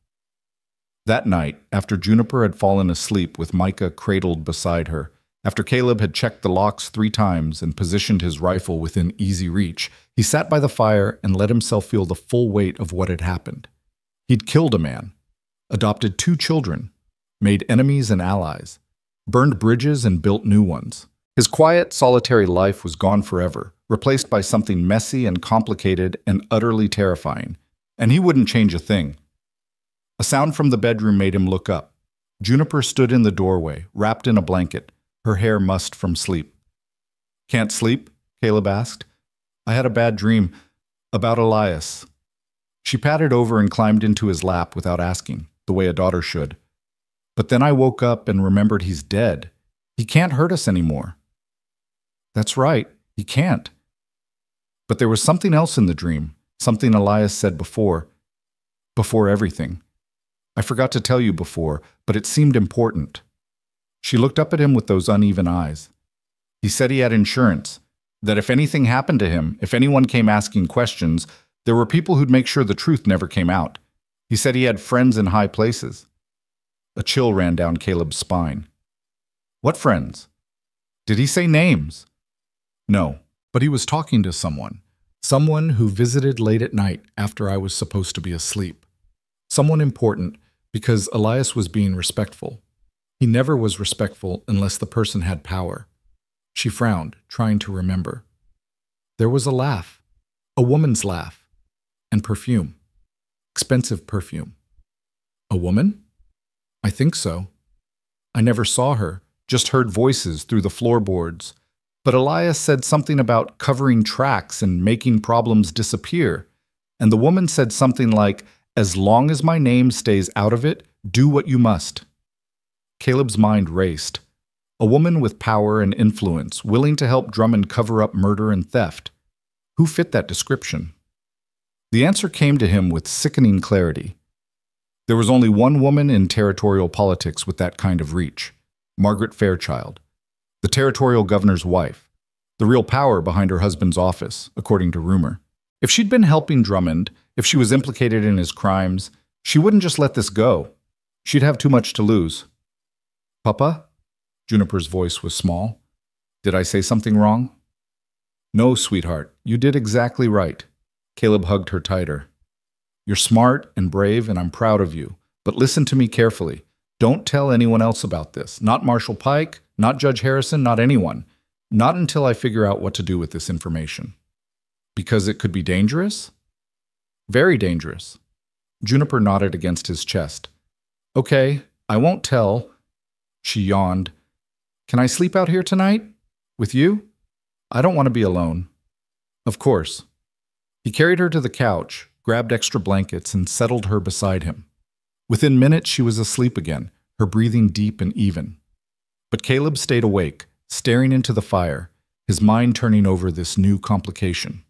That night, after Juniper had fallen asleep with Micah cradled beside her, after Caleb had checked the locks 3 times and positioned his rifle within easy reach, he sat by the fire and let himself feel the full weight of what had happened. He'd killed a man, adopted 2 children, made enemies and allies, burned bridges and built new ones. His quiet, solitary life was gone forever, replaced by something messy and complicated and utterly terrifying, and he wouldn't change a thing. A sound from the bedroom made him look up. Juniper stood in the doorway, wrapped in a blanket, her hair mussed from sleep. "Can't sleep?" Caleb asked. "I had a bad dream about Elias." She patted over and climbed into his lap without asking, the way a daughter should. "But then I woke up and remembered he's dead. He can't hurt us anymore." "That's right, he can't." But there was something else in the dream, something Elias said before everything. "I forgot to tell you before, but it seemed important." She looked up at him with those uneven eyes. "He said he had insurance, that if anything happened to him, if anyone came asking questions, there were people who'd make sure the truth never came out. He said he had friends in high places." A chill ran down Caleb's spine. "What friends? Did he say names?" "No, but he was talking to someone who visited late at night after I was supposed to be asleep. Someone important, because Elias was being respectful. He never was respectful unless the person had power." She frowned, trying to remember. There was a laugh, a woman's laugh, and perfume. Expensive perfume. A woman? I think so. I never saw her, just heard voices through the floorboards. But Elias said something about covering tracks and making problems disappear. And the woman said something like, "As long as my name stays out of it, do what you must." Caleb's mind raced. A woman with power and influence, willing to help Drummond cover up murder and theft. Who fit that description? The answer came to him with sickening clarity. There was only one woman in territorial politics with that kind of reach: Margaret Fairchild, the territorial governor's wife, the real power behind her husband's office, according to rumor. If she'd been helping Drummond, if she was implicated in his crimes, she wouldn't just let this go. She'd have too much to lose. "Papa?" Juniper's voice was small. "Did I say something wrong?" "No, sweetheart, you did exactly right." Caleb hugged her tighter. "You're smart and brave, and I'm proud of you. But listen to me carefully. Don't tell anyone else about this. Not Marshal Pike, not Judge Harrison, not anyone. Not until I figure out what to do with this information." "Because it could be dangerous?" "Very dangerous." Juniper nodded against his chest. "Okay, I won't tell." She yawned. "Can I sleep out here tonight? With you? I don't want to be alone." "Of course." He carried her to the couch, grabbed extra blankets, and settled her beside him. Within minutes, she was asleep again, her breathing deep and even. But Caleb stayed awake, staring into the fire, his mind turning over this new complication.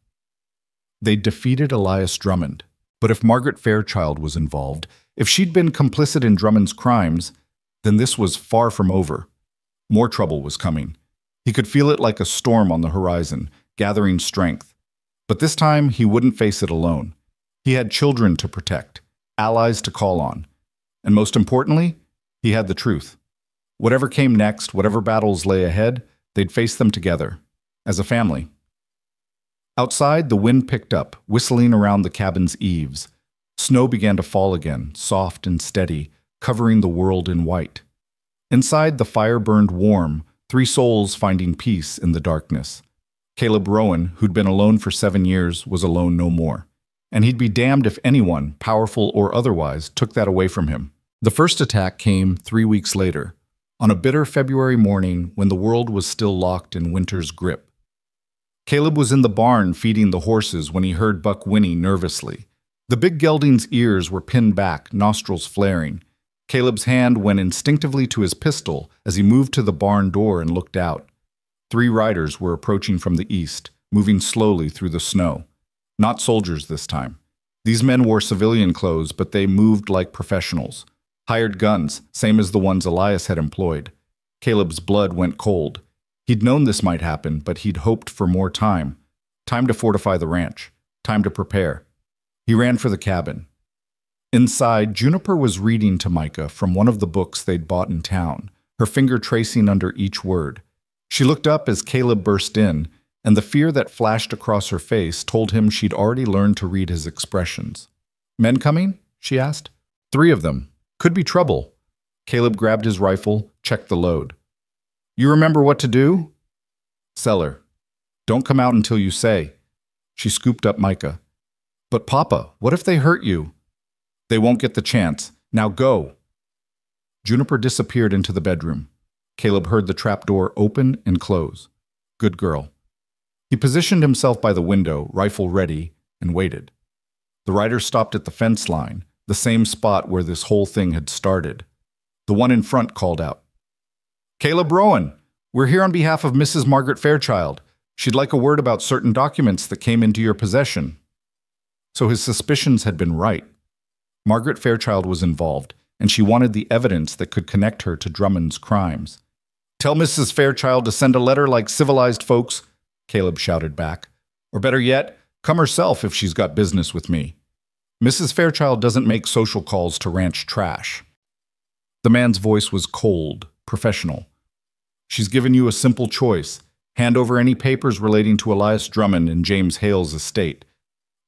They'd defeated Elias Drummond, but if Margaret Fairchild was involved, if she'd been complicit in Drummond's crimes, then this was far from over. More trouble was coming. He could feel it like a storm on the horizon, gathering strength. But this time, he wouldn't face it alone. He had children to protect, allies to call on. And most importantly, he had the truth. Whatever came next, whatever battles lay ahead, they'd face them together, as a family. Outside, the wind picked up, whistling around the cabin's eaves. Snow began to fall again, soft and steady, covering the world in white. Inside, the fire burned warm, 3 souls finding peace in the darkness. Caleb Rowan, who'd been alone for 7 years, was alone no more. And he'd be damned if anyone, powerful or otherwise, took that away from him. The first attack came 3 weeks later, on a bitter February morning when the world was still locked in winter's grip. Caleb was in the barn feeding the horses when he heard Buck whinny nervously. The big gelding's ears were pinned back, nostrils flaring. Caleb's hand went instinctively to his pistol as he moved to the barn door and looked out. 3 riders were approaching from the east, moving slowly through the snow. Not soldiers this time. These men wore civilian clothes, but they moved like professionals. Hired guns, same as the ones Elias had employed. Caleb's blood went cold. He'd known this might happen, but he'd hoped for more time. Time to fortify the ranch. Time to prepare. He ran for the cabin. Inside, Juniper was reading to Micah from one of the books they'd bought in town, her finger tracing under each word. She looked up as Caleb burst in, and the fear that flashed across her face told him she'd already learned to read his expressions. "Men coming?" she asked. "3 of them. Could be trouble." Caleb grabbed his rifle, checked the load. "You remember what to do?" "Cellar. Don't come out until you say." She scooped up Micah. "But Papa, what if they hurt you?" "They won't get the chance. Now go." Juniper disappeared into the bedroom. Caleb heard the trapdoor open and close. Good girl. He positioned himself by the window, rifle ready, and waited. The rider stopped at the fence line, the same spot where this whole thing had started. The one in front called out, "Caleb Rowan, we're here on behalf of Mrs. Margaret Fairchild. She'd like a word about certain documents that came into your possession." So his suspicions had been right. Margaret Fairchild was involved, and she wanted the evidence that could connect her to Drummond's crimes. "Tell Mrs. Fairchild to send a letter like civilized folks," Caleb shouted back. "Or better yet, come herself if she's got business with me. Mrs. Fairchild doesn't make social calls to ranch trash." The man's voice was cold, professional. "She's given you a simple choice. Hand over any papers relating to Elias Drummond and James Hale's estate.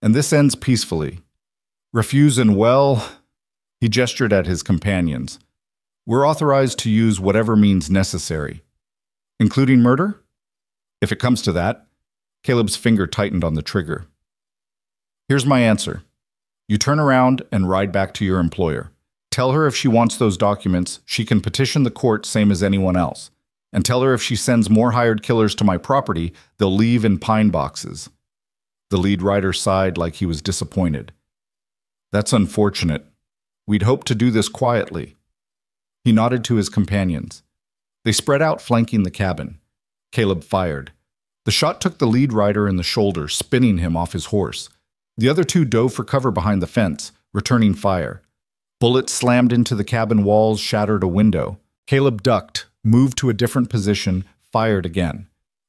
And this ends peacefully. Refuse and well," he gestured at his companions, "we're authorized to use whatever means necessary." "Including murder?" "If it comes to that." Caleb's finger tightened on the trigger. "Here's my answer. You turn around and ride back to your employer. Tell her if she wants those documents, she can petition the court same as anyone else. And tell her if she sends more hired killers to my property, they'll leave in pine boxes." The lead rider sighed like he was disappointed. "That's unfortunate. We'd hoped to do this quietly." He nodded to his companions. They spread out flanking the cabin. Caleb fired. The shot took the lead rider in the shoulder, spinning him off his horse. The other 2 dove for cover behind the fence, returning fire. Bullets slammed into the cabin walls, shattered a window. Caleb ducked, moved to a different position, fired again.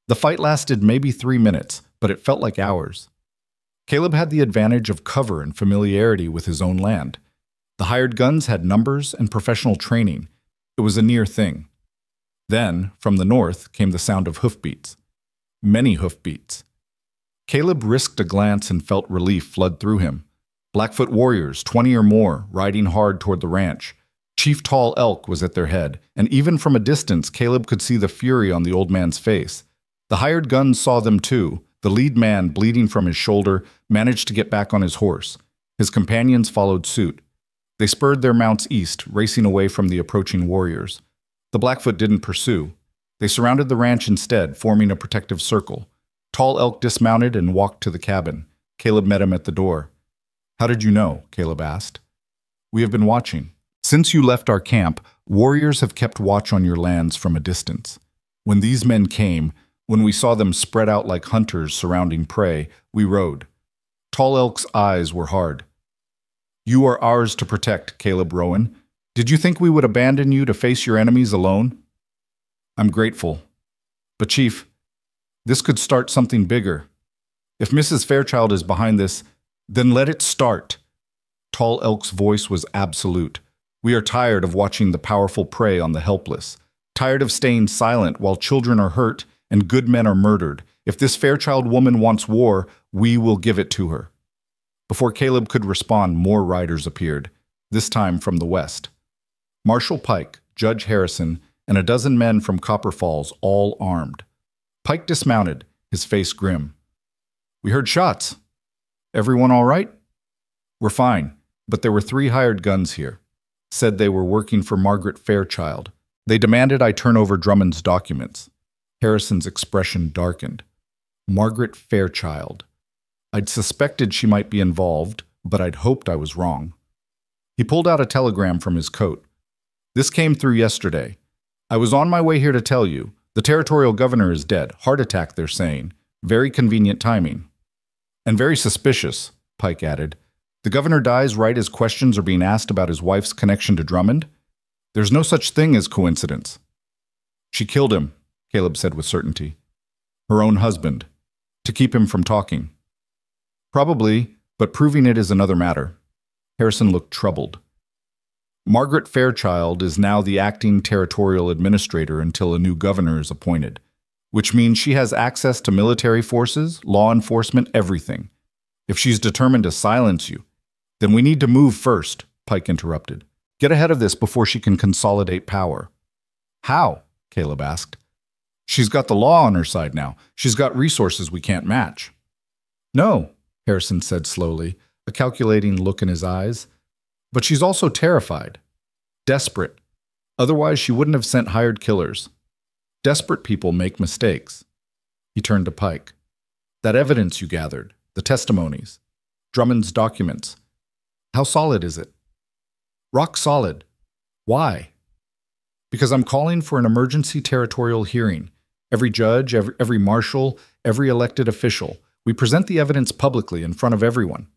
The fight lasted maybe 3 minutes, but it felt like hours. Caleb had the advantage of cover and familiarity with his own land. The hired guns had numbers and professional training. It was a near thing. Then, from the north, came the sound of hoofbeats. Many hoofbeats. Caleb risked a glance and felt relief flood through him. Blackfoot warriors, 20 or more, riding hard toward the ranch. Chief Tall Elk was at their head, and even from a distance, Caleb could see the fury on the old man's face. The hired guns saw them too. The lead man, bleeding from his shoulder, managed to get back on his horse. His companions followed suit. They spurred their mounts east, racing away from the approaching warriors. The Blackfoot didn't pursue. They surrounded the ranch instead, forming a protective circle. Tall Elk dismounted and walked to the cabin. Caleb met him at the door. "How did you know?" Caleb asked. "We have been watching. Since you left our camp, warriors have kept watch on your lands from a distance. When these men came, when we saw them spread out like hunters surrounding prey, we rode." Tall Elk's eyes were hard. "You are ours to protect, Caleb Rowan. Did you think we would abandon you to face your enemies alone?" "I'm grateful. But Chief, this could start something bigger. If Mrs. Fairchild is behind this, then let it start." Tall Elk's voice was absolute. "We are tired of watching the powerful prey on the helpless. Tired of staying silent while children are hurt and good men are murdered. If this Fairchild woman wants war, we will give it to her." Before Caleb could respond, more riders appeared, this time from the west. Marshal Pike, Judge Harrison, and a dozen men from Copper Falls, all armed. Pike dismounted, his face grim. "We heard shots. Everyone all right?" "We're fine, but there were 3 hired guns here. Said they were working for Margaret Fairchild. They demanded I turn over Drummond's documents." Harrison's expression darkened. Margaret Fairchild. I'd suspected she might be involved, but I'd hoped I was wrong. He pulled out a telegram from his coat. "This came through yesterday. I was on my way here to tell you. The territorial governor is dead. Heart attack, they're saying. Very convenient timing." "And very suspicious," Pike added. "The governor dies right as questions are being asked about his wife's connection to Drummond? There's no such thing as coincidence." "She killed him," Caleb said with certainty. "Her own husband. To keep him from talking. Probably, but proving it is another matter. Harrison looked troubled. Margaret Fairchild is now the acting territorial administrator until a new governor is appointed, which means she has access to military forces, law enforcement, everything. If she's determined to silence you, then we need to move first, Pike interrupted. Get ahead of this before she can consolidate power. How? Caleb asked. She's got the law on her side now. She's got resources we can't match. No, Harrison said slowly, a calculating look in his eyes. But she's also terrified. Desperate. Otherwise, she wouldn't have sent hired killers. Desperate people make mistakes. He turned to Pike. That evidence you gathered, the testimonies, Drummond's documents, how solid is it? Rock solid. Why? Because I'm calling for an emergency territorial hearing. Every judge, every marshal, every elected official. We present the evidence publicly in front of everyone.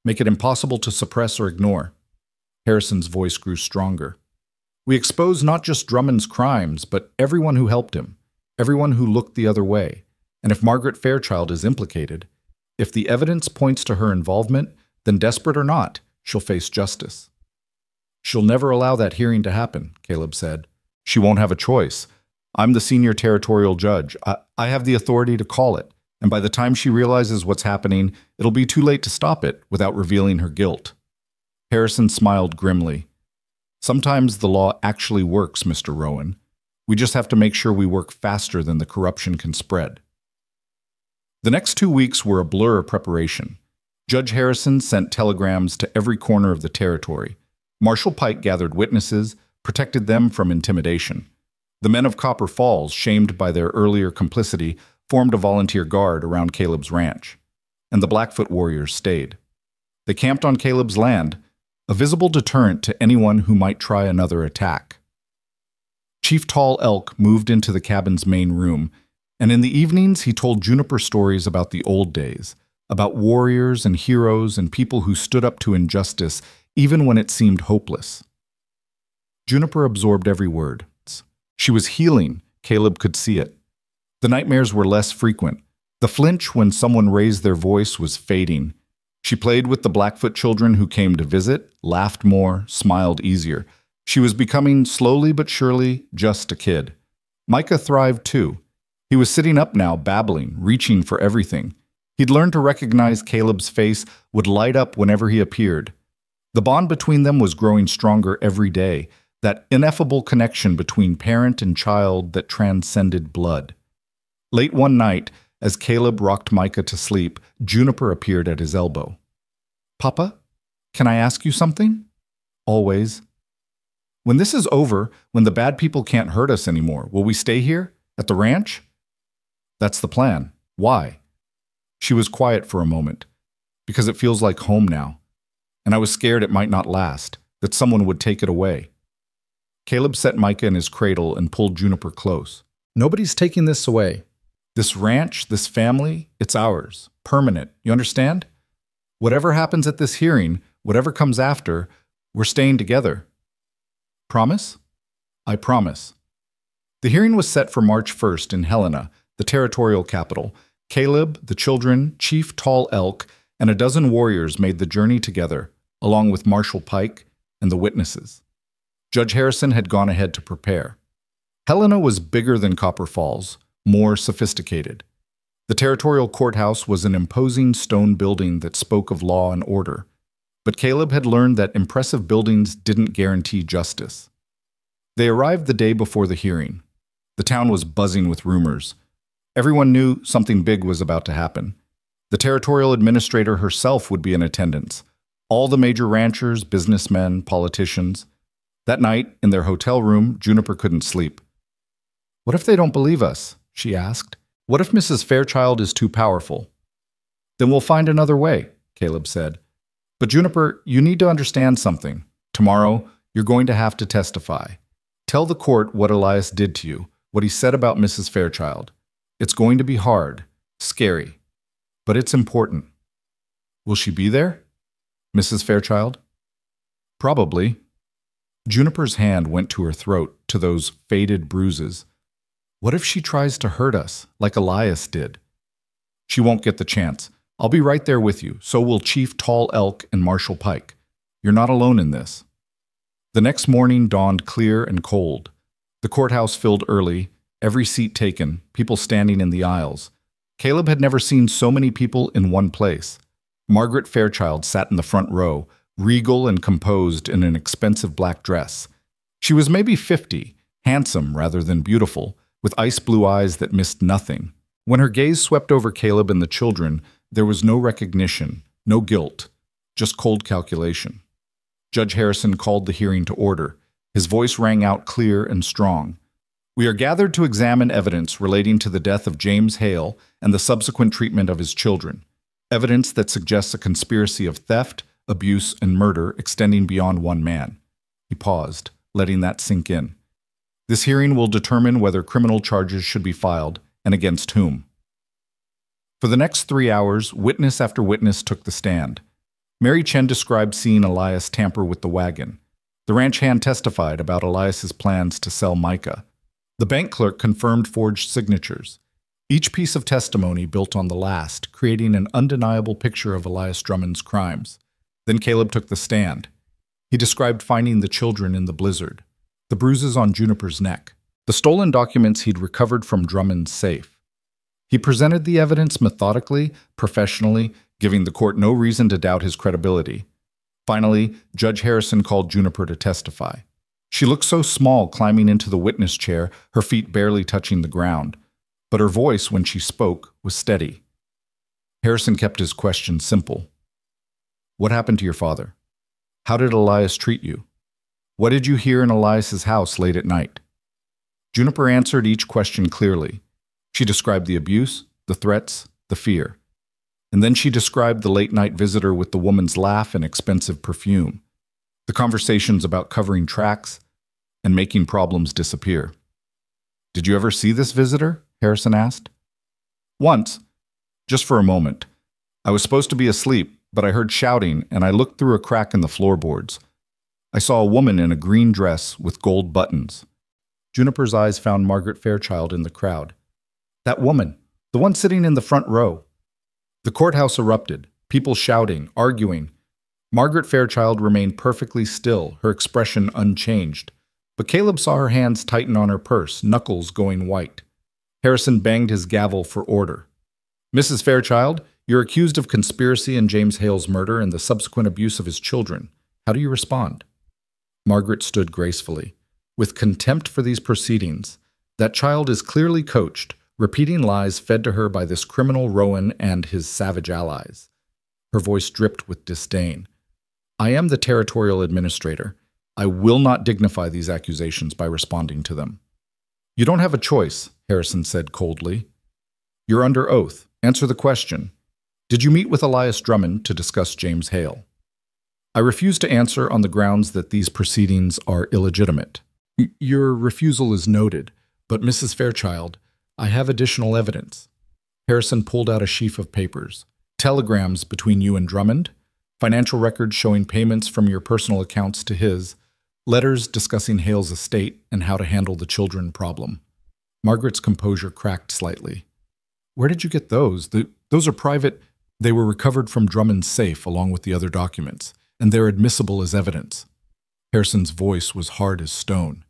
Make it impossible to suppress or ignore. Harrison's voice grew stronger. We expose not just Drummond's crimes, but everyone who helped him, everyone who looked the other way. And if Margaret Fairchild is implicated, if the evidence points to her involvement, then desperate or not, she'll face justice. She'll never allow that hearing to happen, Caleb said. She won't have a choice. I'm the senior territorial judge. I have the authority to call it. And by the time she realizes what's happening, it'll be too late to stop it without revealing her guilt. Harrison smiled grimly. Sometimes the law actually works, Mr. Rowan. We just have to make sure we work faster than the corruption can spread. The next 2 weeks were a blur of preparation. Judge Harrison sent telegrams to every corner of the territory. Marshal Pike gathered witnesses, protected them from intimidation. The men of Copper Falls, shamed by their earlier complicity, formed a volunteer guard around Caleb's ranch. And the Blackfoot warriors stayed. They camped on Caleb's land, a visible deterrent to anyone who might try another attack. Chief Tall Elk moved into the cabin's main room, and in the evenings he told Juniper stories about the old days, about warriors and heroes and people who stood up to injustice even when it seemed hopeless. Juniper absorbed every word. She was healing, Caleb could see it. The nightmares were less frequent. The flinch when someone raised their voice was fading. She played with the Blackfoot children who came to visit, laughed more, smiled easier. She was becoming, slowly but surely, just a kid. Micah thrived too. He was sitting up now, babbling, reaching for everything. He'd learned to recognize Caleb's face would light up whenever he appeared. The bond between them was growing stronger every day, that ineffable connection between parent and child that transcended blood. Late one night, as Caleb rocked Micah to sleep, Juniper appeared at his elbow. Papa, can I ask you something? Always. When this is over, when the bad people can't hurt us anymore, will we stay here? At the ranch? That's the plan. Why? She was quiet for a moment. Because it feels like home now. And I was scared it might not last, that someone would take it away. Caleb set Micah in his cradle and pulled Juniper close. Nobody's taking this away. This ranch, this family, it's ours. Permanent. You understand? Whatever happens at this hearing, whatever comes after, we're staying together. Promise? I promise. The hearing was set for March 1st in Helena, the territorial capital. Caleb, the children, Chief Tall Elk, and a dozen warriors made the journey together, along with Marshal Pike and the witnesses. Judge Harrison had gone ahead to prepare. Helena was bigger than Copper Falls, more sophisticated. The territorial courthouse was an imposing stone building that spoke of law and order. But Caleb had learned that impressive buildings didn't guarantee justice. They arrived the day before the hearing. The town was buzzing with rumors. Everyone knew something big was about to happen. The territorial administrator herself would be in attendance. All the major ranchers, businessmen, politicians. That night, in their hotel room, Juniper couldn't sleep. What if they don't believe us? She asked. What if Mrs. Fairchild is too powerful? Then we'll find another way, Caleb said. But Juniper, you need to understand something. Tomorrow, you're going to have to testify. Tell the court what Elias did to you, what he said about Mrs. Fairchild. It's going to be hard, scary, but it's important. Will she be there? Mrs. Fairchild? Probably. Juniper's hand went to her throat, to those faded bruises. What if she tries to hurt us, like Elias did? She won't get the chance. I'll be right there with you. So will Chief Tall Elk and Marshal Pike. You're not alone in this. The next morning dawned clear and cold. The courthouse filled early, every seat taken, people standing in the aisles. Caleb had never seen so many people in one place. Margaret Fairchild sat in the front row, regal and composed in an expensive black dress. She was maybe 50, handsome rather than beautiful, with ice blue eyes that missed nothing. When her gaze swept over Caleb and the children, there was no recognition, no guilt, just cold calculation. Judge Harrison called the hearing to order. His voice rang out clear and strong. We are gathered to examine evidence relating to the death of James Hale and the subsequent treatment of his children. Evidence that suggests a conspiracy of theft, abuse, and murder extending beyond one man. He paused, letting that sink in. This hearing will determine whether criminal charges should be filed and against whom. For the next 3 hours, witness after witness took the stand. Mary Chen described seeing Elias tamper with the wagon. The ranch hand testified about Elias's plans to sell Micah. The bank clerk confirmed forged signatures. Each piece of testimony built on the last, creating an undeniable picture of Elias Drummond's crimes. Then Caleb took the stand. He described finding the children in the blizzard, the bruises on Juniper's neck, the stolen documents he'd recovered from Drummond's safe. He presented the evidence methodically, professionally, giving the court no reason to doubt his credibility. Finally, Judge Harrison called Juniper to testify. She looked so small climbing into the witness chair, her feet barely touching the ground. But her voice, when she spoke, was steady. Harrison kept his question simple. What happened to your father? How did Elias treat you? What did you hear in Elias's house late at night? Juniper answered each question clearly. She described the abuse, the threats, the fear. And then she described the late-night visitor with the woman's laugh and expensive perfume, the conversations about covering tracks and making problems disappear. Did you ever see this visitor? Harrison asked. Once, just for a moment. I was supposed to be asleep, but I heard shouting and I looked through a crack in the floorboards. I saw a woman in a green dress with gold buttons. Juniper's eyes found Margaret Fairchild in the crowd. That woman, the one sitting in the front row. The courthouse erupted, people shouting, arguing. Margaret Fairchild remained perfectly still, her expression unchanged. But Caleb saw her hands tighten on her purse, knuckles going white. Harrison banged his gavel for order. Mrs. Fairchild, you're accused of conspiracy in James Hale's murder and the subsequent abuse of his children. How do you respond? Margaret stood gracefully. With contempt for these proceedings, that child is clearly coached, repeating lies fed to her by this criminal Rowan and his savage allies. Her voice dripped with disdain. I am the territorial administrator. I will not dignify these accusations by responding to them. You don't have a choice, Harrison said coldly. You're under oath. Answer the question. Did you meet with Elias Drummond to discuss James Hale? I refuse to answer on the grounds that these proceedings are illegitimate. Your refusal is noted, but Mrs. Fairchild, I have additional evidence. Harrison pulled out a sheaf of papers. Telegrams between you and Drummond, financial records showing payments from your personal accounts to his, letters discussing Hale's estate and how to handle the children problem. Margaret's composure cracked slightly. Where did you get those? Those are private. They were recovered from Drummond's safe along with the other documents, and they're admissible as evidence. Harrison's voice was hard as stone.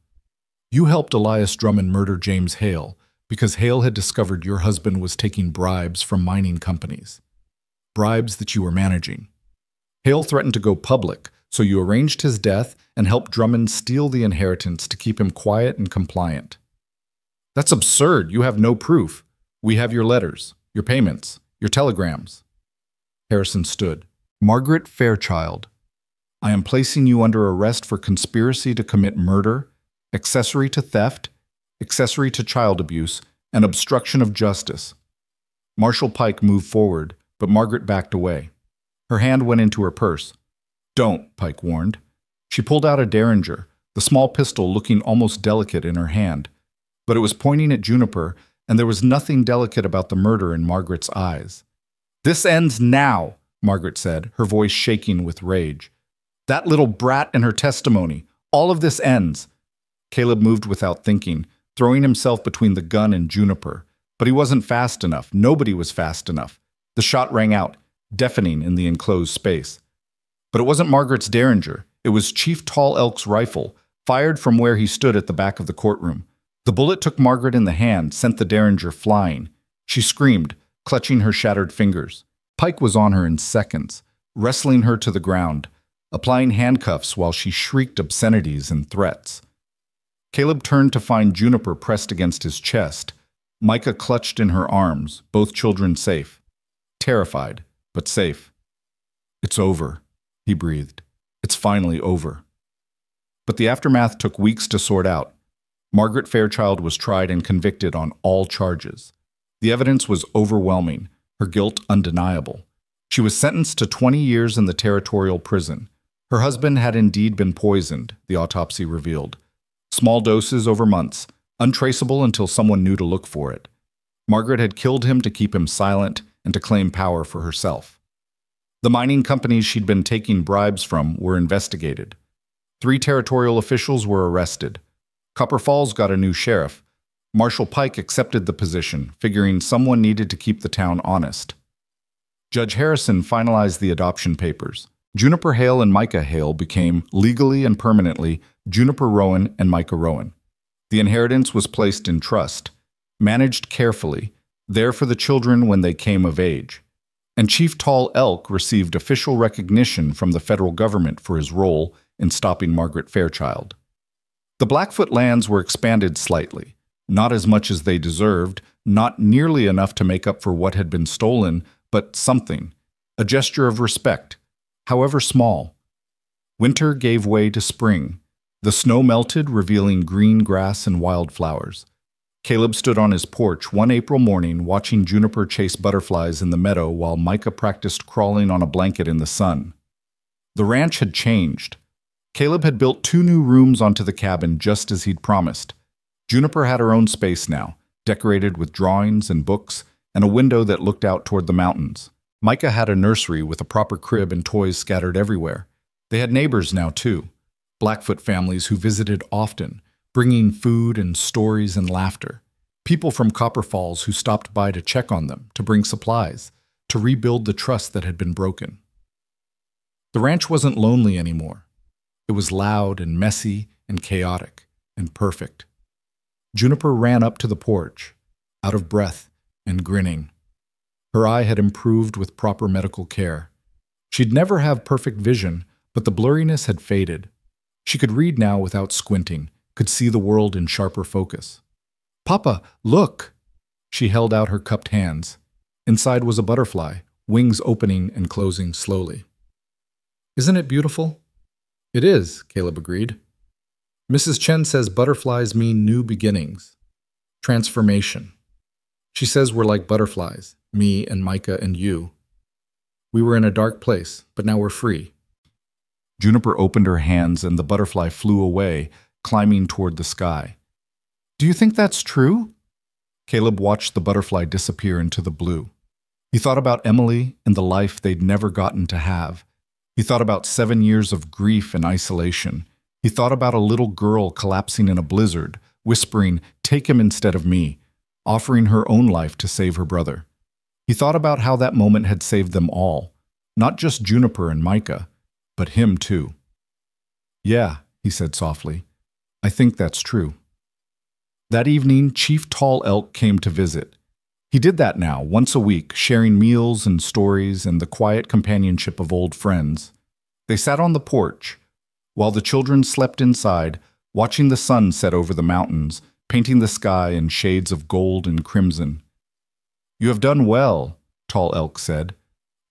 You helped Elias Drummond murder James Hale because Hale had discovered your husband was taking bribes from mining companies. Bribes that you were managing. Hale threatened to go public, so you arranged his death and helped Drummond steal the inheritance to keep him quiet and compliant. That's absurd. You have no proof. We have your letters, your payments, your telegrams. Harrison stood. Margaret Fairchild, I am placing you under arrest for conspiracy to commit murder, accessory to theft, accessory to child abuse, and obstruction of justice. Marshal Pike moved forward, but Margaret backed away. Her hand went into her purse. Don't, Pike warned. She pulled out a Derringer, the small pistol looking almost delicate in her hand. But it was pointing at Juniper, and there was nothing delicate about the murder in Margaret's eyes. This ends now, Margaret said, her voice shaking with rage. That little brat and her testimony. All of this ends. Caleb moved without thinking, throwing himself between the gun and Juniper. But he wasn't fast enough. Nobody was fast enough. The shot rang out, deafening in the enclosed space. But it wasn't Margaret's Derringer. It was Chief Tall Elk's rifle, fired from where he stood at the back of the courtroom. The bullet took Margaret in the hand, sent the Derringer flying. She screamed, clutching her shattered fingers. Pike was on her in seconds, wrestling her to the ground, applying handcuffs while she shrieked obscenities and threats. Caleb turned to find Juniper pressed against his chest, Micah clutched in her arms, both children safe. Terrified, but safe. "It's over," he breathed. "It's finally over." But the aftermath took weeks to sort out. Margaret Fairchild was tried and convicted on all charges. The evidence was overwhelming, her guilt undeniable. She was sentenced to 20 years in the territorial prison. Her husband had indeed been poisoned, the autopsy revealed. Small doses over months, untraceable until someone knew to look for it. Margaret had killed him to keep him silent and to claim power for herself. The mining companies she'd been taking bribes from were investigated. 3 territorial officials were arrested. Copper Falls got a new sheriff. Marshal Pike accepted the position, figuring someone needed to keep the town honest. Judge Harrison finalized the adoption papers. Juniper Hale and Micah Hale became, legally and permanently, Juniper Rowan and Micah Rowan. The inheritance was placed in trust, managed carefully, there for the children when they came of age. And Chief Tall Elk received official recognition from the federal government for his role in stopping Margaret Fairchild. The Blackfoot lands were expanded slightly, not as much as they deserved, not nearly enough to make up for what had been stolen, but something, a gesture of respect, however small. Winter gave way to spring. The snow melted, revealing green grass and wildflowers. Caleb stood on his porch one April morning watching Juniper chase butterflies in the meadow while Micah practiced crawling on a blanket in the sun. The ranch had changed. Caleb had built 2 new rooms onto the cabin just as he'd promised. Juniper had her own space now, decorated with drawings and books, and a window that looked out toward the mountains. Micah had a nursery with a proper crib and toys scattered everywhere. They had neighbors now, too. Blackfoot families who visited often, bringing food and stories and laughter. People from Copper Falls who stopped by to check on them, to bring supplies, to rebuild the trust that had been broken. The ranch wasn't lonely anymore. It was loud and messy and chaotic and perfect. Juniper ran up to the porch, out of breath and grinning. Her eye had improved with proper medical care. She'd never have perfect vision, but the blurriness had faded. She could read now without squinting, could see the world in sharper focus. "Papa, look!" She held out her cupped hands. Inside was a butterfly, wings opening and closing slowly. "Isn't it beautiful?" "It is," Caleb agreed. "Mrs. Chen says butterflies mean new beginnings, transformation. She says we're like butterflies, me and Micah and you. We were in a dark place, but now we're free." Juniper opened her hands and the butterfly flew away, climbing toward the sky. "Do you think that's true?" Caleb watched the butterfly disappear into the blue. He thought about Emily and the life they'd never gotten to have. He thought about 7 years of grief and isolation. He thought about a little girl collapsing in a blizzard, whispering, "Take him instead of me," offering her own life to save her brother. He thought about how that moment had saved them all, not just Juniper and Micah, but him too. "Yeah," he said softly, "I think that's true." That evening, Chief Tall Elk came to visit. He did that now, once a week, sharing meals and stories and the quiet companionship of old friends. They sat on the porch, while the children slept inside, watching the sun set over the mountains, painting the sky in shades of gold and crimson. "You have done well," Tall Elk said.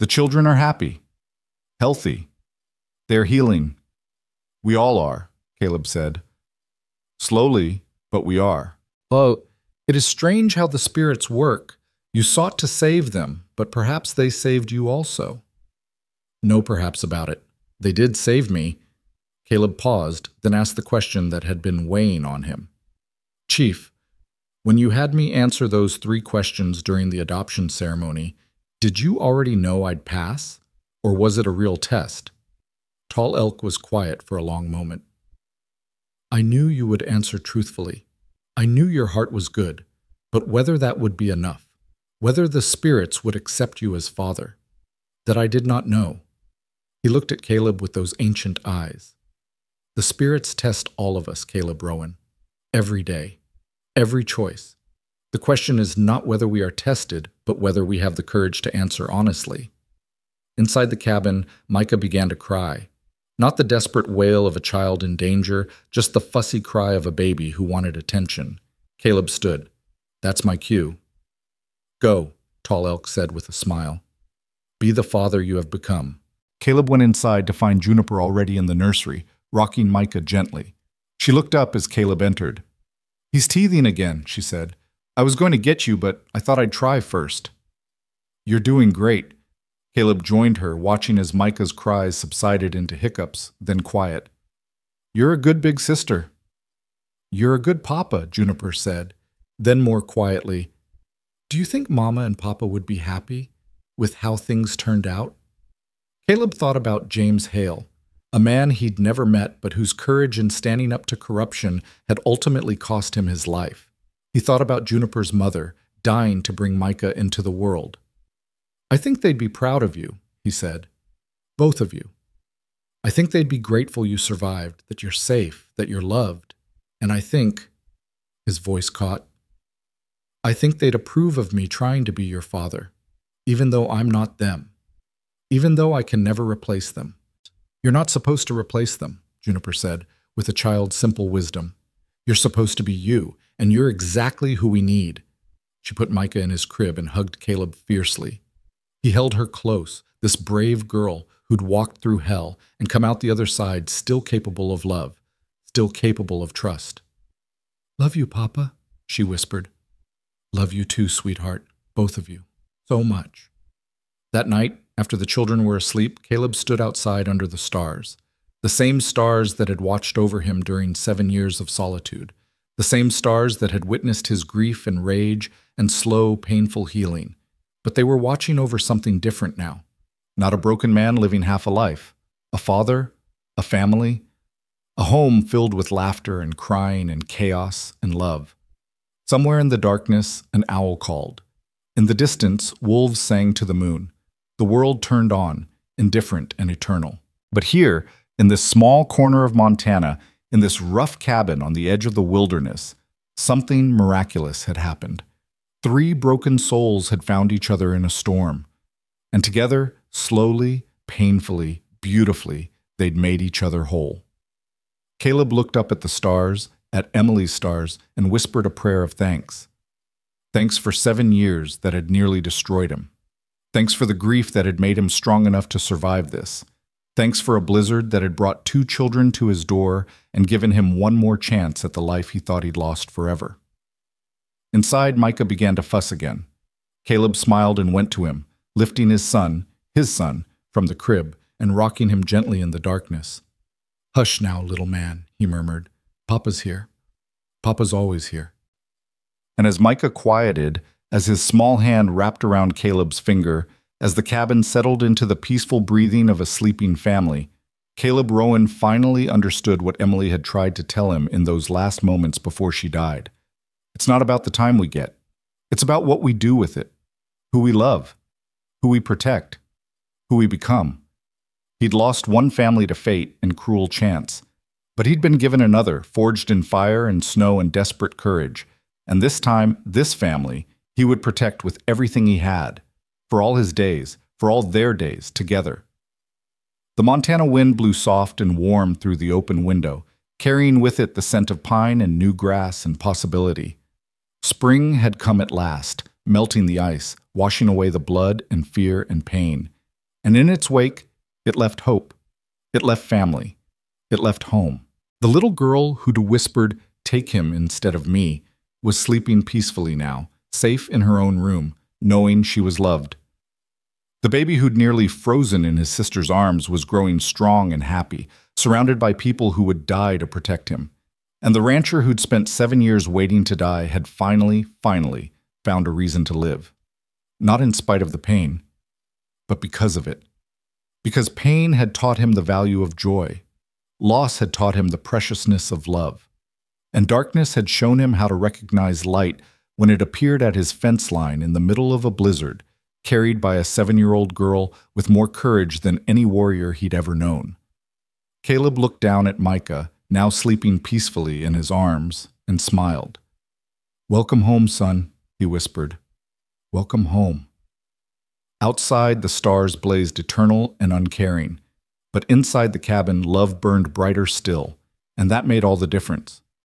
"The children are happy, healthy. They're healing." "We all are," Caleb said. "Slowly, but we are." "Oh, it is strange how the spirits work. You sought to save them, but perhaps they saved you also." "No perhaps about it. They did save me." Caleb paused, then asked the question that had been weighing on him. "Chief, when you had me answer those 3 questions during the adoption ceremony, did you already know I'd pass, or was it a real test?" Tall Elk was quiet for a long moment. "I knew you would answer truthfully. I knew your heart was good. But whether that would be enough, whether the spirits would accept you as father, that I did not know. He looked at Caleb with those ancient eyes. The spirits test all of us, Caleb Rowan. Every day. Every choice. The question is not whether we are tested, but whether we have the courage to answer honestly. Inside the cabin, Micah began to cry. Not the desperate wail of a child in danger, just the fussy cry of a baby who wanted attention. Caleb stood. That's my cue. Go, Tall Elk said with a smile. Be the father you have become. Caleb went inside to find Juniper already in the nursery, rocking Micah gently. She looked up as Caleb entered. He's teething again, she said. I was going to get you, but I thought I'd try first. You're doing great. Caleb joined her, watching as Micah's cries subsided into hiccups, then quiet. You're a good big sister. You're a good papa, Juniper said. Then more quietly, do you think Mama and Papa would be happy with how things turned out? Caleb thought about James Hale, a man he'd never met but whose courage in standing up to corruption had ultimately cost him his life. He thought about Juniper's mother, dying to bring Micah into the world. I think they'd be proud of you, he said. Both of you. I think they'd be grateful you survived, that you're safe, that you're loved. And I think, his voice caught, I think they'd approve of me trying to be your father, even though I'm not them, even though I can never replace them. You're not supposed to replace them, Juniper said, with a child's simple wisdom. You're supposed to be you, and you're exactly who we need. She put Micah in his crib and hugged Caleb fiercely. He held her close, this brave girl who'd walked through hell and come out the other side still capable of love, still capable of trust. Love you, Papa, she whispered. Love you too, sweetheart, both of you, so much. That night, after the children were asleep, Caleb stood outside under the stars, the same stars that had watched over him during 7 years of solitude, the same stars that had witnessed his grief and rage and slow, painful healing. But they were watching over something different now. Not a broken man living half a life. A father, a family, a home filled with laughter and crying and chaos and love. Somewhere in the darkness, an owl called. In the distance, wolves sang to the moon. The world turned on, indifferent and eternal. But here, in this small corner of Montana, in this rough cabin on the edge of the wilderness, something miraculous had happened. 3 broken souls had found each other in a storm. And together, slowly, painfully, beautifully, they'd made each other whole. Caleb looked up at the stars, at Emily's stars, and whispered a prayer of thanks. Thanks for 7 years that had nearly destroyed him. Thanks for the grief that had made him strong enough to survive this. Thanks for a blizzard that had brought 2 children to his door and given him one more chance at the life he thought he'd lost forever. Inside, Micah began to fuss again. Caleb smiled and went to him, lifting his son, from the crib and rocking him gently in the darkness. Hush now, little man, he murmured. Papa's here. Papa's always here. And as Micah quieted, as his small hand wrapped around Caleb's finger, as the cabin settled into the peaceful breathing of a sleeping family, Caleb Rowan finally understood what Emily had tried to tell him in those last moments before she died. It's not about the time we get. It's about what we do with it, who we love, who we protect, who we become. He'd lost one family to fate and cruel chance, but he'd been given another, forged in fire and snow and desperate courage. And this time, this family, he would protect with everything he had, for all his days, for all their days, together. The Montana wind blew soft and warm through the open window, carrying with it the scent of pine and new grass and possibility. Spring had come at last, melting the ice, washing away the blood and fear and pain. And in its wake, it left hope. It left family. It left home. The little girl who'd whispered, "Take him instead of me," was sleeping peacefully now, safe in her own room, knowing she was loved. The baby who'd nearly frozen in his sister's arms was growing strong and happy, surrounded by people who would die to protect him. And the rancher who'd spent 7 years waiting to die had finally found a reason to live. Not in spite of the pain, but because of it. Because pain had taught him the value of joy. Loss had taught him the preciousness of love. And darkness had shown him how to recognize light when it appeared at his fence line in the middle of a blizzard, carried by a 7-year-old girl with more courage than any warrior he'd ever known. Caleb looked down at Micah, now sleeping peacefully in his arms, and smiled. "Welcome home, son," he whispered. "Welcome home." Outside, the stars blazed eternal and uncaring, but inside the cabin, love burned brighter still, and that made all the difference.